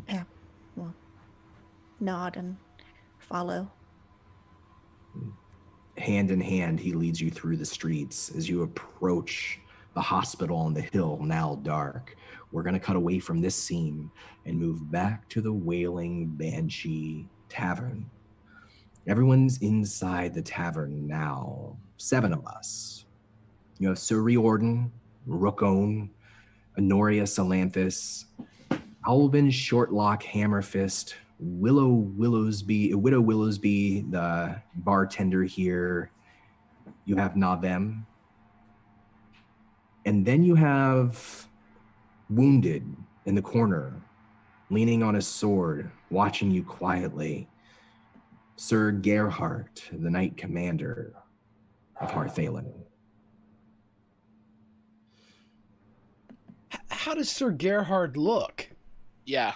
Speaker 7: Yeah, well, nod and follow.
Speaker 1: Hand in hand, he leads you through the streets as you approach the hospital on the hill, now dark. We're going to cut away from this scene and move back to the Wailing Banshee Tavern. Everyone's inside the tavern now. 7 of us. You have Sir Reorden, Rookone, Honoria Salanthus, Alvin Shortlock Hammerfist, Widow Willowsby, the bartender here. You have Navem. And then you have Wounded in the corner, leaning on his sword, watching you quietly. Sir Gerhardt, the Knight Commander of Hearthfalen.
Speaker 5: How does Sir Gerhard look?
Speaker 3: Yeah.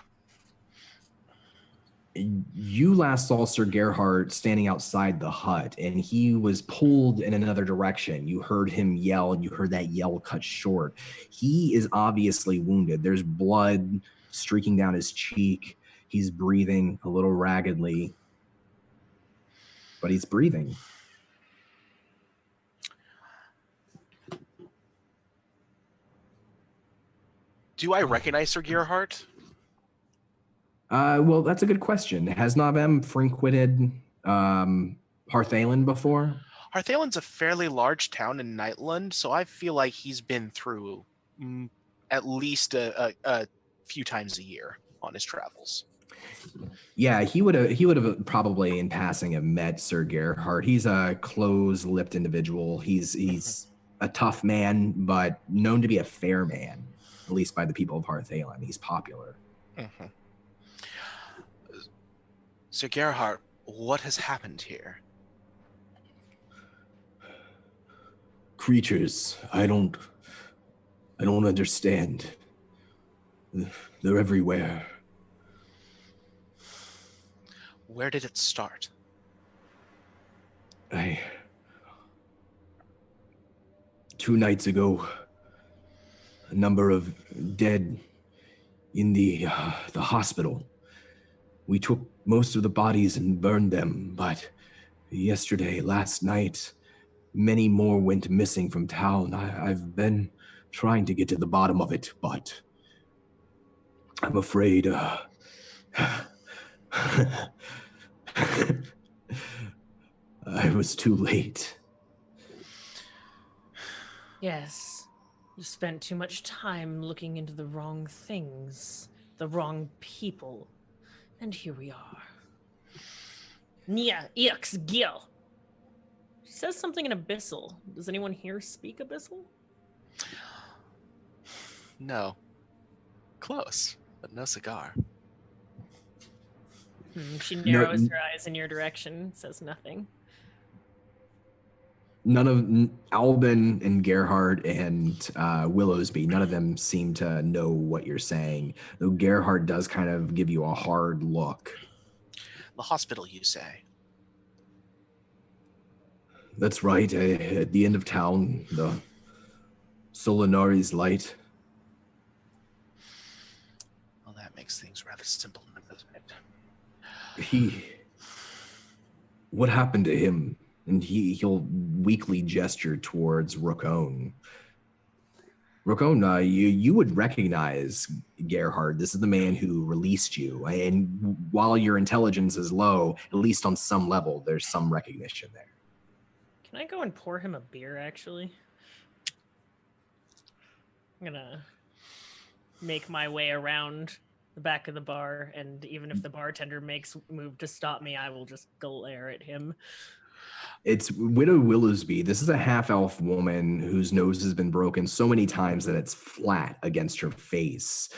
Speaker 1: You last saw Sir Gerhardt standing outside the hut, and he was pulled in another direction. You heard him yell, and you heard that yell cut short. He is obviously wounded. There's blood streaking down his cheek. He's breathing a little raggedly, but he's breathing.
Speaker 3: Do I recognize Sir Gerhardt?
Speaker 1: Well, that's a good question. Has Navem frequented Hearthfalen before?
Speaker 3: Hearthfalen's a fairly large town in Nightland, so I feel like he's been through at least a few times a year on his travels.
Speaker 1: Yeah, he would have probably in passing have met Sir Gerhardt. He's a close-lipped individual. He's a tough man, but known to be a fair man, at least by the people of Hearthfalen. He's popular.
Speaker 3: Mm-hmm. Sir Gerhardt, what has happened here?
Speaker 1: Creatures, I don't understand. They're everywhere.
Speaker 3: Where did it start?
Speaker 1: 2 nights ago, a number of dead in the hospital. We took most of the bodies and burned them, but last night, many more went missing from town. I've been trying to get to the bottom of it, but I'm afraid I was too late.
Speaker 6: Yes, you spent too much time looking into the wrong things, the wrong people, and here we are. Nia Ix Gil. She says something in Abyssal. Does anyone here speak Abyssal?
Speaker 3: No. Close, but no cigar.
Speaker 6: She narrows her eyes in your direction, says nothing.
Speaker 1: None of Albin and Gerhard and Willowsby, none of them seem to know what you're saying, though Gerhard does kind of give you a hard look.
Speaker 3: The hospital, you say?
Speaker 1: That's right, at the end of town, the Solinari's light.
Speaker 3: Well, that makes things rather simple, doesn't it?
Speaker 1: What happened to him? And he'll weakly gesture towards Rookone. Rookone, you would recognize Gerhard. This is the man who released you. And while your intelligence is low, at least on some level, there's some recognition there.
Speaker 6: Can I go and pour him a beer, actually? I'm gonna make my way around the back of the bar, and even if the bartender makes a move to stop me, I will just glare at him.
Speaker 1: It's Widow Willowsby. This is a half-elf woman whose nose has been broken so many times that it's flat against her face.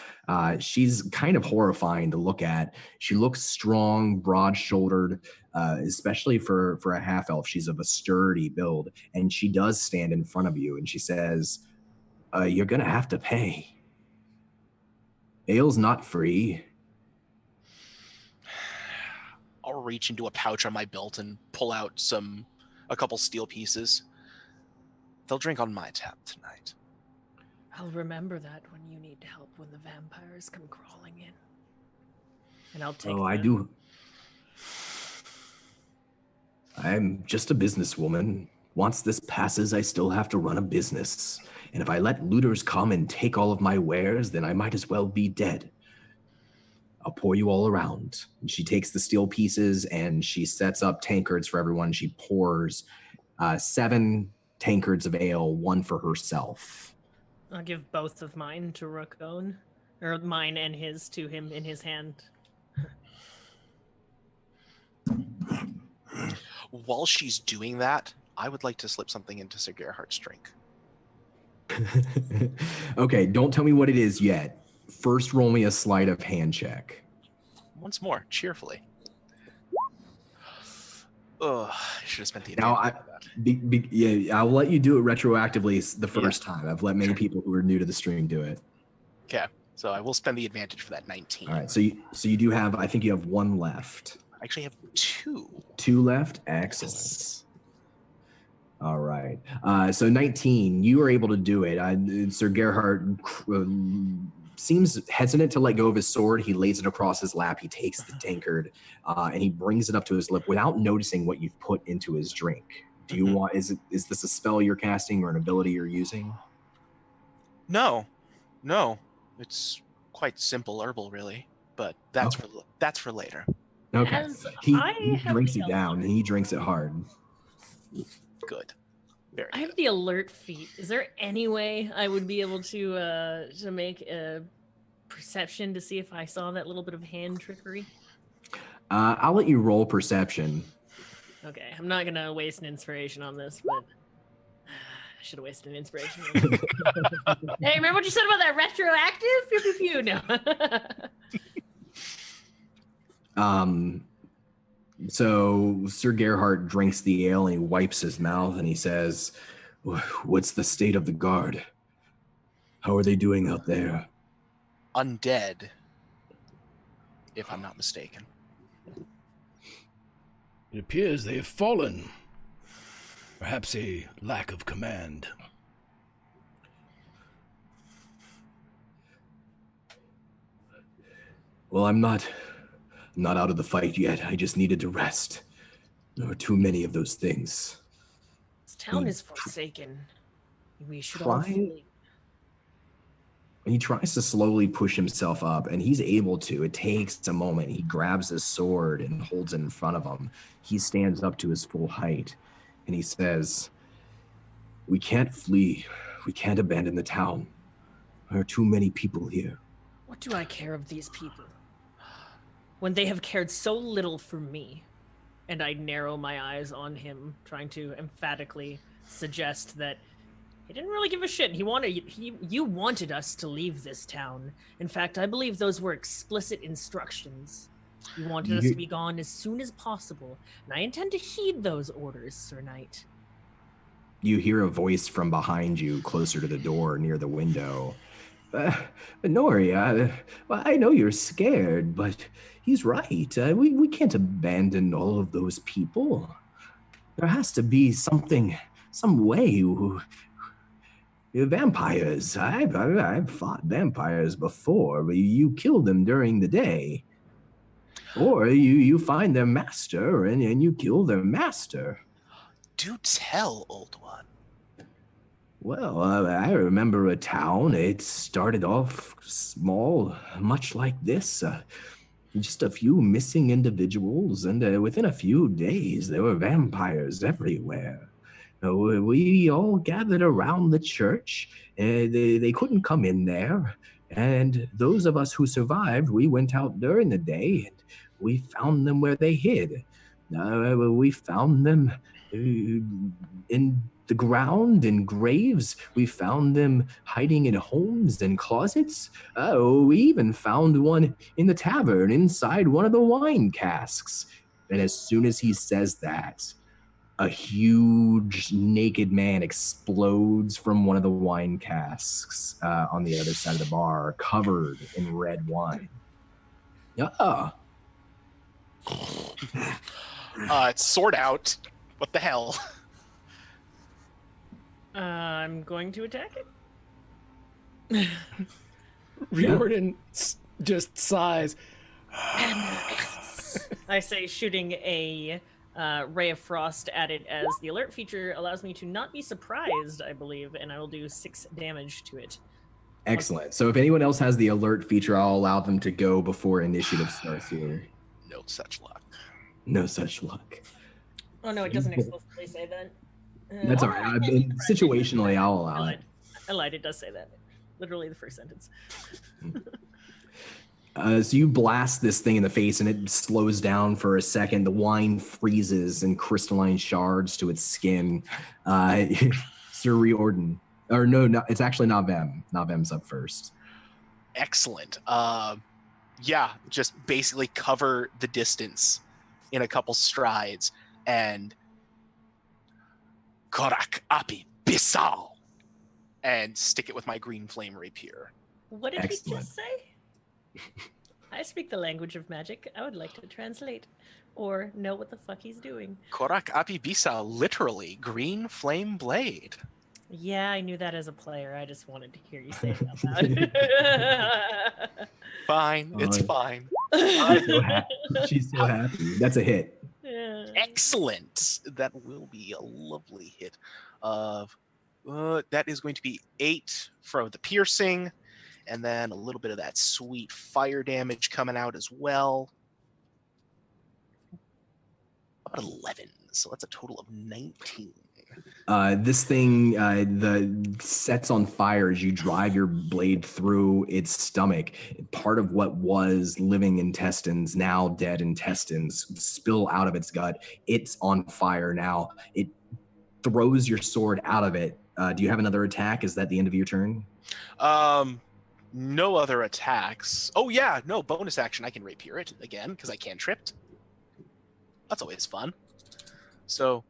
Speaker 1: She's kind of horrifying to look at. She looks strong, broad-shouldered, especially for a half-elf. She's of a sturdy build, and she does stand in front of you, and she says, you're going to have to pay. Ale's not free.
Speaker 3: I'll reach into a pouch on my belt and pull out a couple steel pieces. They'll drink on my tab tonight.
Speaker 6: I'll remember that when you need help when the vampires come crawling in. And I'll take
Speaker 1: I do. I'm just a businesswoman. Once this passes, I still have to run a business. And if I let looters come and take all of my wares, then I might as well be dead. I'll pour you all around. And she takes the steel pieces and she sets up tankards for everyone. She pours 7 tankards of ale, 1 for herself.
Speaker 6: I'll give both of mine to Rookone, or mine and his to him in his hand.
Speaker 3: While she's doing that, I would like to slip something into Sir Gerhardt's drink.
Speaker 1: Okay, don't tell me what it is yet. First, roll me a sleight of hand check.
Speaker 3: Once more, cheerfully. Ugh, I should have spent the
Speaker 1: Now, I'll let you do it retroactively the first time. I've let many people who are new to the stream do it.
Speaker 3: Okay, so I will spend the advantage for that 19.
Speaker 1: All right, so you do have, I think you have 1 left.
Speaker 3: I actually have 2.
Speaker 1: 2 left? Excellent.
Speaker 3: Yes.
Speaker 1: All right. So 19, you were able to do it. Sir Gerhard seems hesitant to let go of his sword. He lays it across his lap. He takes the tankard and he brings it up to his lip without noticing what you've put into his drink. Do you want? Is this a spell you're casting or an ability you're using?
Speaker 3: No. It's quite simple herbal, really.
Speaker 2: but that's for later.
Speaker 1: Okay.
Speaker 6: As
Speaker 1: He
Speaker 6: I have
Speaker 1: drinks
Speaker 6: the
Speaker 1: it down, and he drinks it hard.
Speaker 2: Good. Very
Speaker 6: I
Speaker 2: good.
Speaker 6: have the alert feat. Is there any way I would be able to make a perception to see if I saw that little bit of hand trickery?
Speaker 1: I'll let you roll perception.
Speaker 6: Okay, I'm not gonna waste an inspiration on this, but I should have wasted an inspiration. Hey, remember what you said about that retroactive? Pew pew pew. No.
Speaker 1: So Sir Gerhardt drinks the ale and he wipes his mouth and he says, "What's the state of the guard? How are they doing out there?"
Speaker 2: Undead, if I'm not mistaken.
Speaker 5: It appears they have fallen. Perhaps a lack of command.
Speaker 1: Well, I'm not out of the fight yet. I just needed to rest. There were too many of those things.
Speaker 6: This town is forsaken. We should
Speaker 1: Try-
Speaker 6: all flee.
Speaker 1: He tries to slowly push himself up, and he's able to. It takes a moment. He grabs his sword and holds it in front of him. He stands up to his full height, and he says, "We can't flee. We can't abandon the town. There are too many people here."
Speaker 6: What do I care of these people? When they have cared so little for me. And I narrow my eyes on him, trying to emphatically suggest that he didn't really give a shit. You wanted us to leave this town. In fact, I believe those were explicit instructions. You wanted us to be gone as soon as possible, and I intend to heed those orders, Sir Knight.
Speaker 1: You hear a voice from behind you, closer to the door, near the window. Nori, well, I know you're scared, but he's right. We can't abandon all of those people. There has to be something, some way. Vampires. I've fought vampires before, but you kill them during the day. Or you find their master and you kill their master.
Speaker 2: Do tell, old one.
Speaker 1: Well, I remember a town. It started off small, much like this. Just a few missing individuals, and within a few days, there were vampires everywhere. We all gathered around the church. They couldn't come in there. And those of us who survived, we went out during the day, and we found them where they hid. We found them in the ground, in graves. We found them hiding in homes and closets. We even found one in the tavern inside one of the wine casks. And as soon as he says that, a huge naked man explodes from one of the wine casks on the other side of the bar, covered in red wine.
Speaker 2: It's sword out. What the hell?
Speaker 6: I'm going to attack it.
Speaker 5: Riordan just sighs.
Speaker 6: I say, shooting a ray of frost at it, as the alert feature allows me to not be surprised, I believe, and I will do 6 damage to it.
Speaker 1: Excellent. So if anyone else has the alert feature, I'll allow them to go before initiative starts here.
Speaker 2: No such luck.
Speaker 1: No such luck.
Speaker 6: Oh no, it doesn't explicitly say that.
Speaker 1: That's all right. Situationally, I'll allow it.
Speaker 6: I lied. It does say that. Literally the first sentence.
Speaker 1: So you blast this thing in the face, and it slows down for a second. The wine freezes in crystalline shards to its skin. Sir Riordan. Or no, it's actually Navem. Navem's up first.
Speaker 2: Excellent. Yeah, just basically cover the distance in a couple strides and Korak Api Bisal and stick it with my green flame rapier.
Speaker 6: What did
Speaker 1: Excellent.
Speaker 6: he just say? I speak the language of magic. I would like to translate or know what the fuck he's doing.
Speaker 2: Korak Api Bisal, literally green flame blade.
Speaker 6: Yeah, I knew that as a player. I just wanted to hear you say it out loud.
Speaker 2: Fine, it's fine.
Speaker 1: I'm so happy. She's so happy. That's a hit.
Speaker 6: Yeah.
Speaker 2: Excellent. That will be a lovely hit. Of that is going to be 8 from the piercing
Speaker 3: And then a little bit of that sweet fire damage coming out as well. About 11, so that's a total of 19.
Speaker 1: This thing the sets on fire as you drive your blade through its stomach. Part of what was living intestines, now dead intestines, spill out of its gut. It's on fire now. It throws your sword out of it. Do you have another attack? Is that the end of your turn?
Speaker 3: No other attacks. Oh yeah, no bonus action. I can rapier it again because I cantripped. That's always fun. So,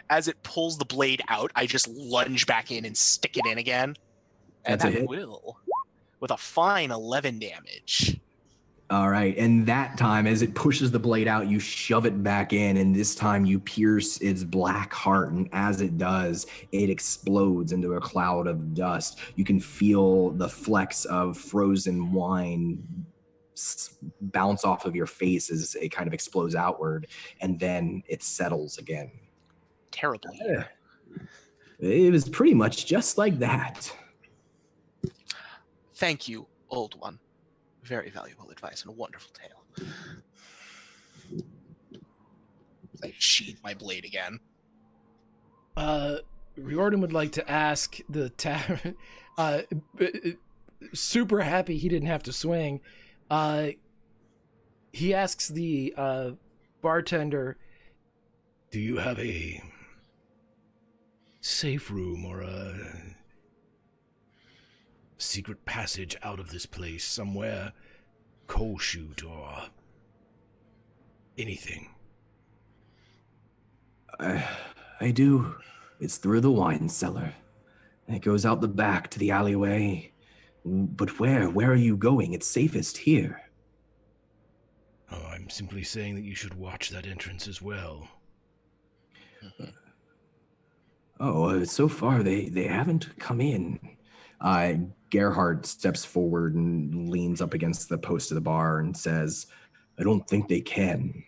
Speaker 3: as it pulls the blade out, I just lunge back in and stick it in again. And
Speaker 1: That's a
Speaker 3: that
Speaker 1: hit.
Speaker 3: will, with a fine 11 damage.
Speaker 1: All right, and that time, as it pushes the blade out, you shove it back in, and this time you pierce its black heart, and as it does, it explodes into a cloud of dust. You can feel the flecks of frozen wine bounce off of your face as it kind of explodes outward, and then it settles again.
Speaker 3: Terribly.
Speaker 1: It was pretty much just like that.
Speaker 3: Thank you, old one. Very valuable advice and a wonderful tale. I sheath my blade again.
Speaker 5: Riordan would like to ask the tavern. Super happy he didn't have to swing. He asks the bartender, "Do you have a safe room or a secret passage out of this place somewhere, coal chute or anything?"
Speaker 1: I do. It's through the wine cellar. It goes out the back to the alleyway. But where? Where are you going? It's safest here.
Speaker 5: Oh, I'm simply saying that you should watch that entrance as well.
Speaker 1: So far they haven't come in. Gerhardt steps forward and leans up against the post of the bar and says, "I don't think they can.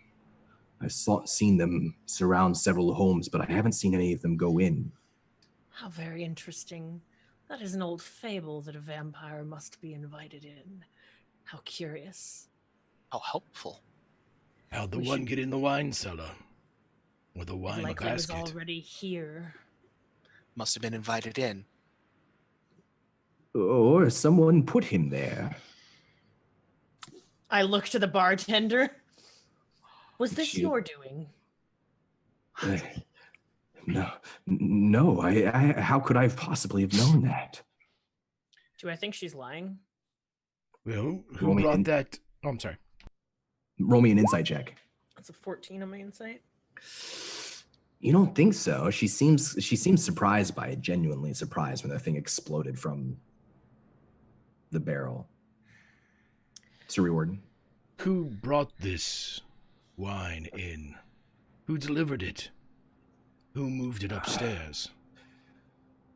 Speaker 1: I've seen them surround several homes, but I haven't seen any of them go in."
Speaker 6: How very interesting. That is an old fable that a vampire must be invited in. How curious.
Speaker 3: How helpful.
Speaker 5: How'd the one get in the wine cellar? With a wine
Speaker 6: Likely was
Speaker 5: basket?
Speaker 6: already here.
Speaker 3: Must have been invited in.
Speaker 1: Or someone put him there.
Speaker 6: I look to the bartender. Was this
Speaker 1: You-
Speaker 6: your doing?
Speaker 1: No. I how could I have possibly have known that?
Speaker 6: Do I think she's lying?
Speaker 5: Well,
Speaker 1: Roll
Speaker 5: who
Speaker 1: me
Speaker 5: brought
Speaker 1: in.
Speaker 5: that? Oh, I'm sorry.
Speaker 1: Roll me an insight check.
Speaker 6: That's a 14 on my insight.
Speaker 1: You don't think so? She seems surprised by it, genuinely surprised when the thing exploded from the barrel. Sir Riordan.
Speaker 5: Who brought this wine in? Who delivered it? Who moved it upstairs?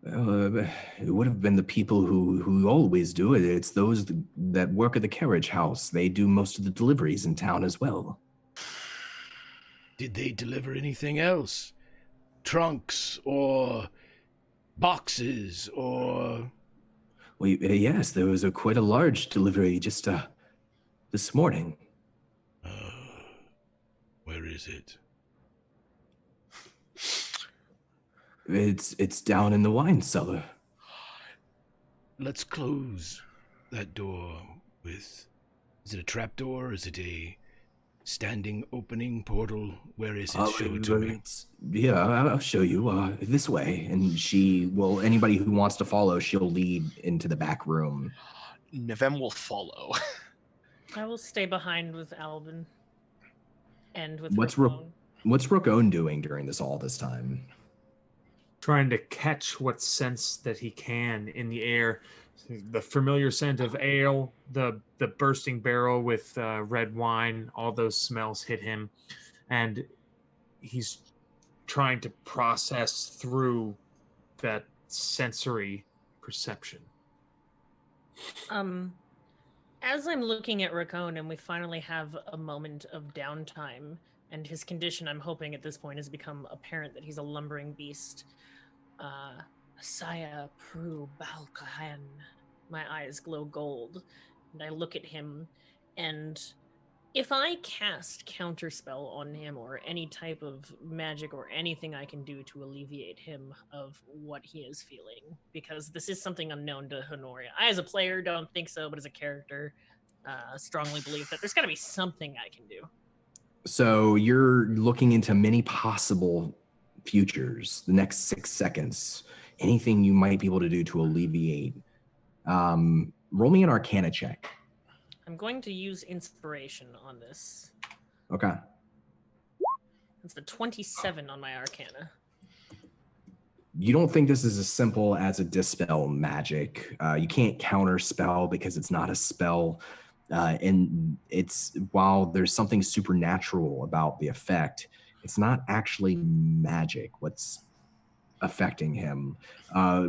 Speaker 1: It would have been the people who always do it. It's those that work at the carriage house. They do most of the deliveries in town as well.
Speaker 5: Did they deliver anything else? Trunks or boxes or...
Speaker 1: Well, yes, there was quite a large delivery just this morning.
Speaker 5: Where is it?
Speaker 1: It's down in the wine cellar.
Speaker 5: Let's close that door with... Is it a trapdoor? Is it a standing opening portal? Where is it? Show it to me.
Speaker 1: Yeah, I'll show you. This way. And anybody who wants to follow, she'll lead into the back room.
Speaker 3: Navem will follow.
Speaker 6: I will stay behind with Albin. And with
Speaker 1: What's Rookone doing during all this time?
Speaker 4: Trying to catch what sense that he can in the air. The familiar scent of ale, the bursting barrel with red wine, all those smells hit him. And he's trying to process through that sensory perception.
Speaker 6: As I'm looking at Raccoon and we finally have a moment of downtime, and his condition, I'm hoping at this point, has become apparent that he's a lumbering beast. Saya Pru Balkahan. my eyes glow gold, and I look at him, and if I cast Counterspell on him or any type of magic or anything I can do to alleviate him of what he is feeling, because this is something unknown to Honoria. I, as a player, don't think so, but as a character, strongly believe that there's got to be something I can do.
Speaker 1: So you're looking into many possible futures, the next 6 seconds, anything you might be able to do to alleviate. Roll me an Arcana check.
Speaker 6: I'm going to use inspiration on this.
Speaker 1: Okay.
Speaker 6: It's the 27 on my Arcana.
Speaker 1: You don't think this is as simple as a dispel magic. You can't counter spell because it's not a spell. And it's, while there's something supernatural about the effect, it's not actually magic what's affecting him.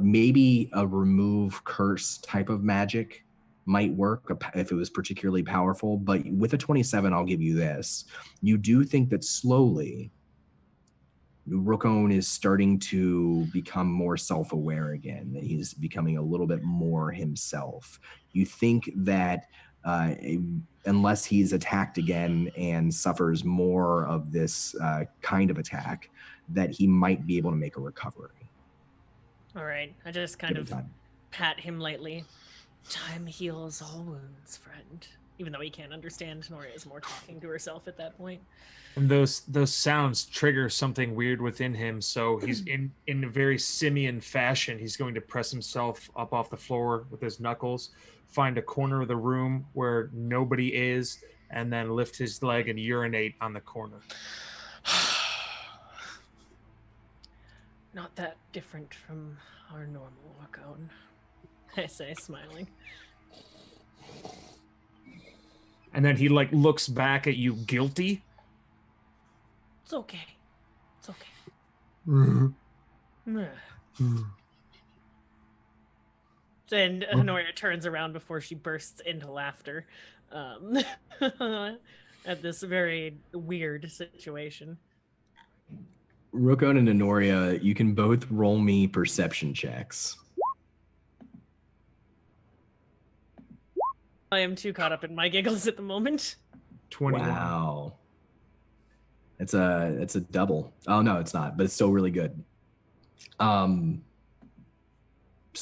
Speaker 1: Maybe a remove curse type of magic might work if it was particularly powerful, but with a 27, I'll give you this. You do think that slowly Rookone is starting to become more self-aware again, that he's becoming a little bit more himself. You think that unless he's attacked again and suffers more of this kind of attack, that he might be able to make a recovery.
Speaker 6: All right. I just kind of pat him lightly. Time heals all wounds, friend. Even though he can't understand, Noria is more talking to herself at that point.
Speaker 4: And those sounds trigger something weird within him. So he's in a very simian fashion. He's going to press himself up off the floor with his knuckles, find a corner of the room where nobody is, and then lift his leg and urinate on the corner.
Speaker 6: Not that different from our normal Rookone, I say, smiling.
Speaker 4: And then he looks back at you guilty.
Speaker 6: It's okay. It's okay. And Honoria turns around before she bursts into laughter at this very weird situation.
Speaker 1: Rookone and Honoria, you can both roll me perception checks.
Speaker 6: I am too caught up in my giggles at the moment.
Speaker 4: 21.
Speaker 1: Wow. It's a double. Oh no, it's not, but it's still really good. So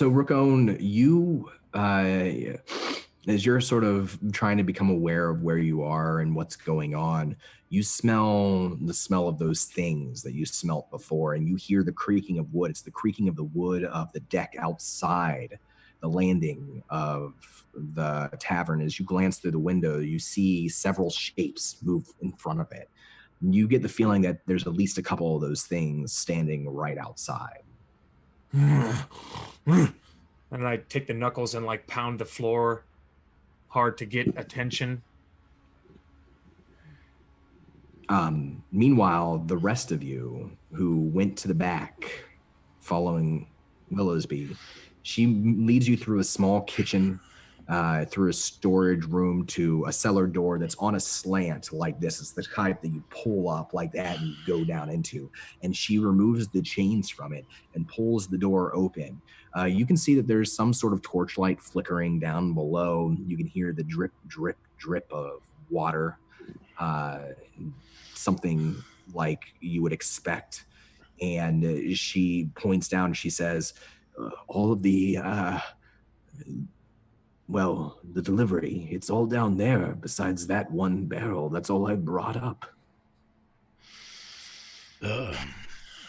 Speaker 1: Rookone, you as you're sort of trying to become aware of where you are and what's going on, you smell the smell of those things that you smelt before, and you hear the creaking of wood. It's the creaking of the wood of the deck outside the landing of the tavern. As you glance through the window, you see several shapes move in front of it. You get the feeling that there's at least a couple of those things standing right outside.
Speaker 4: And I take the knuckles and pound the floor hard to get attention.
Speaker 1: Meanwhile, the rest of you who went to the back following Willowsby, she leads you through a small kitchen, through a storage room to a cellar door that's on a slant like this. It's the type that you pull up like that and you go down into. And she removes the chains from it and pulls the door open. You can see that there's some sort of torchlight flickering down below. You can hear the drip, drip, drip of water. Something like you would expect. And she points down and she says, all of the, the delivery, it's all down there besides that one barrel. That's all I brought up.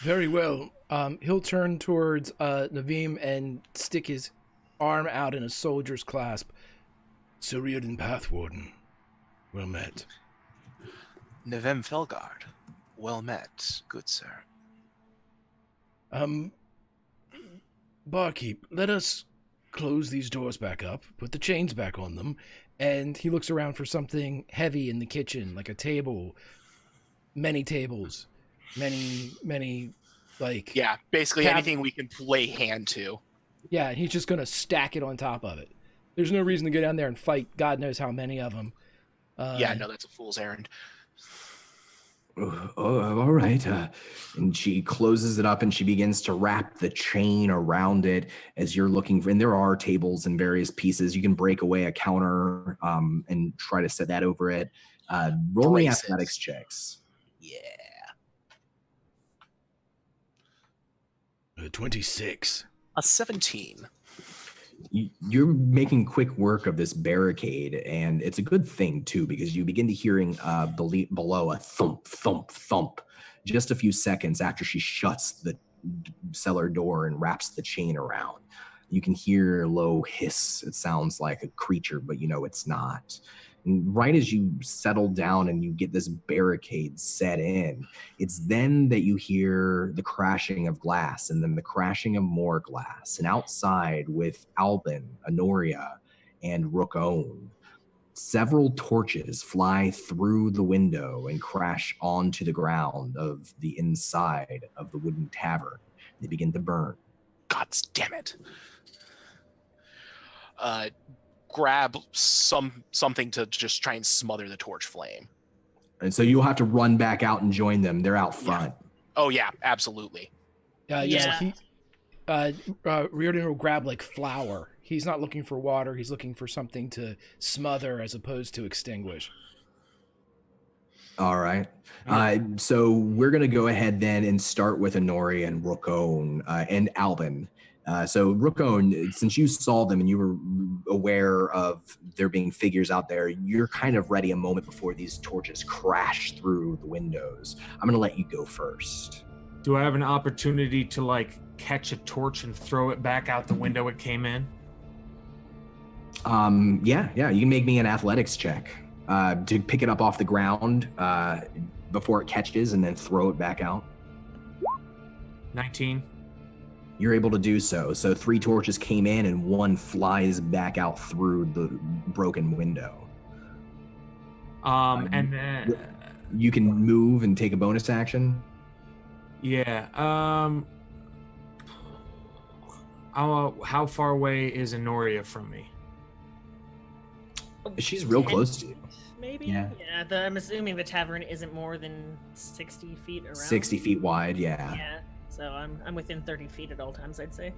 Speaker 5: Very well. He'll turn towards Naveem and stick his arm out in a soldier's clasp. Sir Riordan Pathwarden, well met.
Speaker 3: Navem Felgard, well met, good sir.
Speaker 5: Barkeep, let us close these doors back up, put the chains back on them, and he looks around for something heavy in the kitchen, like a table, many tables, many,
Speaker 3: Yeah, basically anything we can lay hand to.
Speaker 5: Yeah, and he's just going to stack it on top of it. There's no reason to go down there and fight God knows how many of them.
Speaker 3: Yeah, no, that's a fool's errand.
Speaker 1: All right. And she closes it up and she begins to wrap the chain around it as you're looking for. And there are tables and various pieces. You can break away a counter and try to set that over it. Roll me
Speaker 3: Braces.
Speaker 1: athletics checks.
Speaker 3: Yeah.
Speaker 5: 26.
Speaker 3: A 17.
Speaker 1: You're making quick work of this barricade, and it's a good thing too, because you begin to hearing below a thump, thump, thump, just a few seconds after she shuts the cellar door and wraps the chain around. You can hear a low hiss. It sounds like a creature, but you know it's not. And right as you settle down and you get this barricade set in, it's then that you hear the crashing of glass and then the crashing of more glass. And outside with Albin, Honoria, and Rook-Own, several torches fly through the window and crash onto the ground of the inside of the wooden tavern. They begin to burn.
Speaker 3: God damn it. Grab something to just try and smother the torch flame.
Speaker 1: And so you'll have to run back out and join them. They're out front.
Speaker 3: Oh yeah, absolutely.
Speaker 6: Yeah.
Speaker 5: Riordan will grab like flour. He's not looking for water. He's looking for something to smother as opposed to extinguish.
Speaker 1: All right. So we're going to go ahead then and start with Honori and Rook-Own and Albin. So Rook-Own, since you saw them and you were aware of there being figures out there, you're kind of ready a moment before these torches crash through the windows. I'm going to let you go first.
Speaker 4: Do I have an opportunity to like catch a torch and throw it back out the window it came in?
Speaker 1: Yeah. You can make me an athletics check to pick it up off the ground before it catches and then throw it back out.
Speaker 4: 19.
Speaker 1: You're able to do so. So 3 torches came in and 1 flies back out through the broken window.
Speaker 4: And then
Speaker 1: you can move and take a bonus action.
Speaker 4: Yeah. How far away is Honoria from me?
Speaker 1: She's real close to you.
Speaker 6: Maybe?
Speaker 1: Yeah.
Speaker 6: I'm assuming the tavern isn't more than 60 feet around.
Speaker 1: 60 feet wide, yeah.
Speaker 6: Yeah. So I'm within 30 feet at all times, I'd say.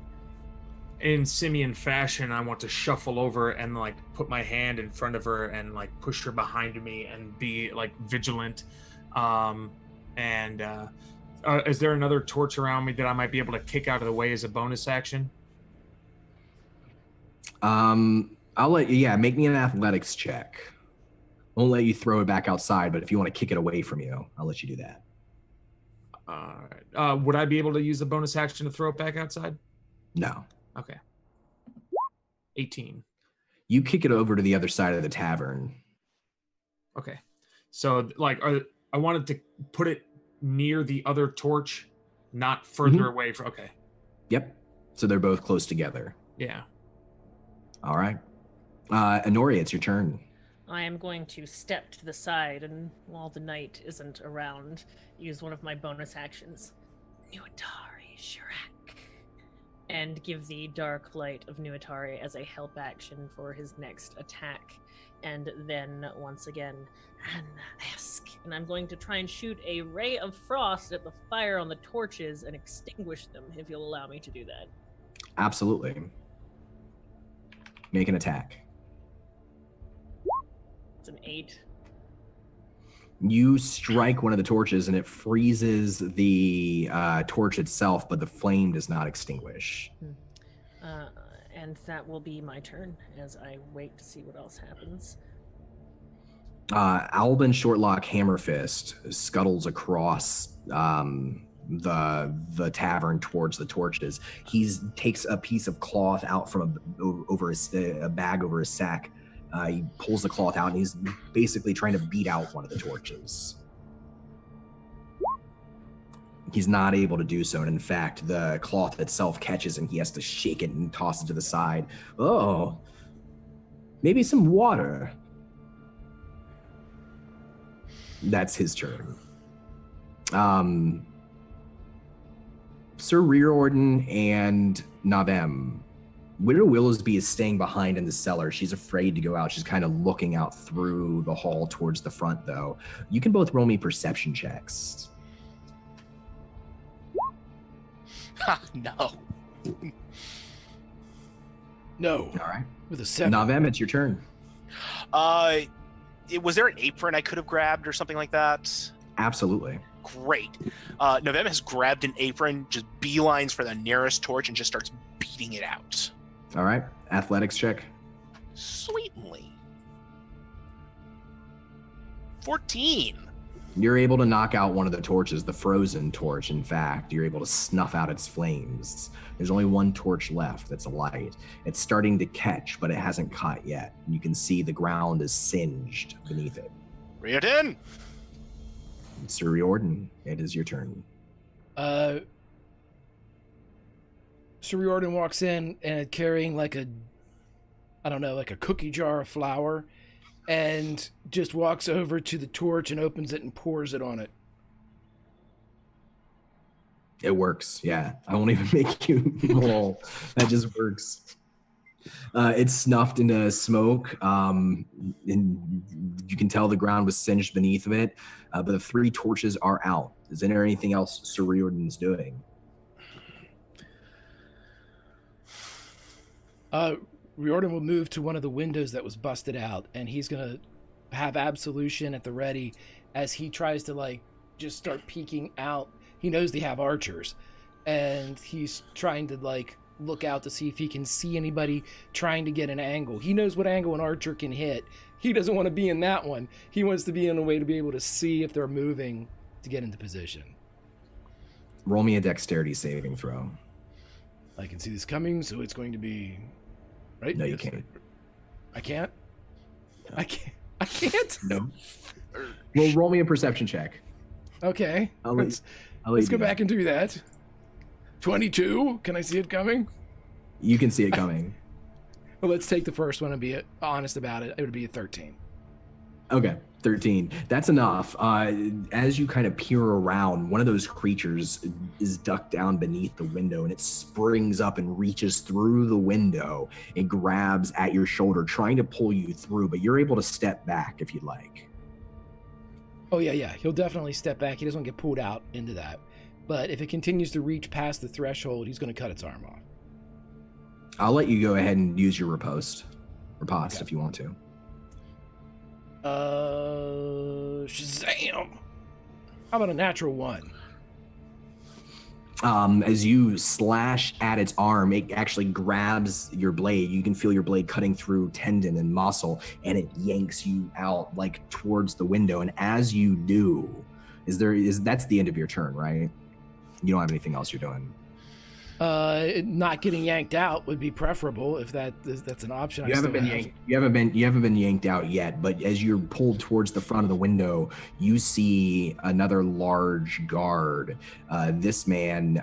Speaker 4: In simian fashion, I want to shuffle over and like put my hand in front of her and like push her behind me and be like vigilant. Is there another torch around me that I might be able to kick out of the way as a bonus action?
Speaker 1: I'll let you, make me an athletics check. Won't let you throw it back outside, but if you want to kick it away from you, I'll let you do that.
Speaker 4: Would I be able to use the bonus action to throw it back outside?
Speaker 1: No.
Speaker 4: Okay. 18.
Speaker 1: You kick it over to the other side of the tavern.
Speaker 4: Okay. So, like, I wanted to put it near the other torch, not further away from... Okay. Yep.
Speaker 1: So they're both close together.
Speaker 4: Yeah.
Speaker 1: All right. Honoria, it's your turn.
Speaker 6: I am going to step to the side, and while the knight isn't around, use one of my bonus actions, Nuatari Shirak, and give the Dark Light of Nuatari as a help action for his next attack. And then, once again, Anna-esque. And I'm going to try and shoot a ray of frost at the fire on the torches and extinguish them, if you'll allow me to do that.
Speaker 1: Absolutely. Make an attack.
Speaker 6: It's an 8.
Speaker 1: You strike one of the torches and it freezes the torch itself, but the flame does not extinguish.
Speaker 6: And that will be my turn as I wait to see what else happens.
Speaker 1: Albin Shortlock Hammerfist scuttles across the tavern towards the torches. He takes a piece of cloth out from a bag over his sack. He pulls the cloth out and he's basically trying to beat out one of the torches. He's not able to do so, and in fact, the cloth itself catches and he has to shake it and toss it to the side. Oh, maybe some water. That's his turn. Sir Reordan and Navem, Widow Willowsby is staying behind in the cellar. She's afraid to go out. She's kind of looking out through the hall towards the front, though. You can both roll me perception checks.
Speaker 3: No.
Speaker 5: No.
Speaker 1: All right.
Speaker 5: With a 7.
Speaker 1: Navem, it's your turn.
Speaker 3: Was there an apron I could have grabbed or something like that?
Speaker 1: Absolutely.
Speaker 3: Great. Navem has grabbed an apron, just beelines for the nearest torch, and just starts beating it out.
Speaker 1: All right. Athletics check.
Speaker 3: Sweetly. 14.
Speaker 1: You're able to knock out one of the torches, the frozen torch, in fact. You're able to snuff out its flames. There's only one torch left that's alight. It's starting to catch, but it hasn't caught yet. You can see the ground is singed beneath it.
Speaker 3: Riordan!
Speaker 1: Sir Riordan, it is your turn.
Speaker 5: Sir Riordan walks in and carrying like a cookie jar of flour, and just walks over to the torch and opens it and pours it on it.
Speaker 1: It works, yeah. I won't even make you roll. That just works. It's snuffed into smoke, and you can tell the ground was singed beneath of it, but the 3 torches are out. Is there anything else Sir Riordan's doing?
Speaker 5: Riordan will move to one of the windows that was busted out, and he's going to have absolution at the ready as he tries to, just start peeking out. He knows they have archers, and he's trying to, look out to see if he can see anybody trying to get an angle. He knows what angle an archer can hit. He doesn't want to be in that one. He wants to be in a way to be able to see if they're moving to get into position.
Speaker 1: Roll me a dexterity saving throw.
Speaker 5: I can see this coming, so it's going to be... Right?
Speaker 1: No, you can't.
Speaker 5: I can't? No. I can't?
Speaker 1: No. Well, roll me a perception check.
Speaker 5: Okay. Let's go back and do that. 22? Can I see it coming?
Speaker 1: You can see it coming.
Speaker 5: Well, let's take the first one and be honest about it. It would be a 13.
Speaker 1: Okay, 13. That's enough. As you kind of peer around, one of those creatures is ducked down beneath the window, and it springs up and reaches through the window. It grabs at your shoulder, trying to pull you through, but you're able to step back if you'd like.
Speaker 5: Oh, yeah. He'll definitely step back. He doesn't want to get pulled out into that. But if it continues to reach past the threshold, he's going to cut its arm off.
Speaker 1: I'll let you go ahead and use your riposte if you want to.
Speaker 5: Shazam! How about a natural 1?
Speaker 1: As you slash at its arm, it actually grabs your blade. You can feel your blade cutting through tendon and muscle, and it yanks you out towards the window. And as you do, that's the end of your turn, right? You don't have anything else you're doing.
Speaker 5: Not getting yanked out would be preferable if that's an option.
Speaker 1: You haven't been yanked out yet, but as you're pulled towards the front of the window, you see another large guard. This man,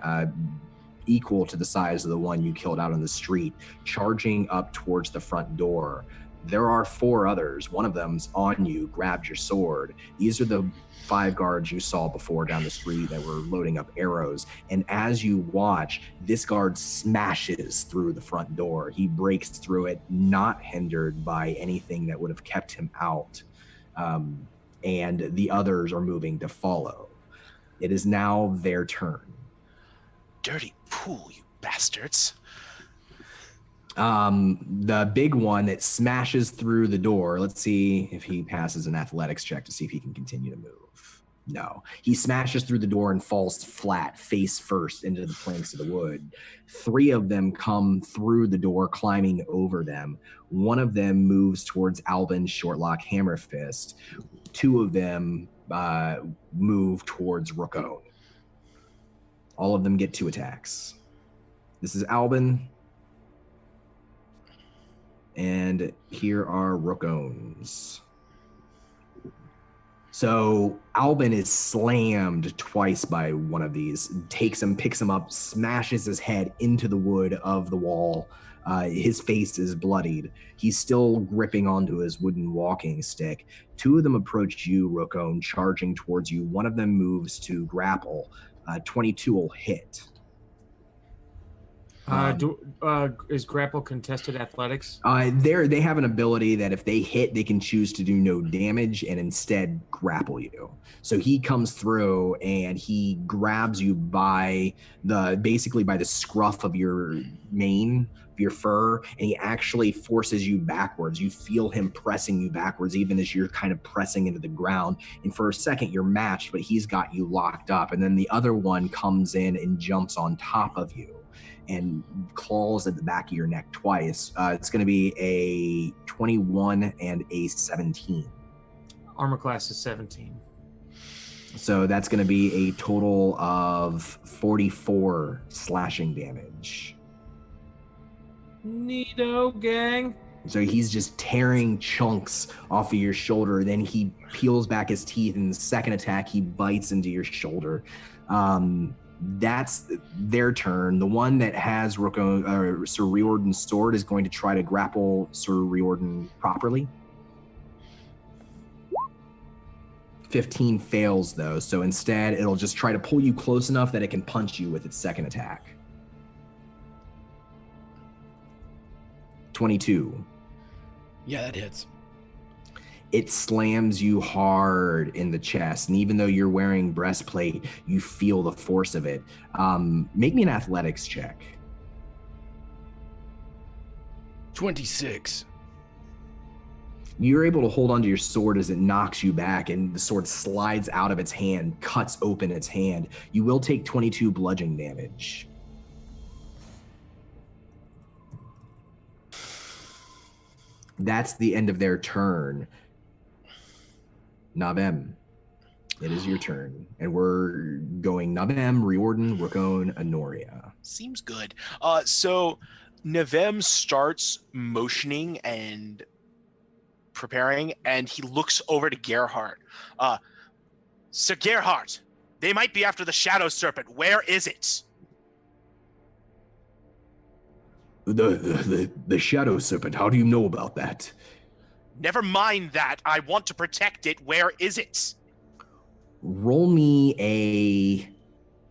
Speaker 1: equal to the size of the one you killed out on the street, charging up towards the front door. There are 4 others. One of them's on you, grabbed your sword. These are the 5 guards you saw before down the street that were loading up arrows. And as you watch, this guard smashes through the front door. He breaks through it, not hindered by anything that would have kept him out. And the others are moving to follow. It is now their turn.
Speaker 3: Dirty pool, you bastards.
Speaker 1: The big one that smashes through the door, let's see if he passes an athletics check to see if he can continue to move. No, he smashes through the door and falls flat, face first, into the planks of the wood. 3 of them come through the door, climbing over them. One of them moves towards Albin, Shortlock, Hammerfist. 2 of them move towards Rookone. All of them get 2 attacks. This is Albin. And here are Rookone's. So Albin is slammed twice by one of these, takes him, picks him up, smashes his head into the wood of the wall. His face is bloodied. He's still gripping onto his wooden walking stick. 2 of them approach you, Rookone, charging towards you. One of them moves to grapple. 22 will hit.
Speaker 4: Is grapple contested athletics?
Speaker 1: They have an ability that if they hit, they can choose to do no damage and instead grapple you. So he comes through and he grabs you by the scruff of your mane, of your fur, and he actually forces you backwards. You feel him pressing you backwards, even as you're kind of pressing into the ground. And for a second, you're matched, but he's got you locked up. And then the other one comes in and jumps on top of you and claws at the back of your neck twice. It's going to be a 21 and a 17.
Speaker 4: Armor class is 17.
Speaker 1: So that's going to be a total of 44 slashing damage.
Speaker 4: Neato, gang.
Speaker 1: So he's just tearing chunks off of your shoulder. Then he peels back his teeth, and the second attack, he bites into your shoulder. That's their turn. The one that has Sir Riordan's sword is going to try to grapple Sir Riordan properly. 15 fails, though, so instead it'll just try to pull you close enough that it can punch you with its second attack. 22.
Speaker 5: Yeah, that hits.
Speaker 1: It slams you hard in the chest, and even though you're wearing breastplate, you feel the force of it. Make me an athletics check.
Speaker 5: 26.
Speaker 1: You're able to hold onto your sword as it knocks you back, and the sword slides out of its hand, cuts open its hand. You will take 22 bludgeoning damage. That's the end of their turn. Navem, it is your turn. And we're going Navem, Riordan, Rakon, Anoria.
Speaker 3: Seems good. So Navem starts motioning and preparing, and he looks over to Gerhardt. Sir Gerhardt, they might be after the Shadow Serpent. Where is it?
Speaker 1: The Shadow Serpent, how do you know about that?
Speaker 3: Never mind that. I want to protect it. Where is it?
Speaker 1: Roll me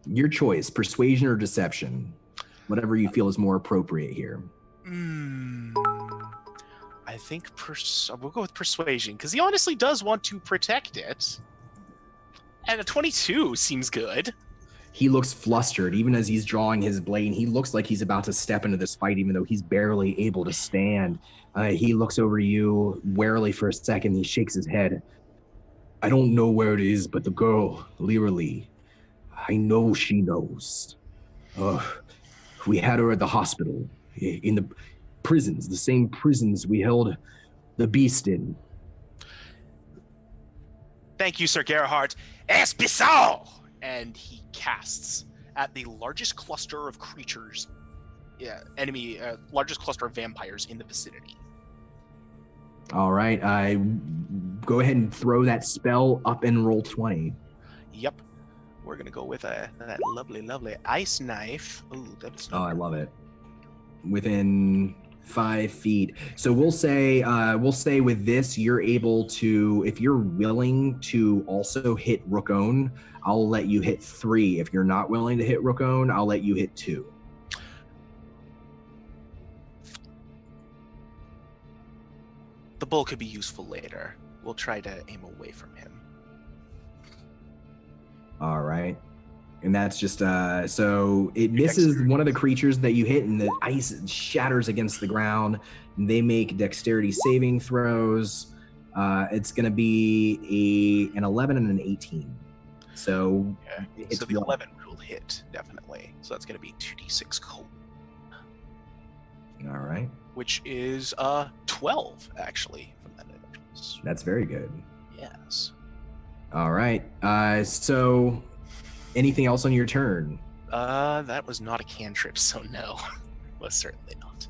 Speaker 1: your choice, persuasion or deception. Whatever you feel is more appropriate here.
Speaker 3: I think we'll go with persuasion, because he honestly does want to protect it. And a 22 seems good.
Speaker 1: He looks flustered, even as he's drawing his blade. He looks like he's about to step into this fight, even though he's barely able to stand. He looks over you warily for a second. He shakes his head. I don't know where it is, but the girl, Lyra Lee, I know she knows. We had her at the hospital, in the prisons, the same prisons we held the beast in.
Speaker 3: Thank you, Sir Gerhardt. Espissal! And he casts at the largest cluster of creatures, largest cluster of vampires in the vicinity.
Speaker 1: All right, go ahead and throw that spell up and roll 20.
Speaker 3: Yep. We're going to go with that lovely, lovely ice knife. Ooh, that's
Speaker 1: I love it. Within 5 feet. So we'll say with this, you're able to, if you're willing to also hit Rakon, I'll let you hit 3. If you're not willing to hit Rakon, I'll let you hit 2.
Speaker 3: The bull could be useful later. We'll try to aim away from him.
Speaker 1: All right. And that's just, so it misses one of the creatures that you hit, and the ice shatters against the ground. They make dexterity saving throws. It's going to be an 11 and an 18. So,
Speaker 3: so the 11 will hit, definitely. So that's going to be 2d6 cold.
Speaker 1: All right.
Speaker 3: Which is 12, actually, from that damage.
Speaker 1: That's very good.
Speaker 3: Yes.
Speaker 1: All right. So anything else on your turn?
Speaker 3: That was not a cantrip, so no. Was certainly not.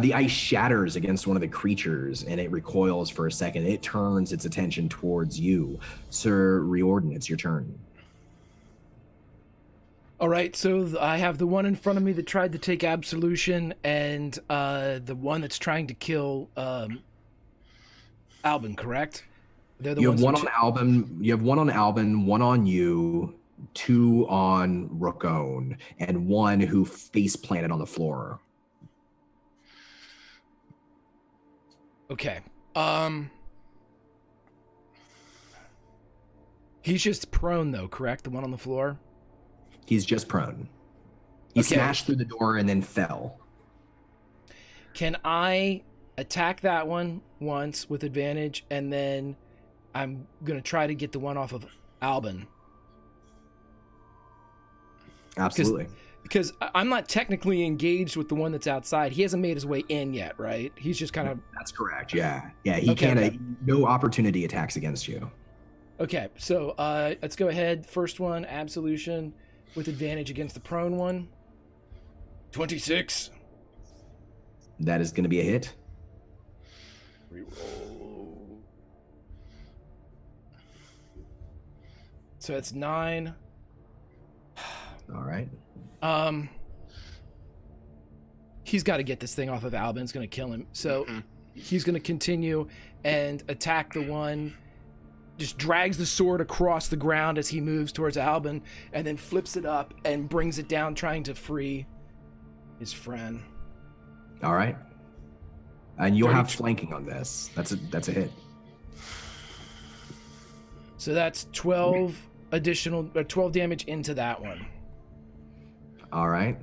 Speaker 1: The ice shatters against one of the creatures, and it recoils for a second. It turns its attention towards you. Sir Riordan, it's your turn.
Speaker 5: All right, so I have the one in front of me that tried to take absolution, and the one that's trying to kill Albin, correct?
Speaker 1: You have one on Albin. You have one on Albin, one on you. 2 on Rookone, and 1 who face planted on the floor.
Speaker 5: Okay. He's just prone though, correct? The one on the floor?
Speaker 1: He's just prone. He smashed through the door and then fell.
Speaker 5: Can I attack that one once with advantage, and then I'm going to try to get the one off of Albin?
Speaker 1: Absolutely.
Speaker 5: Because I'm not technically engaged with the one that's outside. He hasn't made his way in yet, right? He's just kind of...
Speaker 1: That's correct, yeah. Yeah, he can't... No opportunity attacks against you.
Speaker 5: Okay, so let's go ahead. First one, Absolution, with advantage against the prone one. 26.
Speaker 1: That is going to be a hit.
Speaker 5: Reroll. So that's 9.
Speaker 1: All right.
Speaker 5: He's got to get this thing off of Albin. It's going to kill him. So he's going to continue and attack the one. Just drags the sword across the ground as he moves towards Albin, and then flips it up and brings it down, trying to free his friend.
Speaker 1: All right. And you'll have flanking on this. That's a hit.
Speaker 5: So that's 12 additional, 12 damage into that one.
Speaker 1: All right.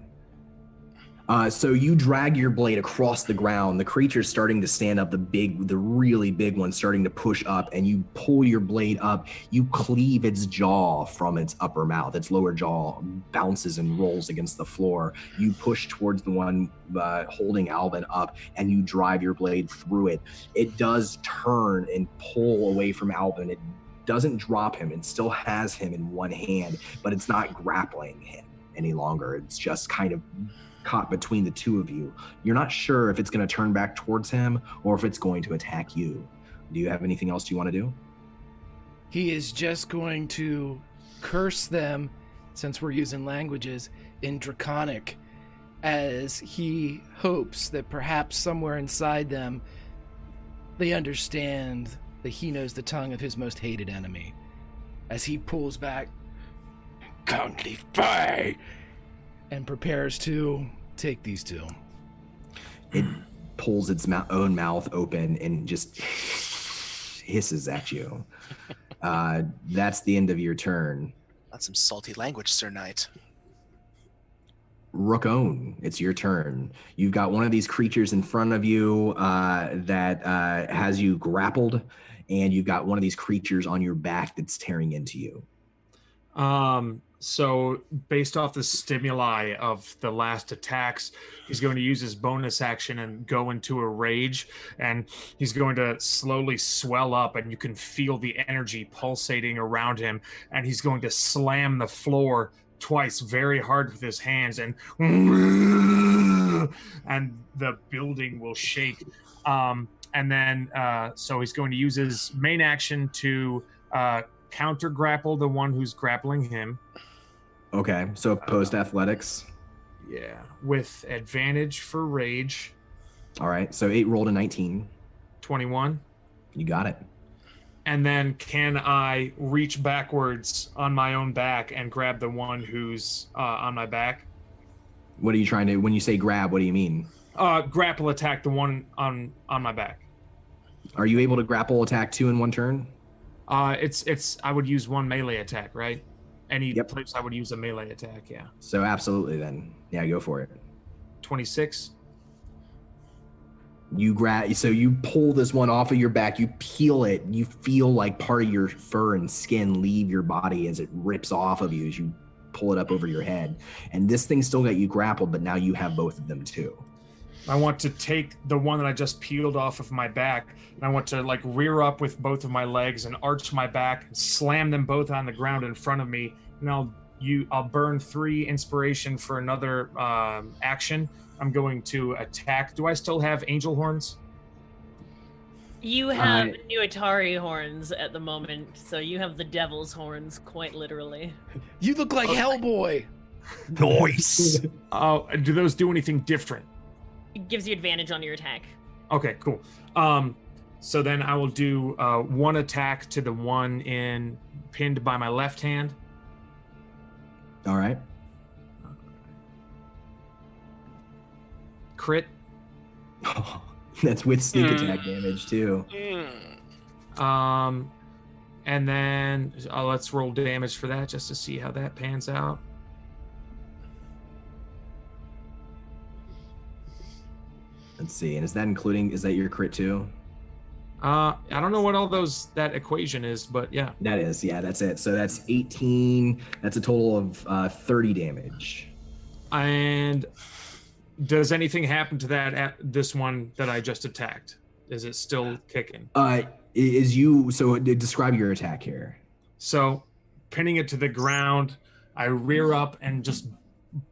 Speaker 1: So you drag your blade across the ground. The creature's starting to stand up, the really big one starting to push up, and you pull your blade up. You cleave its jaw from its upper mouth. Its lower jaw bounces and rolls against the floor. You push towards the one holding Alvin up, and you drive your blade through it. It does turn and pull away from Alvin. It doesn't drop him. It still has him in one hand, but it's not grappling him any longer. It's just kind of caught between the two of you. You're not sure if it's going to turn back towards him or if it's going to attack you. Do you have anything else you want to do?
Speaker 5: He is just going to curse them, since we're using languages, in Draconic, as he hopes that perhaps somewhere inside them they understand that he knows the tongue of his most hated enemy. As he pulls back, "Kindly fly!" and prepares to take these two.
Speaker 1: It pulls its own mouth open and just hisses at you. That's the end of your turn.
Speaker 3: That's some salty language, Sir Knight.
Speaker 1: Rookone, it's your turn. You've got one of these creatures in front of you that has you grappled, and you've got one of these creatures on your back that's tearing into you.
Speaker 4: So based off the stimuli of the last attacks, he's going to use his bonus action and go into a rage, and he's going to slowly swell up, and you can feel the energy pulsating around him, and he's going to slam the floor twice very hard with his hands, and the building will shake. And then so he's going to use his main action to counter grapple the one who's grappling him.
Speaker 1: Okay, so post athletics.
Speaker 4: Yeah, with advantage for rage.
Speaker 1: All right, so 8 rolled a 19.
Speaker 4: 21.
Speaker 1: You got it.
Speaker 4: And then can I reach backwards on my own back and grab the one who's on my back?
Speaker 1: What are you trying to, when you say grab, what do you mean?
Speaker 4: Grapple attack the one on my back.
Speaker 1: Are you able to grapple attack 2 in one turn?
Speaker 4: It's I would use one melee attack, right? Any
Speaker 1: Yep.
Speaker 4: place I would use a melee attack, yeah.
Speaker 1: So absolutely then. Yeah, go for it.
Speaker 4: 26.
Speaker 1: So you pull this one off of your back, you peel it, you feel like part of your fur and skin leave your body as it rips off of you as you pull it up over your head. And this thing still got you grappled, but now you have both of them too.
Speaker 4: I want to take the one that I just peeled off of my back, and I want to like rear up with both of my legs and arch my back and slam them both on the ground in front of me. And I'll burn 3 inspiration for another action. I'm going to attack. Do I still have angel horns?
Speaker 6: You have new Atari horns at the moment, so you have the devil's horns, quite literally.
Speaker 5: You look like Hellboy.
Speaker 1: Nice.
Speaker 4: Oh, do those do anything different?
Speaker 6: It gives you advantage on your attack.
Speaker 4: Okay, cool. So then I will do one attack to the one pinned by my left hand.
Speaker 1: All right.
Speaker 4: Crit.
Speaker 1: That's with sneak attack damage too.
Speaker 4: And then let's roll damage for that just to see how that pans out.
Speaker 1: Let's see. And is that your crit too?
Speaker 4: I don't know what all that equation is, but yeah.
Speaker 1: That's it. So that's 18. That's a total of 30 damage.
Speaker 4: And does anything happen to this one that I just attacked? Is it still kicking?
Speaker 1: Describe your attack here.
Speaker 4: So, pinning it to the ground, I rear up and just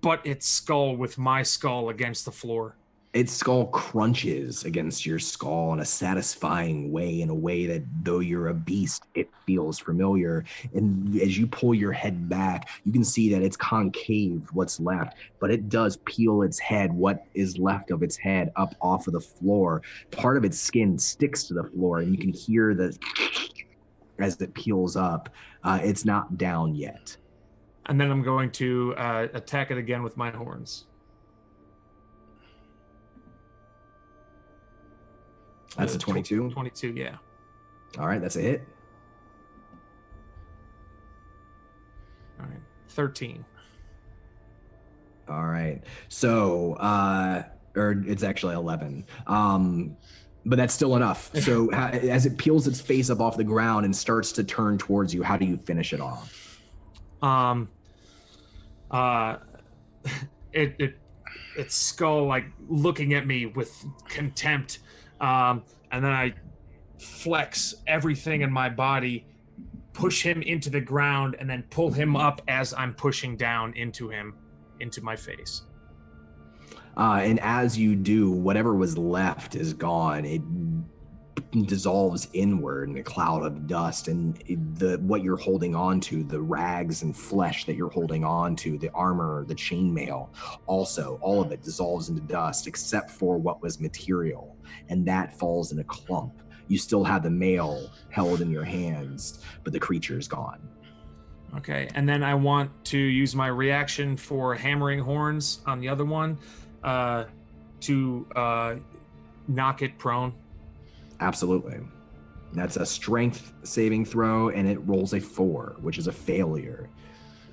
Speaker 4: butt its skull with my skull against the floor.
Speaker 1: Its skull crunches against your skull in a satisfying way, in a way that though you're a beast, it feels familiar. And as you pull your head back, you can see that it's concave, what's left, but it does peel its head, what is left of its head, up off of the floor. Part of its skin sticks to the floor, and you can hear as it peels up. It's not down yet.
Speaker 4: And then I'm going to attack it again with my horns.
Speaker 1: That's a 22?
Speaker 4: 22, yeah.
Speaker 1: All right, that's a hit.
Speaker 4: All right, 13.
Speaker 1: All right. So, or it's actually 11. But that's still enough. So as it peels its face up off the ground and starts to turn towards you, how do you finish it off?
Speaker 4: Its skull, like, looking at me with contempt. And then I flex everything in my body, push him into the ground, and then pull him up as I'm pushing down into my face.
Speaker 1: And as you do, whatever was left is gone. It dissolves inward in a cloud of dust, and what you're holding on to, the rags and flesh that you're holding on to, the armor, the chainmail, also all of it dissolves into dust except for what was material, and that falls in a clump. You still have the mail held in your hands, but the creature is gone.
Speaker 4: Okay, and then I want to use my reaction for hammering horns on the other one to knock it prone.
Speaker 1: Absolutely. That's a strength saving throw, and it rolls a 4, which is a failure.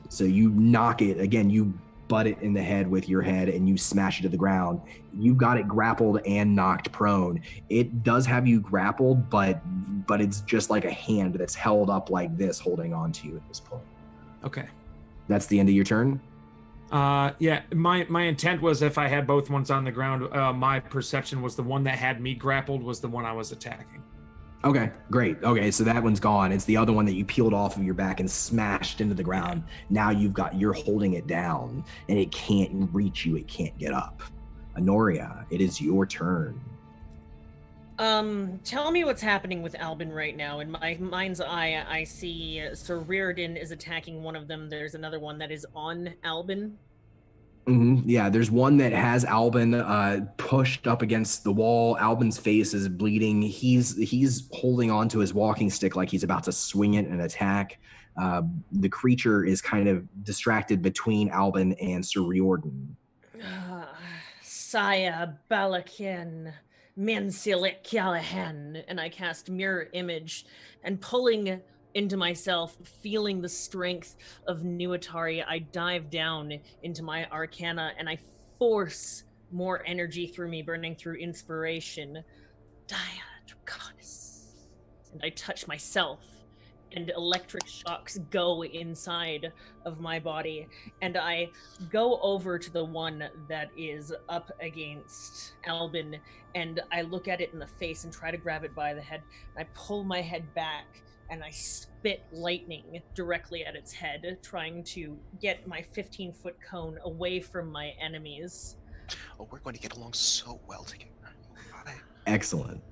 Speaker 1: So you knock it, again, you butt it in the head with your head, and you smash it to the ground. You got it grappled and knocked prone. It does have you grappled, but it's just like a hand that's held up like this, holding on to you at this point.
Speaker 4: Okay.
Speaker 1: That's the end of your turn?
Speaker 4: Yeah, my intent was if I had both ones on the ground, my perception was the one that had me grappled was the one I was attacking.
Speaker 1: Okay, great. Okay, so that one's gone. It's the other one that you peeled off of your back and smashed into the ground. Now you're holding it down, and it can't reach you. It can't get up. Honoria, it is your turn.
Speaker 6: Tell me what's happening with Albin right now. In my mind's eye, I see Sir Reardon is attacking one of them. There's another one that is on Albin.
Speaker 1: Mm-hmm. Yeah, there's one that has Albin pushed up against the wall. Albin's face is bleeding. He's holding on to his walking stick like he's about to swing it and attack. The creature is kind of distracted between Albin and Sir Reardon.
Speaker 6: Saya Balakin. Mensilik Callahan, and I cast Mirror Image, and pulling into myself, feeling the strength of Nuatari, I dive down into my Arcana, and I force more energy through me, burning through Inspiration. Dia Draconis. And I touch myself, and electric shocks go inside of my body, and I go over to the one that is up against Albin, and I look at it in the face and try to grab it by the head. I pull my head back, and I spit lightning directly at its head, trying to get my 15-foot cone away from my enemies.
Speaker 3: Oh, we're going to get along so well together.
Speaker 1: Excellent.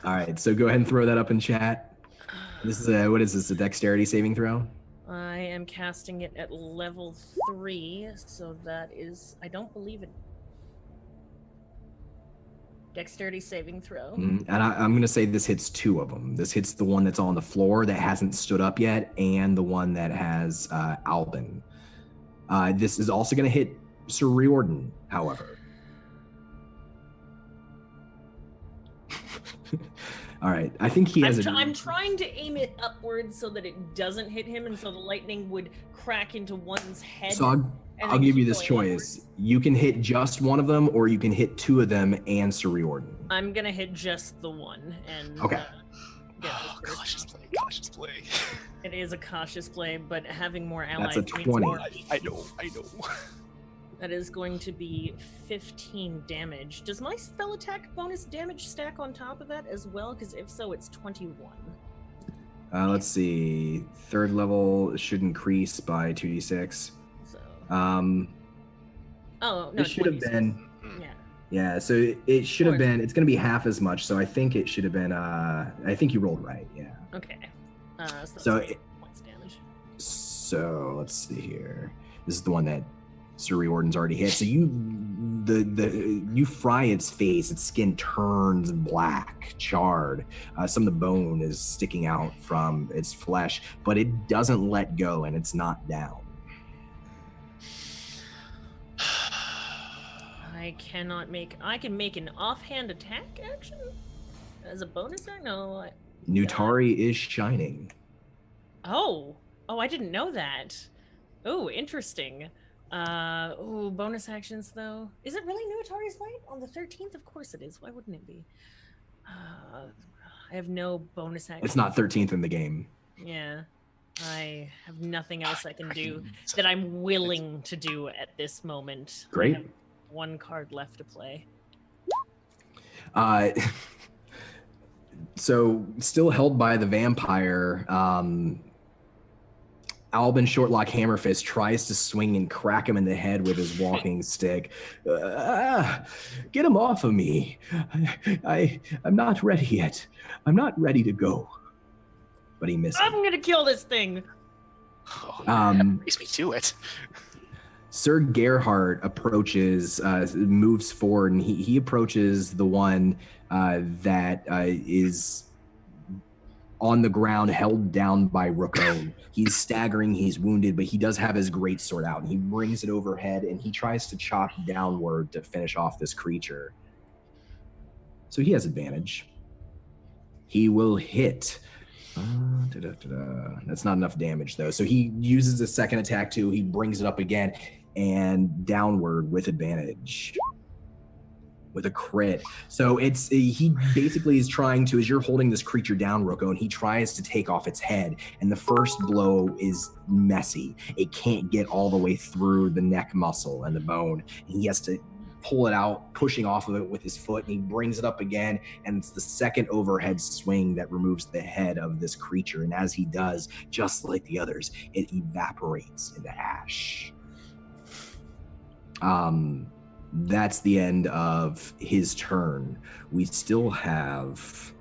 Speaker 1: All right, so go ahead and throw that up in chat. This is a dexterity saving throw?
Speaker 6: I am casting it at level 3, so that is, I don't believe it. Dexterity saving throw.
Speaker 1: And I'm going to say this hits 2 of them. This hits the one that's on the floor that hasn't stood up yet, and the one that has Albin. This is also going to hit Sir Riordan, however. All right, I think he has.
Speaker 6: I'm trying to aim it upwards so that it doesn't hit him, and so the lightning would crack into one's head.
Speaker 1: So I'll give you this choice. Upwards. You can hit just one of them, or you can hit two of them and Sir Riordan.
Speaker 6: I'm gonna hit just the one, and
Speaker 1: okay.
Speaker 3: Cautious play.
Speaker 6: It is a cautious play, but having more allies.
Speaker 1: That's a 20.
Speaker 3: I know.
Speaker 6: That is going to be 15 damage. Does my spell attack bonus damage stack on top of that as well? Because if so, it's 21.
Speaker 1: Let's see. Third level should increase by 2d6.
Speaker 6: So.
Speaker 1: Oh
Speaker 6: no.
Speaker 1: It should have been.
Speaker 6: Yeah.
Speaker 1: Yeah. So it should have been. It's going to be half as much. So I think it should have been. I think you rolled right. Yeah.
Speaker 6: Okay.
Speaker 1: So
Speaker 6: points damage.
Speaker 1: So let's see here. This is the one that Sir Riordan's already hit. So you fry its face. Its skin turns black, charred. Some of the bone is sticking out from its flesh, but it doesn't let go, and it's not down.
Speaker 6: I can make an offhand attack action as a bonus action. No.
Speaker 1: Nutari is shining.
Speaker 6: Oh, I didn't know that. Oh, interesting. Bonus actions though. Is it really Nutari's Light on the 13th? Of course it is. Why wouldn't it be? I have no bonus action.
Speaker 1: It's not 13th in the game.
Speaker 6: Yeah. I have nothing else I can do that I'm willing to do at this moment.
Speaker 1: Great.
Speaker 6: I have one card left to play.
Speaker 1: So still held by the vampire, Albin Shortlock Hammerfist tries to swing and crack him in the head with his walking stick. Get him off of me. I'm not ready yet. I'm not ready to go. But he misses.
Speaker 6: I'm gonna kill this thing.
Speaker 3: Brings me to it.
Speaker 1: Sir Gerhardt approaches, moves forward, and he approaches the one that is on the ground, held down by Rookone. He's staggering, he's wounded, but he does have his greatsword out, and he brings it overhead, and he tries to chop downward to finish off this creature. So he has advantage. He will hit. That's not enough damage, though. So he uses a second attack, too. He brings it up again, and downward with advantage. With a crit. So he basically is trying to, as you're holding this creature down, Rocco, and he tries to take off its head, and the first blow is messy. It can't get all the way through the neck muscle and the bone, and he has to pull it out, pushing off of it with his foot, and he brings it up again, and it's the second overhead swing that removes the head of this creature, and as he does, just like the others, it evaporates into ash. That's the end of his turn. We still have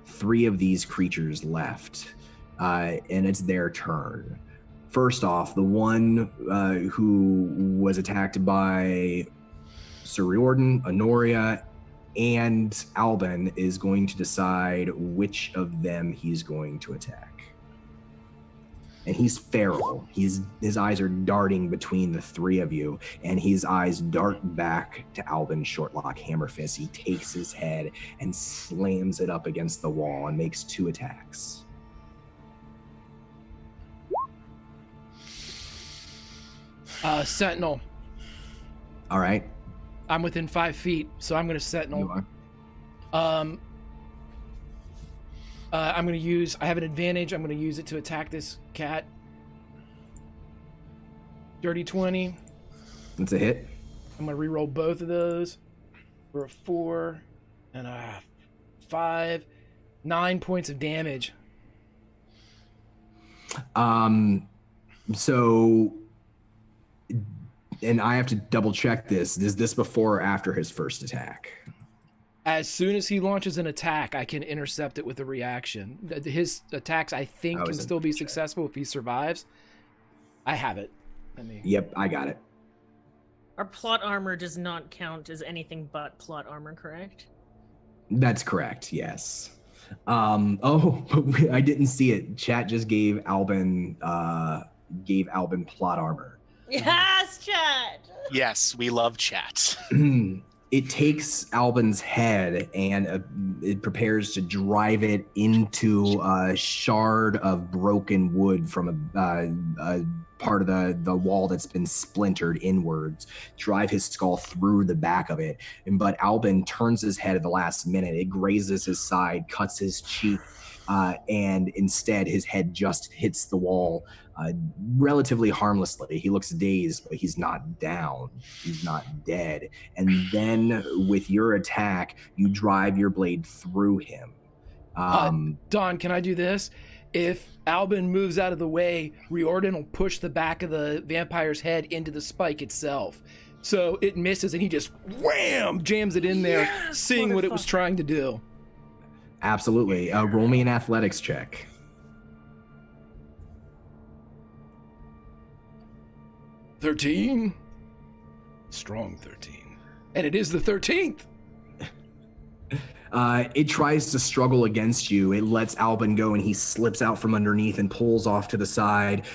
Speaker 1: 3 of these creatures left, and it's their turn. First off, the one who was attacked by Sir Riordan, Honoria, and Albin is going to decide which of them he's going to attack. And he's feral. His eyes are darting between the 3 of you, and his eyes dart back to Albin Shortlock Hammerfist. He takes his head and slams it up against the wall and makes 2 attacks.
Speaker 5: Sentinel.
Speaker 1: All right.
Speaker 5: I'm within 5 feet, so I'm going to Sentinel.
Speaker 1: You are.
Speaker 5: I'm going to use, I have an advantage. I'm going to use it to attack this cat. Dirty 20.
Speaker 1: That's a hit.
Speaker 5: I'm going to reroll both of those for a 4 and a 5. 9 points of damage.
Speaker 1: So, and I have to double check this. Is this before or after his first attack?
Speaker 5: As soon as he launches an attack, I can intercept it with a reaction. His attacks, I think, can still be successful if he survives. I have it.
Speaker 1: Yep, I got it.
Speaker 6: Our plot armor does not count as anything but plot armor, correct?
Speaker 1: That's correct, yes. I didn't see it. Chat just gave Albin plot armor.
Speaker 6: Yes, chat.
Speaker 3: Yes, we love chat.
Speaker 1: It takes Albin's head and it prepares to drive it into a shard of broken wood from a part of the wall that's been splintered inwards, drive his skull through the back of it. But Albin turns his head at the last minute. It grazes his side, cuts his cheek, and instead his head just hits the wall relatively harmlessly. He looks dazed, but he's not down. He's not dead. And then with your attack, you drive your blade through him.
Speaker 5: Don, can I do this? If Albin moves out of the way, Riordan will push the back of the vampire's head into the spike itself. So it misses and he just wham! Jams it in there, seeing what it was trying to do.
Speaker 1: Absolutely. Roll me an athletics check.
Speaker 5: 13. Strong 13. And it is the 13th.
Speaker 1: It tries to struggle against you. It lets Albin go and he slips out from underneath and pulls off to the side,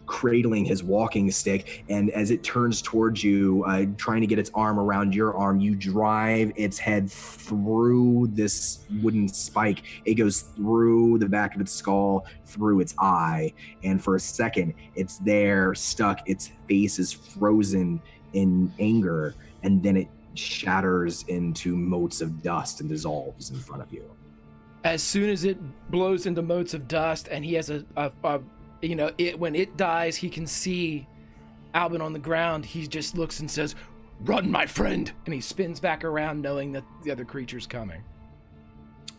Speaker 1: cradling his walking stick. And as it turns towards you, trying to get its arm around your arm, you drive its head through this wooden spike. It goes through the back of its skull, through its eye. And for a second, it's there, stuck. Its face is frozen in anger. And then it shatters into motes of dust and dissolves in front of you.
Speaker 5: As soon as it blows into motes of dust and he has when it dies, he can see Albin on the ground. He just looks and says, "Run, my friend!" And he spins back around knowing that the other creature's coming.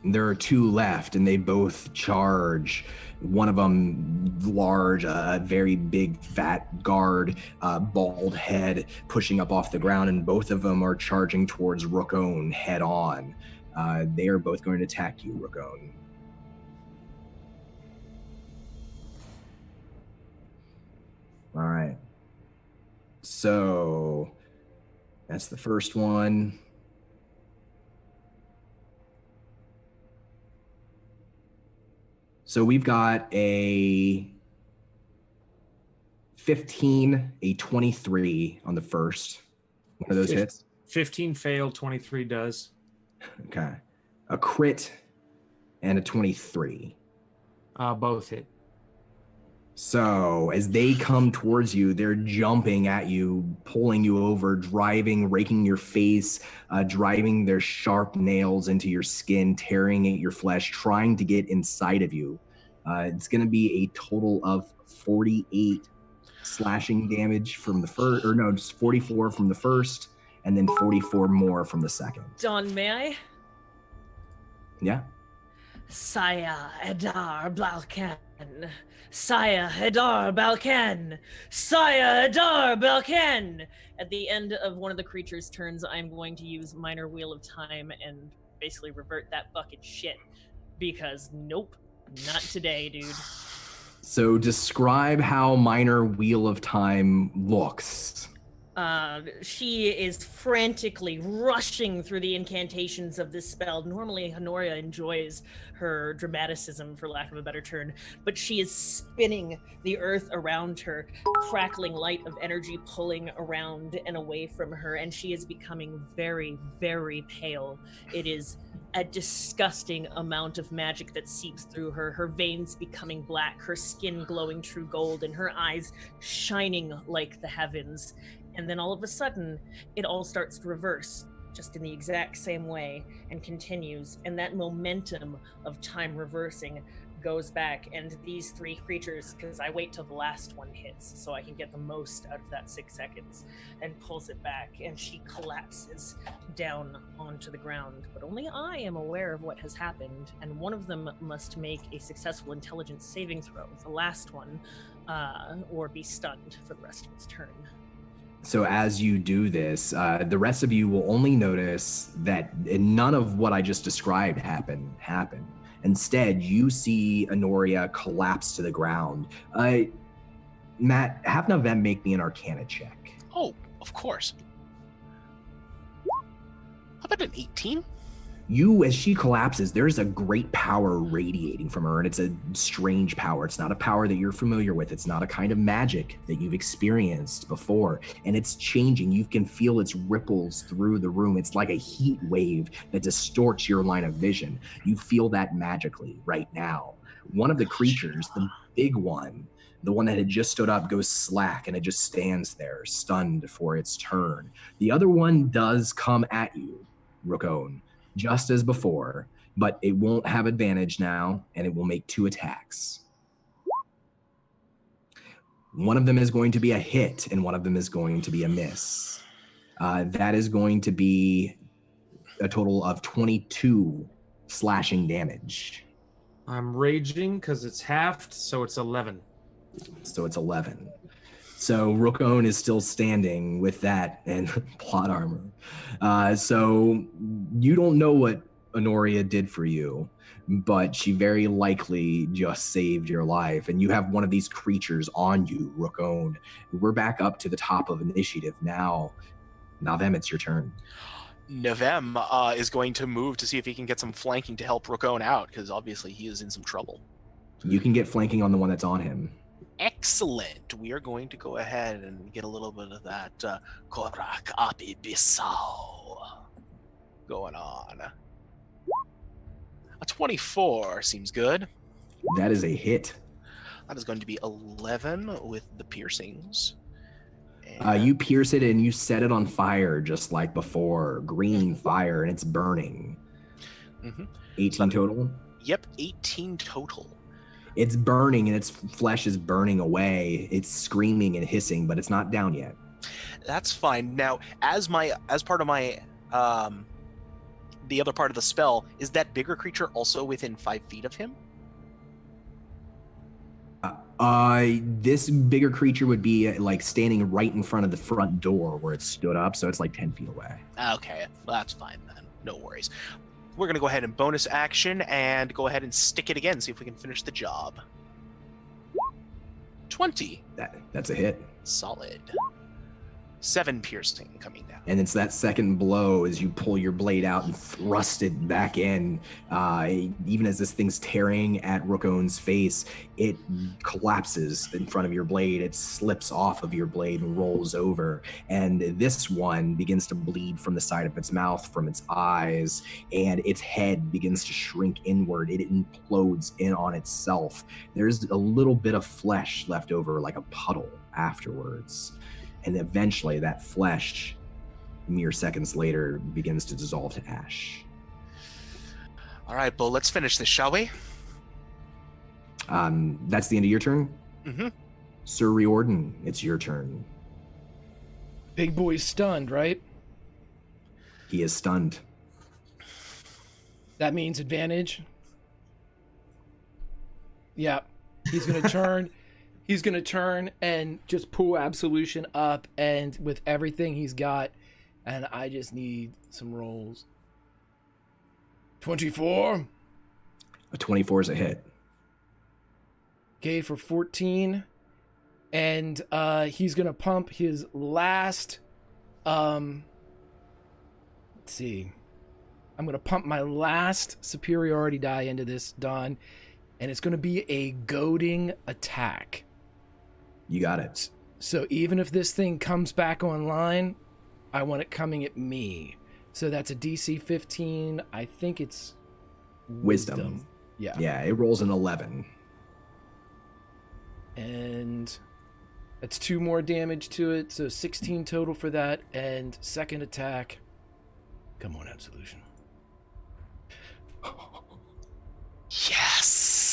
Speaker 1: There are two left, and they both charge. One of them large, a very big, fat guard, bald head pushing up off the ground, and both of them are charging towards Rookone head on. They are both going to attack you, Rookone. All right. So that's the first one. So we've got a 15, a 23 on the first. One of those hits?
Speaker 4: 15 failed, 23 does.
Speaker 1: Okay. A crit and a 23.
Speaker 4: Both hit.
Speaker 1: So as they come towards you, they're jumping at you, pulling you over, driving, raking your face, driving their sharp nails into your skin, tearing at your flesh, trying to get inside of you. It's going to be a total of 48 slashing damage from the first, or no, just 44 from the first, and then 44 more from the second.
Speaker 6: Don, may I?
Speaker 1: Yeah.
Speaker 6: Saya Edar Balkan. Saya Hadar Balkan! Saya Hadar Balkan! At the end of one of the creature's turns, I'm going to use Minor Wheel of Time and basically revert that fucking shit. Because nope, not today, dude.
Speaker 1: So describe how Minor Wheel of Time looks.
Speaker 6: She is frantically rushing through the incantations of this spell. Normally, Honoria enjoys her dramaticism, for lack of a better term, but she is spinning the earth around her, crackling light of energy pulling around and away from her, and she is becoming very, very pale. It is a disgusting amount of magic that seeps through her, her veins becoming black, her skin glowing true gold, and her eyes shining like the heavens. And then all of a sudden, it all starts to reverse, just in the exact same way, and continues. And that momentum of time reversing goes back, and these three creatures, because I wait till the last one hits so I can get the most out of that 6 seconds, and pulls it back, and she collapses down onto the ground. But only I am aware of what has happened, and one of them must make a successful intelligence saving throw, the last one, or be stunned for the rest of its turn.
Speaker 1: So as you do this, the rest of you will only notice that none of what I just described happened. Instead, you see Honoria collapse to the ground. Matt, have Navem make me an Arcana check.
Speaker 3: Oh, of course. How about an 18?
Speaker 1: As she collapses, there's a great power radiating from her, and it's a strange power. It's not a power that you're familiar with. It's not a kind of magic that you've experienced before, and it's changing. You can feel its ripples through the room. It's like a heat wave that distorts your line of vision. You feel that magically right now. One of the creatures, the big one, the one that had just stood up, goes slack, and it just stands there, stunned for its turn. The other one does come at you, Rookone, just as before, but it won't have advantage now, and it will make 2 attacks. One of them is going to be a hit, and one of them is going to be a miss. That is going to be a total of 22 slashing damage.
Speaker 4: I'm raging because it's halved, so it's 11.
Speaker 1: So it's 11. So Rookone is still standing with that and plot armor. So you don't know what Honoria did for you, but she very likely just saved your life. And you have one of these creatures on you, Rookone. We're back up to the top of initiative now. Navem, it's your turn.
Speaker 3: Navem is going to move to see if he can get some flanking to help Rookone out, because obviously he is in some trouble.
Speaker 1: You can get flanking on the one that's on him.
Speaker 3: Excellent. We are going to go ahead and get a little bit of that Korak Api Bissau going on. A 24 seems good.
Speaker 1: That is a hit.
Speaker 3: That is going to be 11 with the piercings.
Speaker 1: You pierce it and you set it on fire just like before. Green fire, and it's burning. 18 total?
Speaker 3: Yep, 18 total.
Speaker 1: It's burning and its flesh is burning away. It's screaming and hissing, but it's not down yet.
Speaker 3: That's fine. Now, as part of my the other part of the spell, is that bigger creature also within 5 feet of him?
Speaker 1: This bigger creature would be like standing right in front of the front door where it stood up, so it's like 10 feet away.
Speaker 3: Okay, well, that's fine then. No worries. We're going to go ahead and bonus action and go ahead and stick it again, see if we can finish the job. 20.
Speaker 1: That's a hit.
Speaker 3: Solid. 7 piercing coming down.
Speaker 1: And it's that second blow as you pull your blade out and thrust it back in. Even as this thing's tearing at Rookone's face, it collapses in front of your blade. It slips off of your blade and rolls over. And this one begins to bleed from the side of its mouth, from its eyes, and its head begins to shrink inward. It implodes in on itself. There's a little bit of flesh left over, like a puddle afterwards. And eventually that flesh, mere seconds later, begins to dissolve to ash.
Speaker 3: All right, Bull, let's finish this, shall we?
Speaker 1: That's the end of your turn?
Speaker 3: Mm-hmm.
Speaker 1: Sir Riordan, it's your turn.
Speaker 5: Big boy's stunned, right?
Speaker 1: He is stunned.
Speaker 5: That means advantage. Yeah. He's going to turn... He's going to turn and just pull Absolution up, and with everything he's got, and I just need some rolls. 24.
Speaker 1: A 24 is a hit.
Speaker 5: Okay, for 14. And he's going to pump his last... let's see. I'm going to pump my last superiority die into this, Don, and it's going to be a goading attack.
Speaker 1: You got it.
Speaker 5: So even if this thing comes back online, I want it coming at me. So that's a DC 15. I think it's wisdom. Yeah.
Speaker 1: Yeah, it rolls an 11.
Speaker 5: And that's 2 more damage to it. So 16 total for that. And second attack. Come on, Absolution.
Speaker 3: Yes!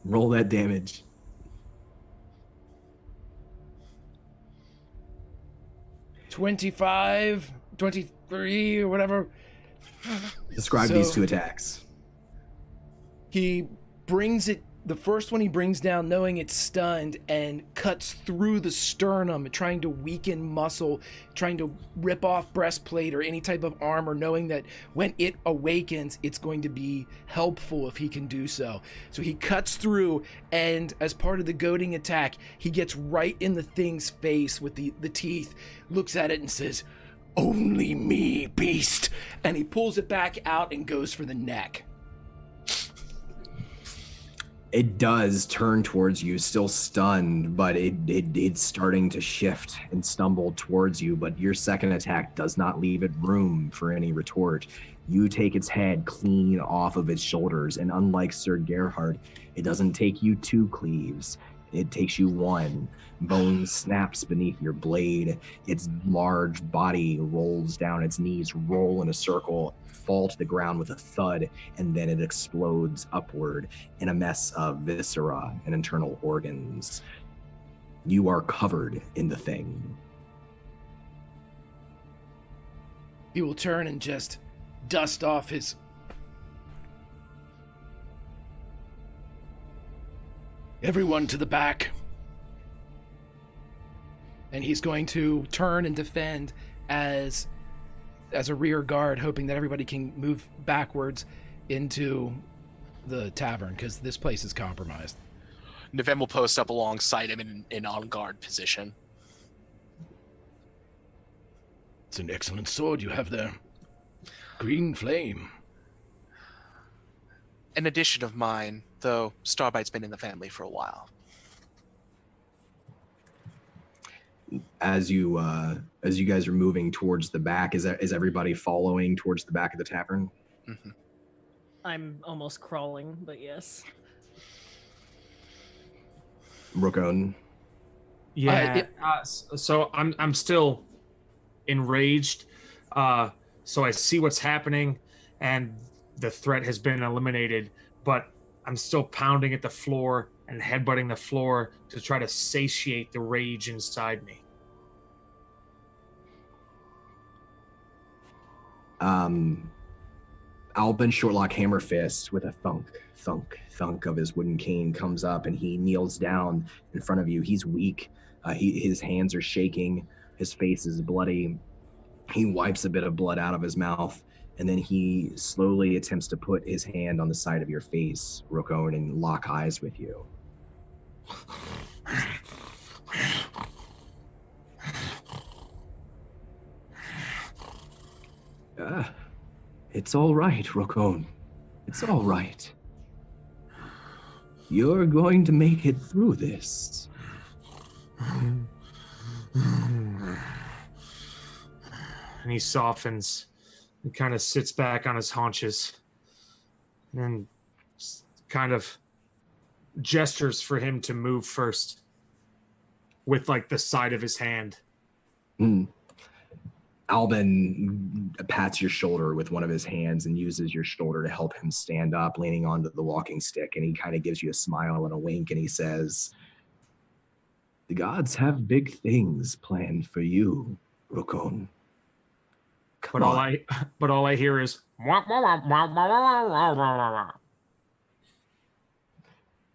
Speaker 1: Roll that damage.
Speaker 5: 25, 23, or whatever.
Speaker 1: Describe these 2 attacks.
Speaker 5: He brings it, the first one he brings down knowing it's stunned, and cuts through the sternum, trying to weaken muscle, trying to rip off breastplate or any type of armor, knowing that when it awakens, it's going to be helpful if he can do so. So he cuts through, and as part of the goading attack, he gets right in the thing's face with the teeth, looks at it and says, Only me, beast. And he pulls it back out and goes for the neck.
Speaker 1: It does turn towards you, still stunned, but it's starting to shift and stumble towards you, but your second attack does not leave it room for any retort. You take its head clean off of its shoulders, and unlike Sir Gerhard, it doesn't take you 2 cleaves. It takes you 1. Bone snaps beneath your blade. Its large body rolls down. Its knees roll in a circle, fall to the ground with a thud, and then it explodes upward in a mess of viscera and internal organs. You are covered in the thing.
Speaker 5: He will turn and just dust off his... Everyone to the back. And he's going to turn and defend as a rear guard, hoping that everybody can move backwards into the tavern, because this place is compromised.
Speaker 3: Nevem will post up alongside him in on guard position.
Speaker 5: It's an excellent sword you have there. Green flame.
Speaker 3: An addition of mine, though Starbite's been in the family for a while.
Speaker 1: As you guys are moving towards the back, is everybody following towards the back of the tavern?
Speaker 3: Mm-hmm.
Speaker 6: I'm almost crawling, but yes.
Speaker 1: Rookon.
Speaker 4: Yeah. So I'm still enraged. So I see what's happening, and the threat has been eliminated, but I'm still pounding at the floor and headbutting the floor to try to satiate the rage inside me.
Speaker 1: Albin Shortlock Hammerfist, with a thunk, thunk, thunk of his wooden cane, comes up and he kneels down in front of you. He's weak. His hands are shaking. His face is bloody. He wipes a bit of blood out of his mouth, and then he slowly attempts to put his hand on the side of your face, Rookon, and lock eyes with you. It's all right, Rookon. It's all right. You're going to make it through this.
Speaker 4: And he softens and kind of sits back on his haunches and kind of gestures for him to move first with like the side of his hand.
Speaker 1: Albin pats your shoulder with one of his hands and uses your shoulder to help him stand up, leaning onto the walking stick, and he kind of gives you a smile and a wink, and he says, "The gods have big things planned for you, Rookon."
Speaker 4: But all I hear is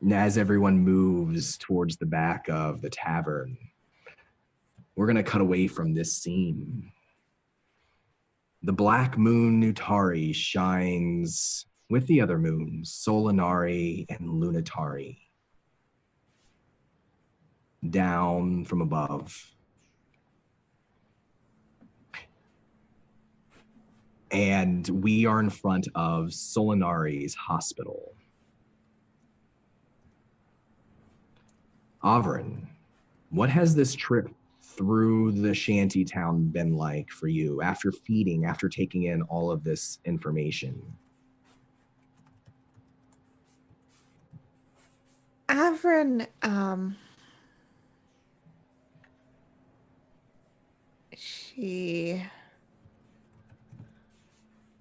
Speaker 1: And as everyone moves towards the back of the tavern, we're going to cut away from this scene. The black moon Nutari shines with the other moons, Solinari and Lunatari, down from above. And we are in front of Solinari's hospital. Avrin, what has this trip through the shantytown been like for you after feeding, after taking in all of this information?
Speaker 7: Avrin, she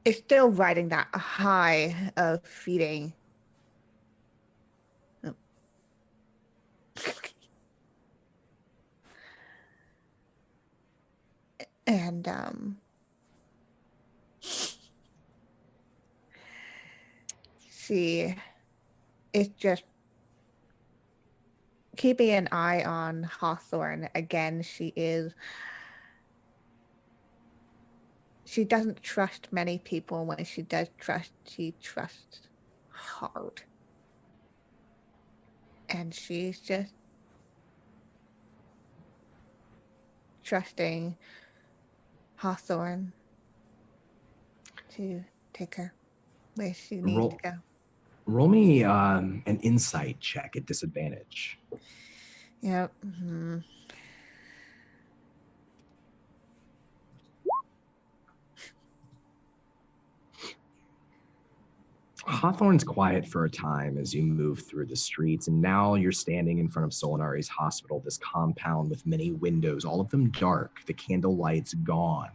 Speaker 7: is still riding that high of feeding. And she is just keeping an eye on Hawthorne. Again, she doesn't trust many people. When she does trust, she trusts hard. And she's just trusting Hawthorne to take her where she needs
Speaker 1: Roll,
Speaker 7: to go.
Speaker 1: roll me an insight check at disadvantage.
Speaker 7: Yep. Mhm.
Speaker 1: Hawthorne's quiet for a time as you move through the streets, and now you're standing in front of Solinari's hospital, this compound with many windows, all of them dark, the candle lights gone.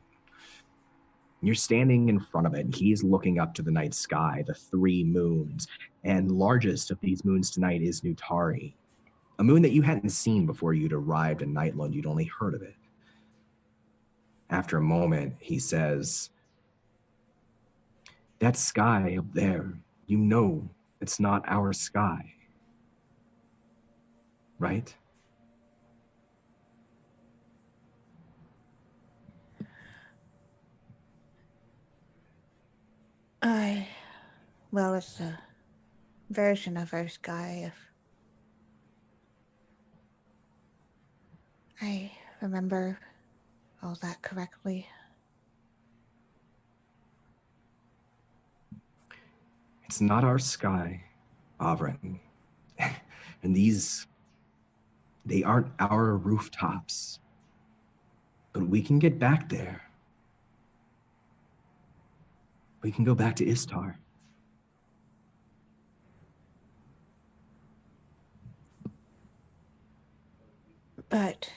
Speaker 1: You're standing in front of it, and he's looking up to the night sky, the 3 moons, and largest of these moons tonight is Nutari, a moon that you hadn't seen before you'd arrived in Nightland. You'd only heard of it. After a moment, he says, "That sky up there, you know it's not our sky, right?"
Speaker 7: Well, it's a version of our sky, if I remember all that correctly.
Speaker 1: It's not our sky, Avren. And these, they aren't our rooftops. But we can get back there. We can go back to Istar.
Speaker 7: But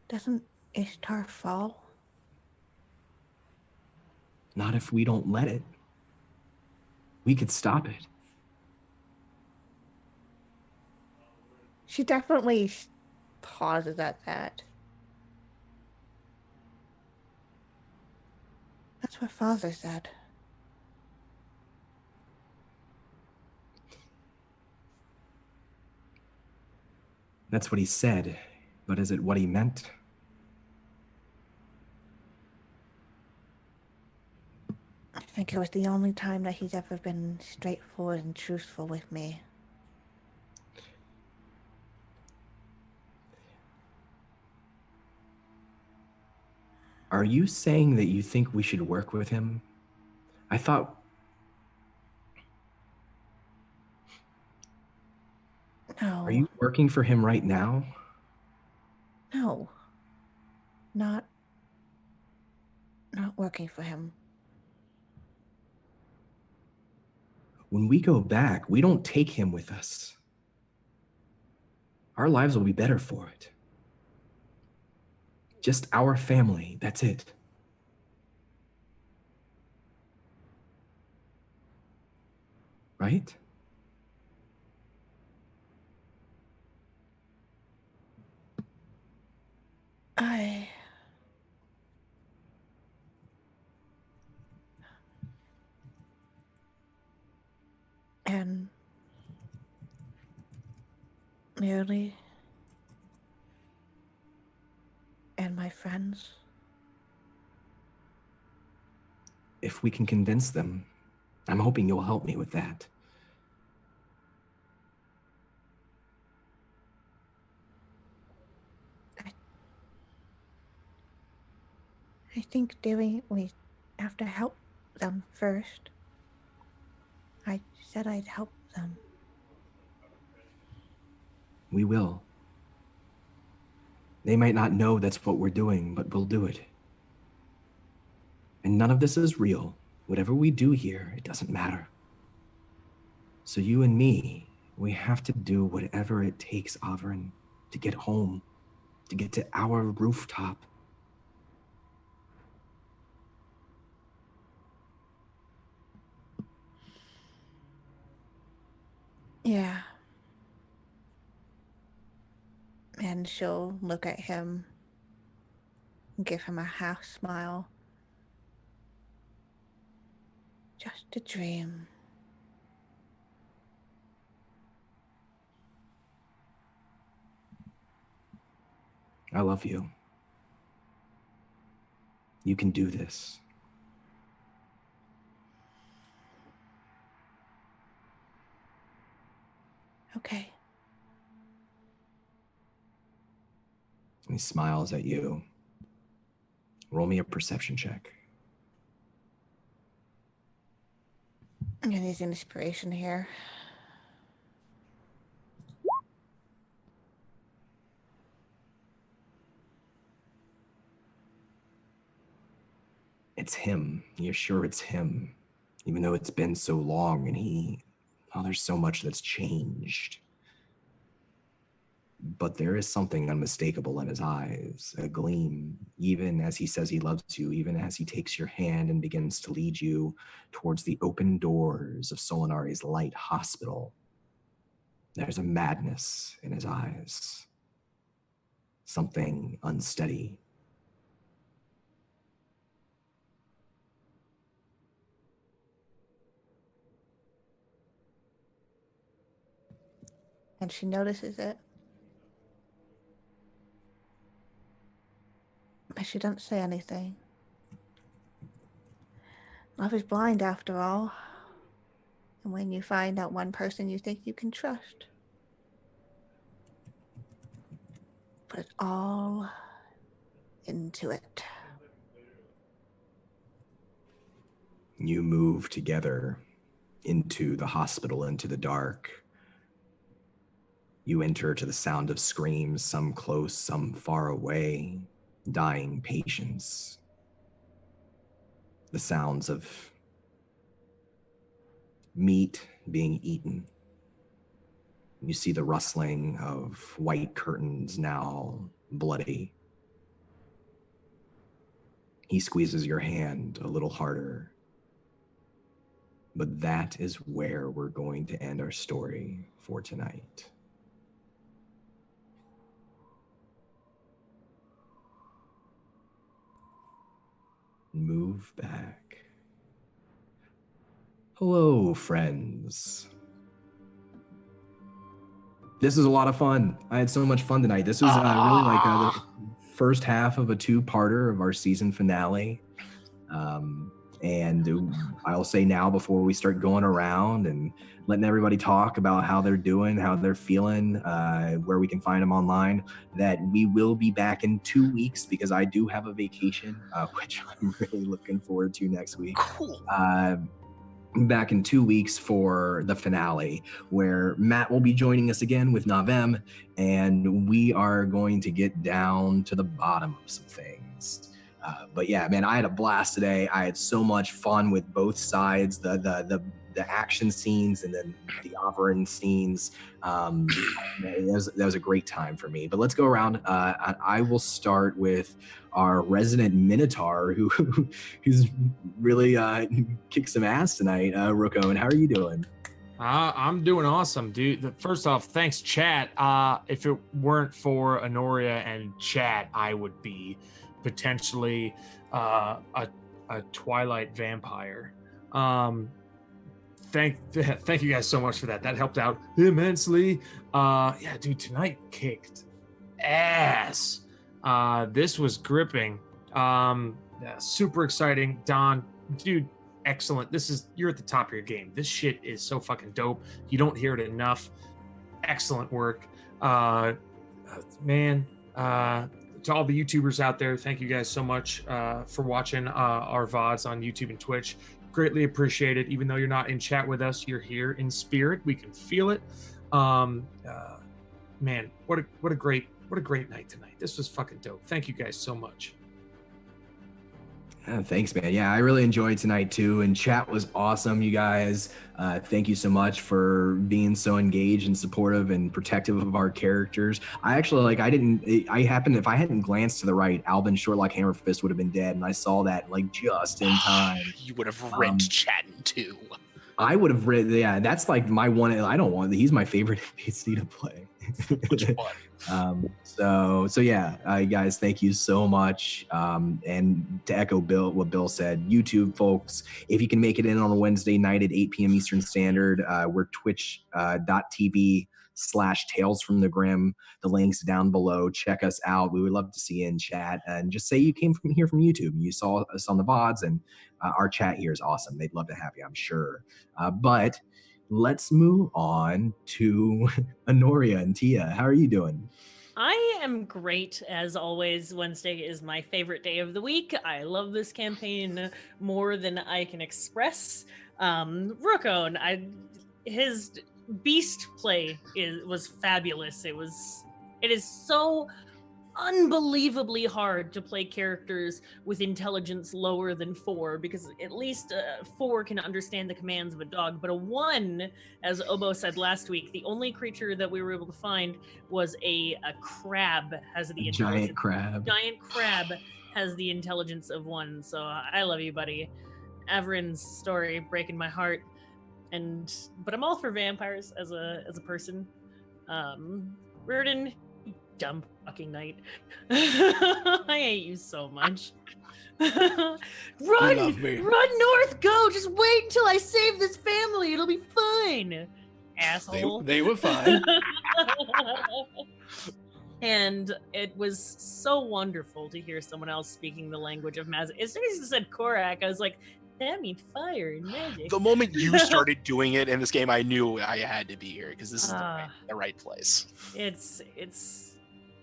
Speaker 7: doesn't Ishtar fall?
Speaker 1: Not if we don't let it. We could stop it.
Speaker 7: She definitely pauses at that. That's what Father said.
Speaker 1: That's what he said, but is it what he meant?
Speaker 7: I think it was the only time that he's ever been straightforward and truthful with me.
Speaker 1: Are you saying that you think we should work with him? I thought...
Speaker 7: No.
Speaker 1: Are you working for him right now?
Speaker 7: No. Not working for him.
Speaker 1: When we go back, we don't take him with us. Our lives will be better for it. Just our family, that's it. Right?
Speaker 7: And merely and my friends.
Speaker 1: If we can convince them, I'm hoping you'll help me with that.
Speaker 7: I think we have to help them first. I said I'd help them.
Speaker 1: We will. They might not know that's what we're doing, but we'll do it. And none of this is real. Whatever we do here, it doesn't matter. So you and me, we have to do whatever it takes, Avren, to get home, to get to our rooftop.
Speaker 7: Yeah. And she'll look at him and give him a half smile. Just a dream.
Speaker 1: I love you. You can do this.
Speaker 7: Okay.
Speaker 1: He smiles at you. Roll me a perception check.
Speaker 7: I'm gonna use inspiration here.
Speaker 1: It's him. You're sure it's him, even though it's been so long, and there's so much that's changed. But there is something unmistakable in his eyes, a gleam, even as he says he loves you, even as he takes your hand and begins to lead you towards the open doors of Solinari's Light Hospital. There's a madness in his eyes, something unsteady.
Speaker 7: And she notices it. But she doesn't say anything. Love is blind after all. And when you find out one person you think you can trust, put it all into it.
Speaker 1: You move together into the hospital, into the dark. You enter to the sound of screams, some close, some far away, dying patients. The sounds of meat being eaten. You see the rustling of white curtains, now bloody. He squeezes your hand a little harder. But that is where we're going to end our story for tonight. Move back. Hello, friends. This was a lot of fun. I had so much fun tonight. This was really like the first half of a two-parter of our season finale. And I'll say now, before we start going around and letting everybody talk about how they're doing, how they're feeling, where we can find them online, that we will be back in 2 weeks because I do have a vacation, which I'm really looking forward to next week.
Speaker 3: Cool.
Speaker 1: Back in 2 weeks for the finale, where Matt will be joining us again with Navem, and we are going to get down to the bottom of some things. But yeah, man, I had a blast today. I had so much fun with both sides, the action scenes and then the offering scenes. That was a great time for me. But let's go around. I will start with our resident Minotaur, who's really kicked some ass tonight. Rocco, and how are you doing?
Speaker 4: I'm doing awesome, dude. First off, thanks, chat. If it weren't for Honoria and chat, I would be potentially a Twilight vampire. Thank you guys so much for that. That helped out immensely. Yeah, dude, tonight kicked ass. This was gripping. Yeah, super exciting. Don, dude, excellent. You're at the top of your game. This shit is so fucking dope. You don't hear it enough. Excellent work. Man, to all the YouTubers out there, thank you guys so much for watching our VODs on YouTube and Twitch. Greatly appreciate it. Even though you're not in chat with us, you're here in spirit. We can feel it. Man, what a great night tonight. This was fucking dope. Thank you guys so much.
Speaker 1: Thanks, man. Yeah, I really enjoyed tonight too, and chat was awesome, you guys. Thank you so much for being so engaged and supportive and protective of our characters. I actually if I hadn't glanced to the right, Alvin Shortlock Hammerfist would have been dead, and I saw that just in time.
Speaker 3: You would have ripped chatting too.
Speaker 1: I would have read, yeah, that's like my one. I don't want, he's my favorite NPC to play. So yeah, guys, thank you so much. And to echo what Bill said, YouTube folks, if you can make it in on a Wednesday night at 8 p.m. Eastern Standard, we're twitch.tv/Tales from the Grim. The link's down below. Check us out. We would love to see you in chat, and just say you came from YouTube. You saw us on the VODs, and our chat here is awesome. They'd love to have you, I'm sure. But let's move on to Honoria and Tia. How are you doing?
Speaker 6: I am great as always. Wednesday is my favorite day of the week. I love this campaign more than I can express. Rookone, his beast play was fabulous. It is so unbelievably hard to play characters with intelligence lower than 4, because at least 4 can understand the commands of a dog, but a 1, as Obo said last week, the only creature that we were able to find was a crab has the
Speaker 1: Giant crab.
Speaker 6: giant crab has the intelligence of 1. So I love you, buddy. Averin's story breaking my heart, but I'm all for vampires as a person. Reardon, dumb fucking knight. I hate you so much. Run north, go. Just wait until I save this family. It'll be fine, asshole.
Speaker 5: They were fine.
Speaker 6: And it was so wonderful to hear someone else speaking the language of magic. As soon as you said Korak, I was like, that means fire and magic.
Speaker 3: The moment you started doing it in this game, I knew I had to be here because this is the right place.
Speaker 6: It's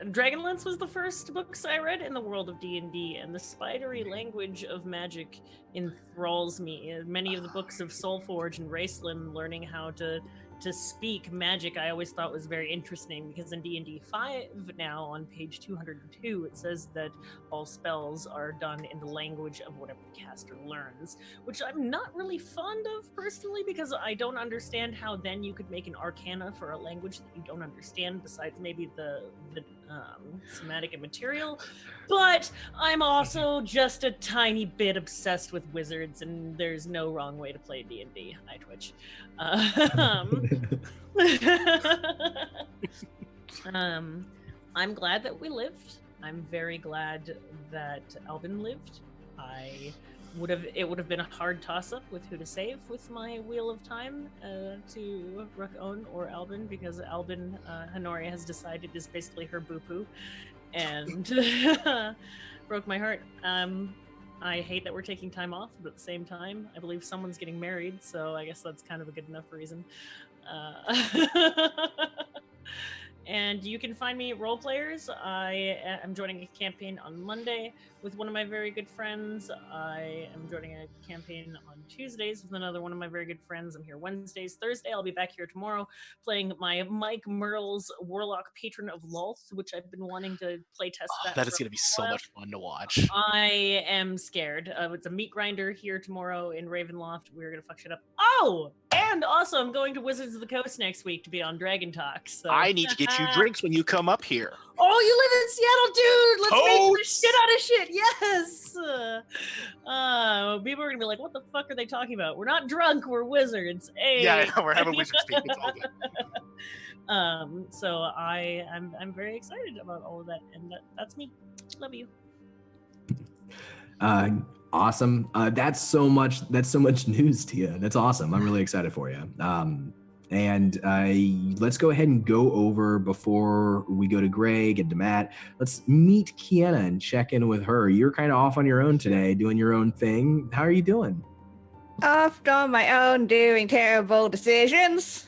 Speaker 6: Dragonlance was the first books I read in the world of D&D, and the spidery language of magic enthralls me. Many of the books of Soulforge and Raceland, learning how to speak magic, I always thought was very interesting, because in D&D 5 now, on page 202, it says that all spells are done in the language of whatever the caster learns, which I'm not really fond of personally, because I don't understand how then you could make an arcana for a language that you don't understand, besides maybe the somatic and material. But I'm also just a tiny bit obsessed with wizards, and there's no wrong way to play D&D. Hi, Twitch. I'm glad that we lived. I'm very glad that Albin lived. It would have been a hard toss-up with who to save with my Wheel of Time to Rookone or Albin, because Albin, Honori has decided, is basically her boo-poo, and broke my heart. I hate that we're taking time off, but at the same time, I believe someone's getting married, so I guess that's kind of a good enough reason. And you can find me at Role Players. I am joining a campaign on Monday with one of my very good friends. I am joining a campaign on Tuesdays with another one of my very good friends. I'm here Wednesdays. Thursday, I'll be back here tomorrow playing my Mike Merle's Warlock Patron of Lolth, which I've been wanting to play test.
Speaker 3: That is going to be so much fun to watch.
Speaker 6: I am scared. It's a meat grinder here tomorrow in Ravenloft. We're going to fuck shit up. Oh! And also, I'm going to Wizards of the Coast next week to be on Dragon Talk. So
Speaker 3: I need to get you drinks when you come up here.
Speaker 6: Oh, you live in Seattle, dude! Let's make the shit out of shit. Yes. People are gonna be like, "What the fuck are they talking about? We're not drunk. We're wizards." Hey.
Speaker 3: Yeah, we're having wizard speak. It's all good.
Speaker 6: So I'm very excited about all of that, and that's me. Love you.
Speaker 1: Awesome. That's so much news, Tia. That's awesome. I'm really excited for you. And let's go ahead and go over, before we go to Greg and to Matt, let's meet Kiana and check in with her. You're kind of off on your own today, doing your own thing. How are you doing?
Speaker 7: Off on my own, doing terrible decisions.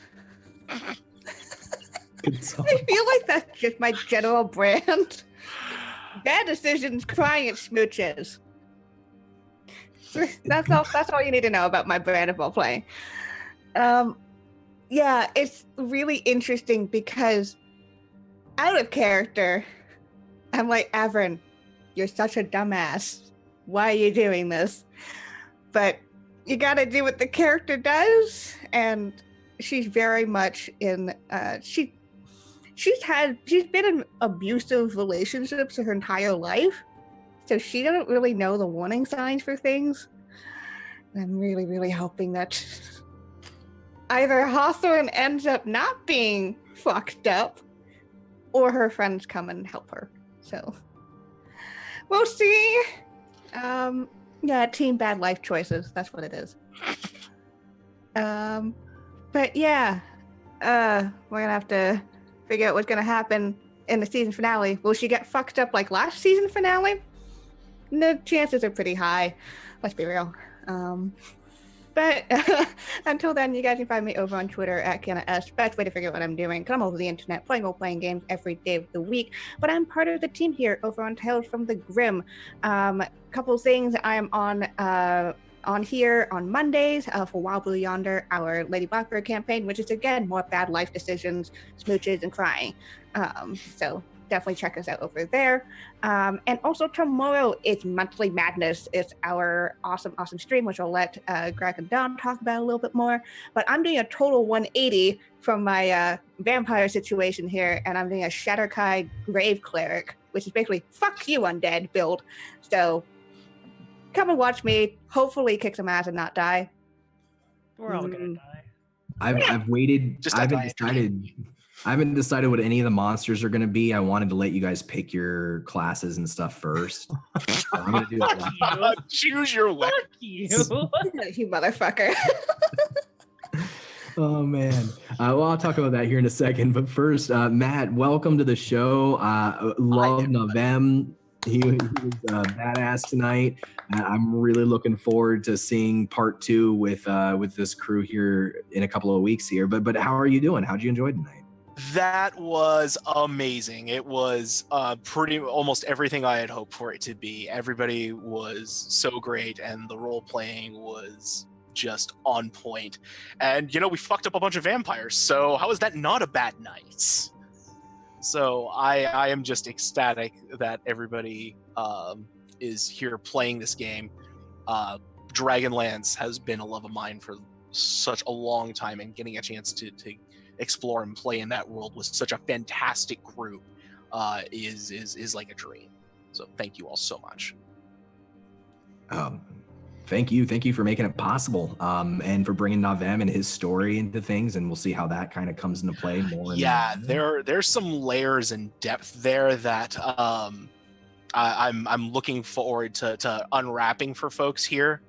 Speaker 1: Good song.
Speaker 7: I feel like that's just my general brand. Bad decisions, crying at smooches. That's all you need to know about my brand of role playing. Yeah, it's really interesting because out of character, I'm like, Averin, you're such a dumbass. Why are you doing this? But you gotta do what the character does, and she's very much in she's been in abusive relationships her entire life, so she doesn't really know the warning signs for things. And I'm really, really hoping that either Hawthorne ends up not being fucked up, or her friends come and help her. So we'll see. Yeah, team bad life choices. That's what it is. But yeah, we're gonna have to figure out what's gonna happen in the season finale. Will she get fucked up like last season finale? The chances are pretty high. Let's be real. But until then, you guys can find me over on Twitter at KennaS. Best way to figure out what I'm doing. Because I'm over the internet playing role-playing games every day of the week. But I'm part of the team here over on Tales from the Grim. Couple things. I am on here on Mondays for Wild Blue Yonder, our Lady Blackbird campaign, which is, again, more bad life decisions, smooches, and crying. So definitely check us out over there. And also tomorrow is Monthly Madness. It's our awesome stream, which I'll let Greg and Don talk about a little bit more. But I'm doing a total 180 from my vampire situation here, and I'm doing a Shatterkai Grave Cleric, which is basically fuck you undead build. So come and watch me, hopefully kick some ass and not die.
Speaker 6: We're all gonna die.
Speaker 1: I've waited.
Speaker 2: Just
Speaker 1: I
Speaker 2: not
Speaker 1: haven't
Speaker 2: dying.
Speaker 1: decided. I haven't decided what any of the monsters are going to be. I wanted to let you guys pick your classes and stuff first. I'm going to do that.
Speaker 2: Choose your weapon.
Speaker 6: Fuck you.
Speaker 7: You motherfucker.
Speaker 1: Oh man. Well, I'll talk about that here in a second. But first, Matt, welcome to the show. Love Navem. He was badass tonight. I'm really looking forward to seeing part 2 with this crew here in a couple of weeks here. But how are you doing? How'd you enjoy tonight?
Speaker 2: That was amazing. It was pretty almost everything I had hoped for it to be. Everybody was so great, and the role playing was just on point. And we fucked up a bunch of vampires. So how is that not a bad night? So I am just ecstatic that everybody is here playing this game. Dragonlance has been a love of mine for such a long time, and getting a chance to explore and play in that world with such a fantastic group is like a dream. So thank you all so much.
Speaker 1: Thank you for making it possible, and for bringing Navem and his story into things, and we'll see how that kind of comes into play more.
Speaker 2: Yeah, there's some layers and depth there that I'm looking forward to unwrapping for folks here.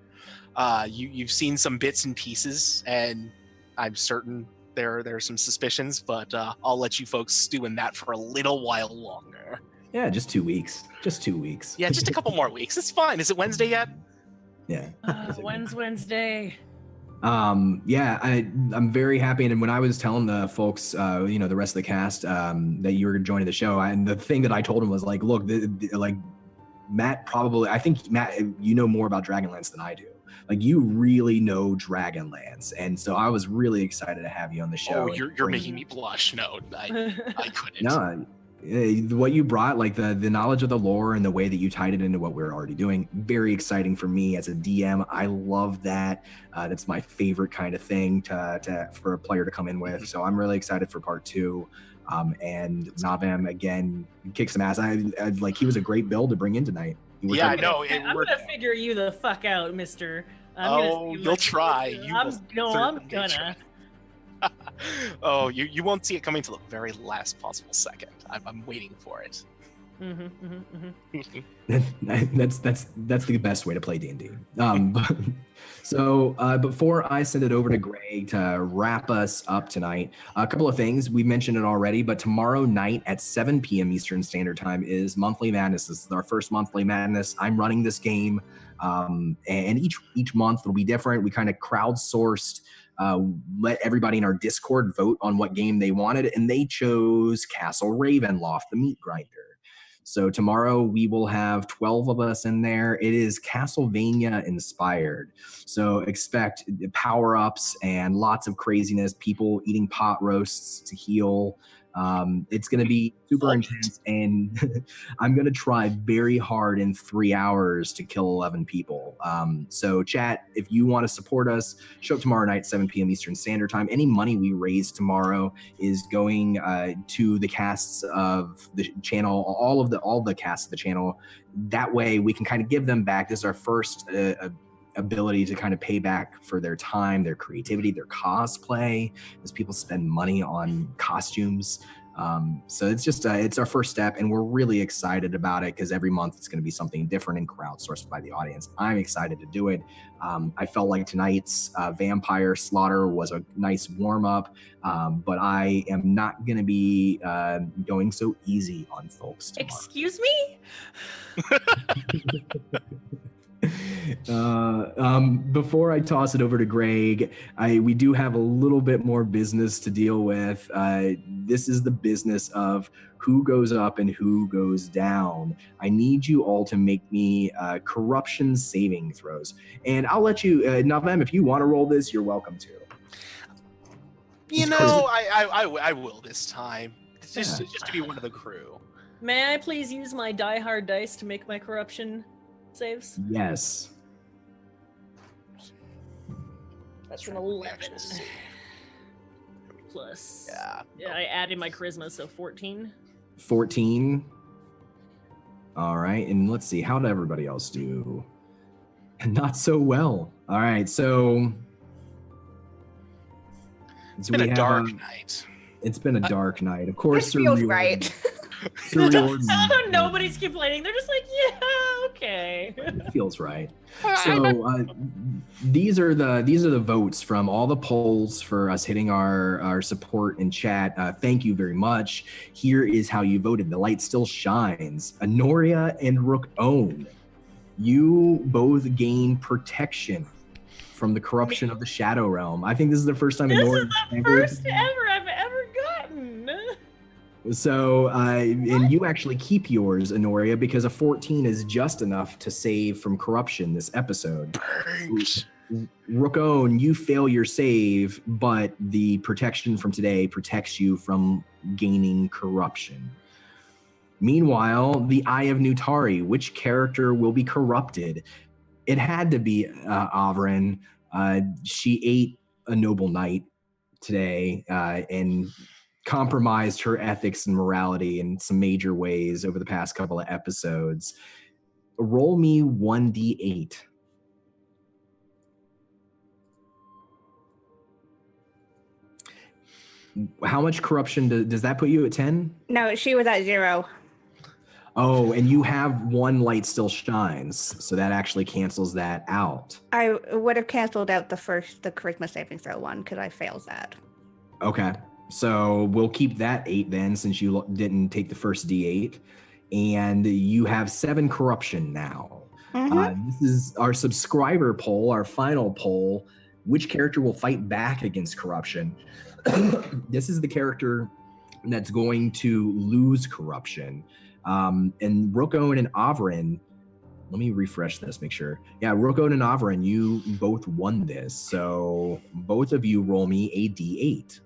Speaker 2: You've seen some bits and pieces, and I'm certain there are some suspicions, but I'll let you folks stew in that for a little while longer.
Speaker 1: Yeah, just 2 weeks. Just 2 weeks.
Speaker 2: Yeah, just a couple more weeks. It's fine. Is it Wednesday yet?
Speaker 1: Yeah.
Speaker 6: When's Wednesday?
Speaker 1: Yeah, I'm very happy. And when I was telling the folks, the rest of the cast, that you were joining the show, and the thing that I told him was like, look, Matt I think Matt, you know more about Dragonlance than I do. Like, you really know Dragonlance, and so I was really excited to have you on the show.
Speaker 2: Oh, you're making me blush. No, I couldn't.
Speaker 1: No, what you brought, like the knowledge of the lore and the way that you tied it into what we're already doing, very exciting for me as a DM. I love that. That's my favorite kind of thing for a player to come in with. So I'm really excited for part 2. And Navem again kicks some ass. He was a great build to bring in tonight.
Speaker 2: Yeah, I know.
Speaker 6: I'm gonna figure you the fuck out, Mister.
Speaker 2: You'll try.
Speaker 6: I'm gonna.
Speaker 2: Oh, you won't see it coming till the very last possible second. I'm waiting for it.
Speaker 1: That's the best way to play D&D. So before I send it over to Greg to wrap us up tonight, a couple of things. We mentioned it already, but tomorrow night at 7 p.m. Eastern Standard Time is Monthly Madness. This is our first Monthly Madness. I'm running this game, and each month will be different. We kind of crowdsourced, let everybody in our Discord vote on what game they wanted, and they chose Castle Ravenloft, the meat grinder. So tomorrow we will have 12 of us in there. It is Castlevania inspired. So expect power-ups and lots of craziness, people eating pot roasts to heal. It's going to be super intense, and I'm going to try very hard in 3 hours to kill 11 people. So chat, if you want to support us, show up tomorrow night, 7 p.m. Eastern Standard Time. Any money we raise tomorrow is going to the casts of the channel, all the casts of the channel. That way we can kind of give them back. This is our first ability to kind of pay back for their time, their creativity, their cosplay, as people spend money on costumes. So it's just it's our first step, and we're really excited about it because every month it's going to be something different and crowdsourced by the audience. I'm excited to do it. I felt like tonight's Vampire Slaughter was a nice warm-up, but I am not going to be going so easy on folks tomorrow.
Speaker 6: Excuse me?
Speaker 1: Before I toss it over to Greg, we do have a little bit more business to deal with. This is the business of who goes up and who goes down. I need you all to make me corruption saving throws. And I'll let you, Navem, if you want to roll this, you're welcome to.
Speaker 3: You know, I will this time. It's just to be one of the crew.
Speaker 6: May I please use my Die Hard dice to make my corruption saves?
Speaker 1: Yes.
Speaker 6: That's an 11. Plus. Yeah, I added my charisma, so 14.
Speaker 1: 14. All right, and let's see, how did everybody else do? Not so well. All right, so
Speaker 3: it's been a dark night.
Speaker 1: It's been a dark night. Of course,
Speaker 7: This feels right.
Speaker 6: Nobody's complaining. They're just like, yeah, okay.
Speaker 1: It feels right. So these are the votes from all the polls for us hitting our support in chat. Thank you very much. Here is how you voted. The light still shines. Honoria and Rook Own. You both gain protection from the corruption of the Shadow Realm. I think this is the first time Honoria.
Speaker 6: This is the first ever I've ever gotten.
Speaker 1: So, and you actually keep yours, Honoria, because a 14 is just enough to save from corruption this episode.
Speaker 3: Thanks.
Speaker 1: Rookone, you fail your save, but the protection from today protects you from gaining corruption. Meanwhile, the Eye of Nutari, which character will be corrupted? It had to be Avrin. She ate a noble knight today and compromised her ethics and morality in some major ways over the past couple of episodes. Roll me 1d8. How much corruption does that put you at 10?
Speaker 7: No, she was at 0.
Speaker 1: Oh, and you have one light still shines, so that actually cancels that out.
Speaker 7: I would have canceled out the charisma saving throw one because I failed that.
Speaker 1: Okay. So we'll keep that 8 then, since you didn't take the first D8. And you have 7 corruption now.
Speaker 7: Mm-hmm.
Speaker 1: This is our subscriber poll, our final poll. Which character will fight back against corruption? This is the character that's going to lose corruption. And Rookone and Avrin, let me refresh this, make sure. Yeah, Rookone and Avrin, you both won this. So both of you roll me a D8.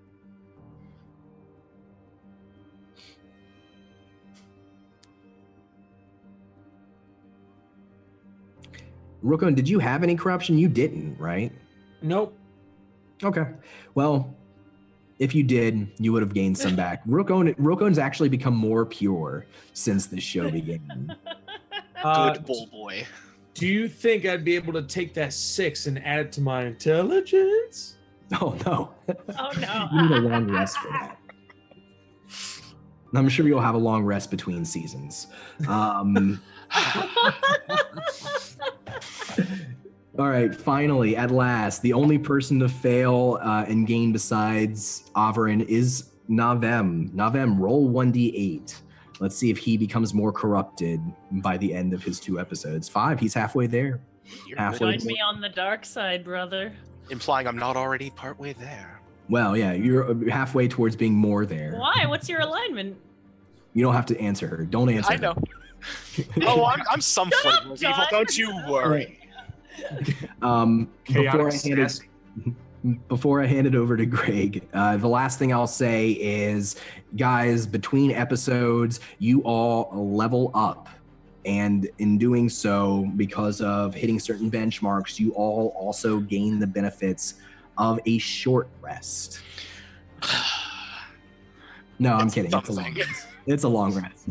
Speaker 1: Rookone, did you have any corruption? You didn't, right?
Speaker 4: Nope.
Speaker 1: Okay. Well, if you did, you would have gained some back. Rookone's actually become more pure since this show began.
Speaker 3: Good bull boy.
Speaker 4: Do you think I'd be able to take that 6 and add it to my intelligence?
Speaker 1: Oh, no.
Speaker 6: Oh, no.
Speaker 1: You need a long rest for that. I'm sure you'll have a long rest between seasons. All right, finally, at last, the only person to fail and gain besides Avrin is Navem. Navem, roll 1d8. Let's see if he becomes more corrupted by the end of his 2 episodes. 5, he's halfway there.
Speaker 6: Join me on the dark side, brother.
Speaker 3: Implying I'm not already partway there.
Speaker 1: Well, yeah, you're halfway towards being more there.
Speaker 6: Why? What's your alignment?
Speaker 1: You don't have to answer her. Don't answer
Speaker 3: I know. Oh, I'm some flavor of evil. Don't you worry.
Speaker 1: Before I hand it over to Greg, the last thing I'll say is, guys, between episodes, you all level up. And in doing so, because of hitting certain benchmarks, you all also gain the benefits of a short rest. No, I'm kidding. It's a long rest. It's a long rest.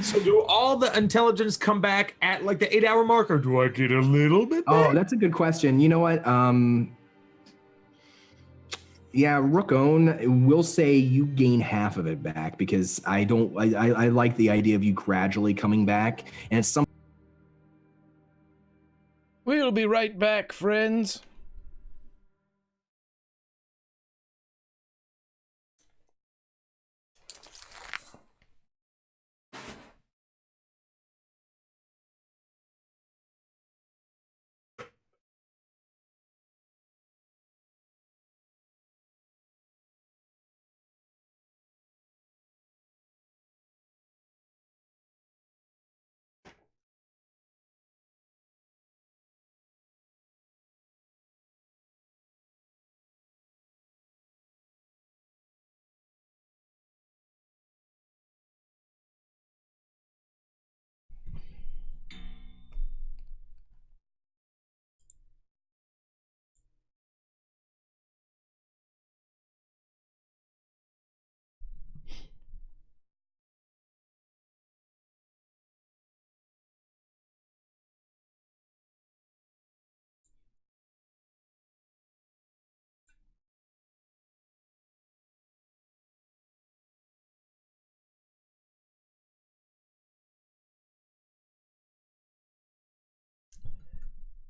Speaker 4: So do all the intelligence come back at like the 8-hour mark, or do I get a little bit back?
Speaker 1: Oh, that's a good question. You know what? Yeah, Rookone, we'll say you gain half of it back, because I like the idea of you gradually coming back, and it's something.
Speaker 5: We'll be right back, friends.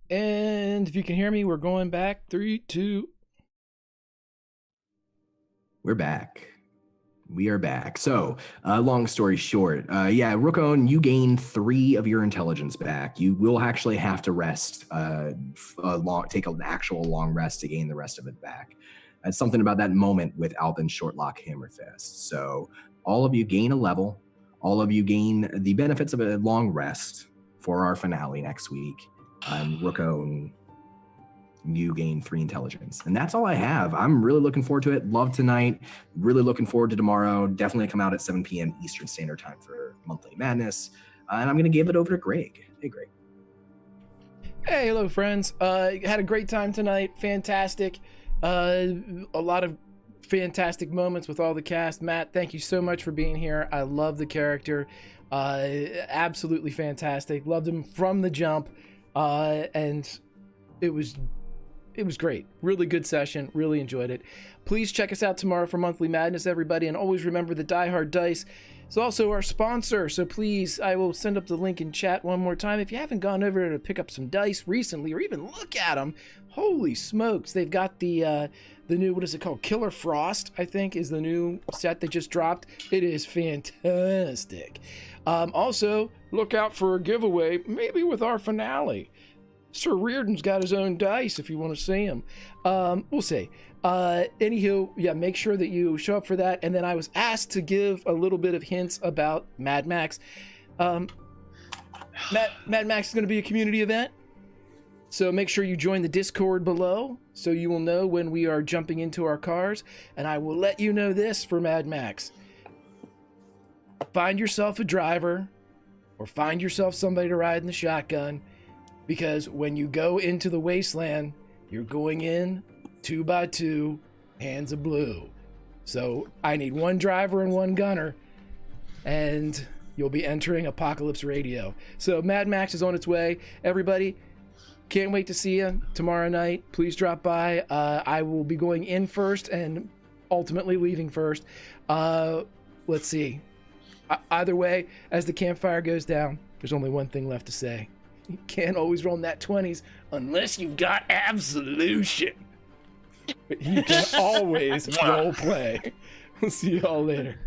Speaker 5: And if you can hear me, we're going back. 3, 2.
Speaker 1: We're back. We are back. So, long story short, Rookon, you gain 3 of your intelligence back. You will actually have to rest, take an actual long rest to gain the rest of it back. It's something about that moment with Alvin's Shortlock Hammerfist. So, all of you gain a level. All of you gain the benefits of a long rest for our finale next week. Rookon, you gain 3 intelligence. And that's all I have. I'm really looking forward to it. Love tonight. Really looking forward to tomorrow. Definitely come out at 7 p.m. Eastern Standard Time for Monthly Madness. And I'm going to give it over to Greg. Hey, Greg.
Speaker 5: Hey, hello, friends. Had a great time tonight. Fantastic. A lot of fantastic moments with all the cast. Matt, thank you so much for being here. I love the character. Absolutely fantastic. Loved him from the jump. And it was great. Really good session. Really enjoyed it. Please check us out tomorrow for Monthly Madness, everybody. And always remember the Die Hard Dice is also our sponsor. So please, I will send up the link in chat one more time. If you haven't gone over to pick up some dice recently or even look at them, holy smokes. They've got the new, what is it called? Killer Frost, I think, is the new set they just dropped. It is fantastic. Also, look out for a giveaway, maybe with our finale. Sir Reardon's got his own dice if you want to see him. We'll see. Anywho, yeah, make sure that you show up for that. And then I was asked to give a little bit of hints about Mad Max. Mad Max is going to be a community event. So make sure you join the Discord below so you will know when we are jumping into our cars. And I will let you know this for Mad Max. Find yourself a driver or find yourself somebody to ride in the shotgun. Because when you go into the wasteland, you're going in 2 by 2, hands of blue. So I need 1 driver and 1 gunner, and you'll be entering Apocalypse Radio. So Mad Max is on its way. Everybody, can't wait to see you tomorrow night. Please drop by. I will be going in first and ultimately leaving first. Let's see. Either way, as the campfire goes down, there's only one thing left to say. You can't always roll nat 20s unless you've got absolution. But you can always role play. We'll see you all later.